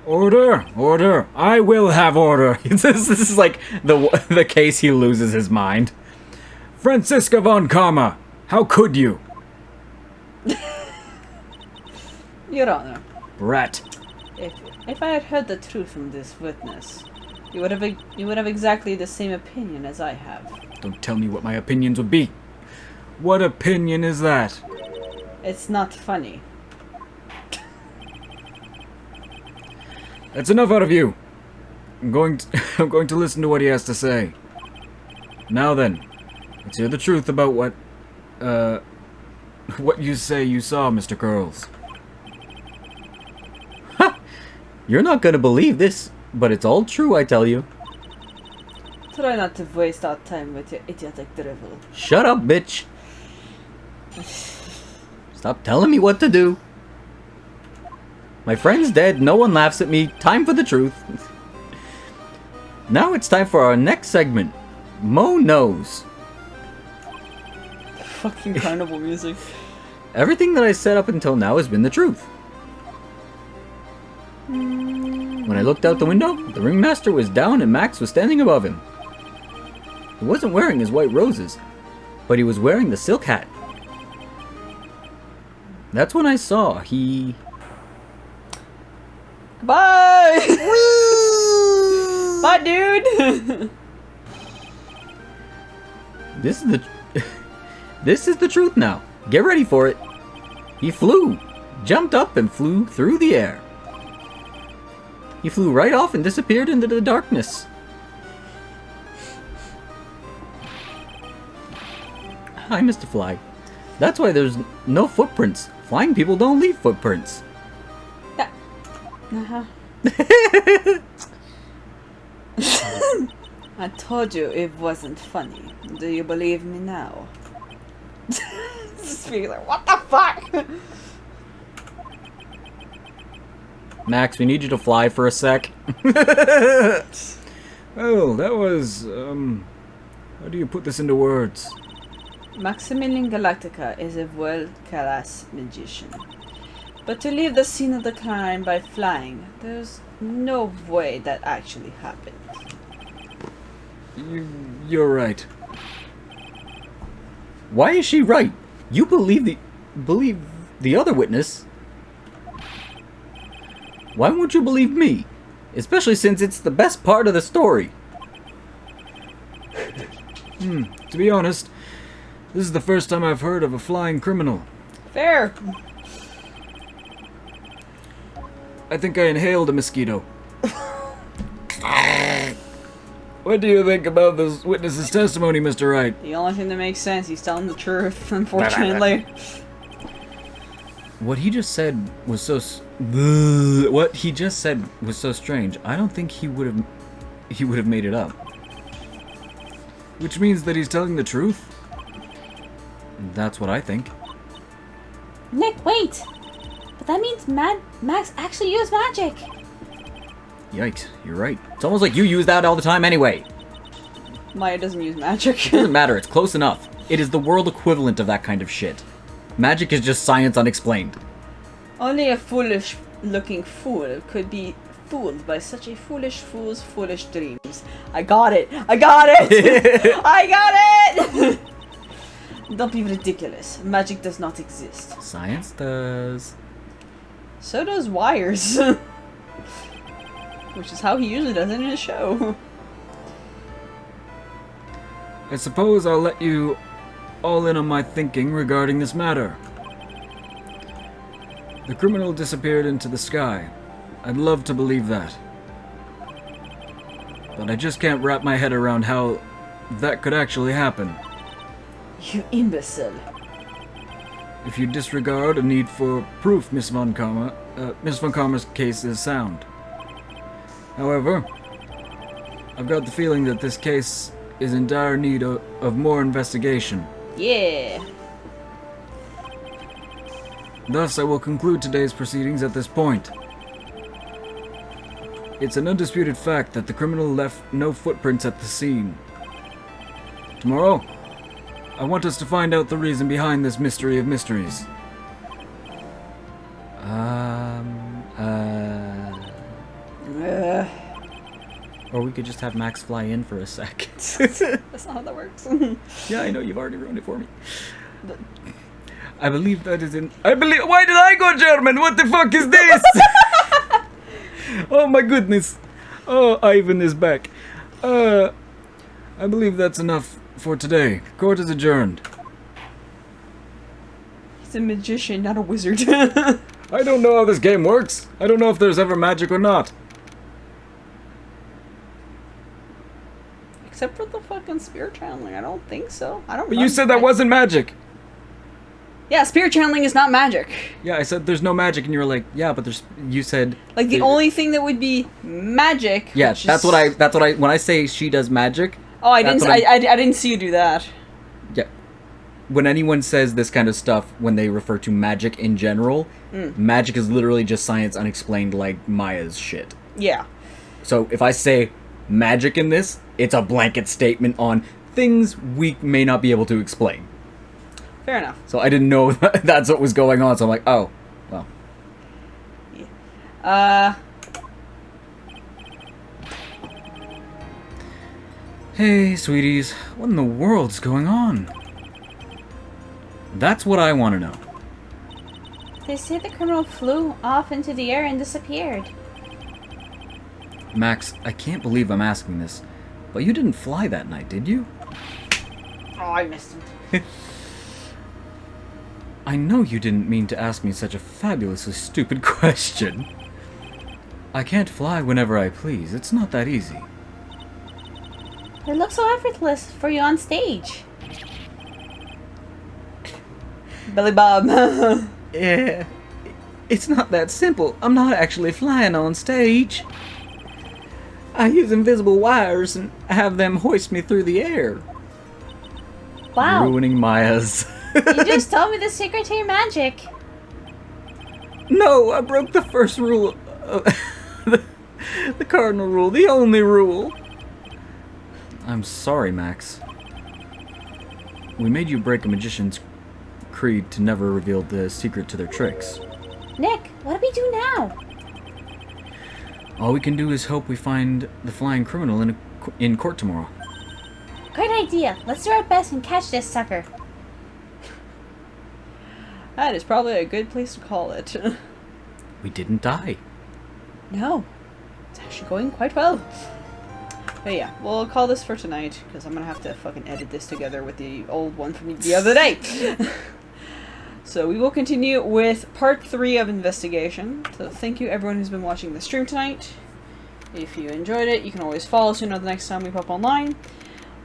Order! Order! I will have order! This is like the case he loses his mind. Franziska Von Karma! How could you? Your Honor, Brat. if I had heard the truth from this witness, you would have exactly the same opinion as I have. Don't tell me what my opinions would be. What opinion is that? It's not funny. That's enough out of you. I'm going to listen to what he has to say. Now then, let's hear the truth about what you say you saw, Mr. Curls. Ha! You're not gonna believe this, but it's all true, I tell you. Try not to waste our time with your idiotic drivel. Shut up, bitch. Stop telling me what to do. My friend's dead, no one laughs at me, time for the truth. Now it's time for our next segment. Mo Knows. Fucking carnival music. Everything that I said up until now has been the truth. When I looked out the window, the ringmaster was down and Max was standing above him. He wasn't wearing his white roses, but he was wearing the silk hat. That's when I saw he... Bye! Bye, dude! This is the truth now. Get ready for it. He flew, jumped up and flew through the air. He flew right off and disappeared into the darkness. Hi, Mr. Fly. That's why there's no footprints. Flying people don't leave footprints. Uh-huh. I told you it wasn't funny. Do you believe me now? Just being like, what the fuck? Max, we need you to fly for a sec. Oh, that was, how do you put this into words? Maximilian Galactica is a world-class magician. But to leave the scene of the crime by flying, there's no way that actually happened. You're right. Why is she right? You believe the other witness. Why won't you believe me? Especially since it's the best part of the story. To be honest, this is the first time I've heard of a flying criminal. Fair. I think I inhaled a mosquito. What do you think about this witness's testimony, Mr. Wright? The only thing that makes sense, he's telling the truth, unfortunately. What he just said was so strange. I don't think he would have made it up. Which means that he's telling the truth? That's what I think. Nick, wait! But that means Max actually used magic. Yikes, you're right. It's almost like you use that all the time anyway. Maya doesn't use magic. It doesn't matter, it's close enough. It is the world equivalent of that kind of shit. Magic is just science unexplained. Only a foolish-looking fool could be fooled by such a foolish fool's foolish dreams. I got it! I got it! I got it! Don't be ridiculous. Magic does not exist. Science does. So does wires. Which is how he usually does it in his show. I suppose I'll let you all in on my thinking regarding this matter. The criminal disappeared into the sky. I'd love to believe that. But I just can't wrap my head around how that could actually happen. You imbecile. If you disregard a need for proof, Miss Von Karma's case is sound. However, I've got the feeling that this case is in dire need of more investigation. Yeah. Thus, I will conclude today's proceedings at this point. It's an undisputed fact that the criminal left no footprints at the scene. Tomorrow, I want us to find out the reason behind this mystery of mysteries. Or we could just have Max fly in for a sec. That's not how that works. Yeah, I know, you've already ruined it for me. I believe that is in... Why did I go German? What the fuck is this? Oh my goodness. Oh, Ivan is back. I believe that's enough for today. Court is adjourned. He's a magician, not a wizard. I don't know how this game works. I don't know if there's ever magic or not. Except for the fucking spirit channeling, I don't think so. I don't. But you said that wasn't magic. Yeah, spirit channeling is not magic. Yeah, I said there's no magic, and you were like, yeah, but there's. You said like the only thing that would be magic. Yeah, that's what I. When I say she does magic. Oh, I didn't. I didn't see you do that. Yeah. When anyone says this kind of stuff, when they refer to magic in general, magic is literally just science unexplained, like Maya's shit. Yeah. So if I say magic in this, it's a blanket statement on things we may not be able to explain. Fair enough. So I didn't know that's what was going on, so I'm like, oh, well. Yeah. Hey, sweeties, what in the world's going on? That's what I want to know. They say the criminal flew off into the air and disappeared. Max, I can't believe I'm asking this, but you didn't fly that night, did you? Oh, I missed him. I know you didn't mean to ask me such a fabulously stupid question. I can't fly whenever I please. It's not that easy. It looks so effortless for you on stage. Billy Bob. Yeah, it's not that simple. I'm not actually flying on stage. I use invisible wires and have them hoist me through the air. Wow. Ruining Maya's. You just told me the secret to your magic. No, I broke the first rule. The cardinal rule, the only rule. I'm sorry, Max. We made you break a magician's creed to never reveal the secret to their tricks. Nick, what do we do now? All we can do is hope we find the flying criminal in court tomorrow. Great idea. Let's do our best and catch this sucker. That is probably a good place to call it. We didn't die. No. It's actually going quite well. But yeah, we'll call this for tonight, because I'm going to have to fucking edit this together with the old one from the other day. So we will continue with part 3 of investigation. So thank you everyone who's been watching the stream tonight. If you enjoyed it, you can always follow so you know the next time we pop online.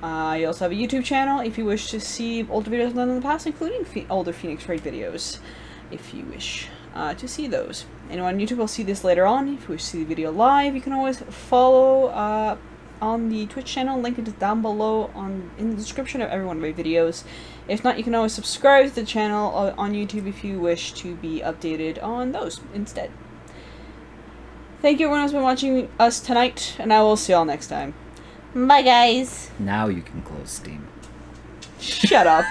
You also have a YouTube channel if you wish to see older videos done in the past, including older Phoenix Wright videos, if you wish to see those. Anyone on YouTube will see this later on. If you wish to see the video live, you can always follow on the Twitch channel. Link is down below in the description of every one of my videos. If not, you can always subscribe to the channel on YouTube if you wish to be updated on those instead. Thank you everyone who's been watching us tonight, and I will see y'all next time. Bye, guys. Now you can close Steam. Shut up.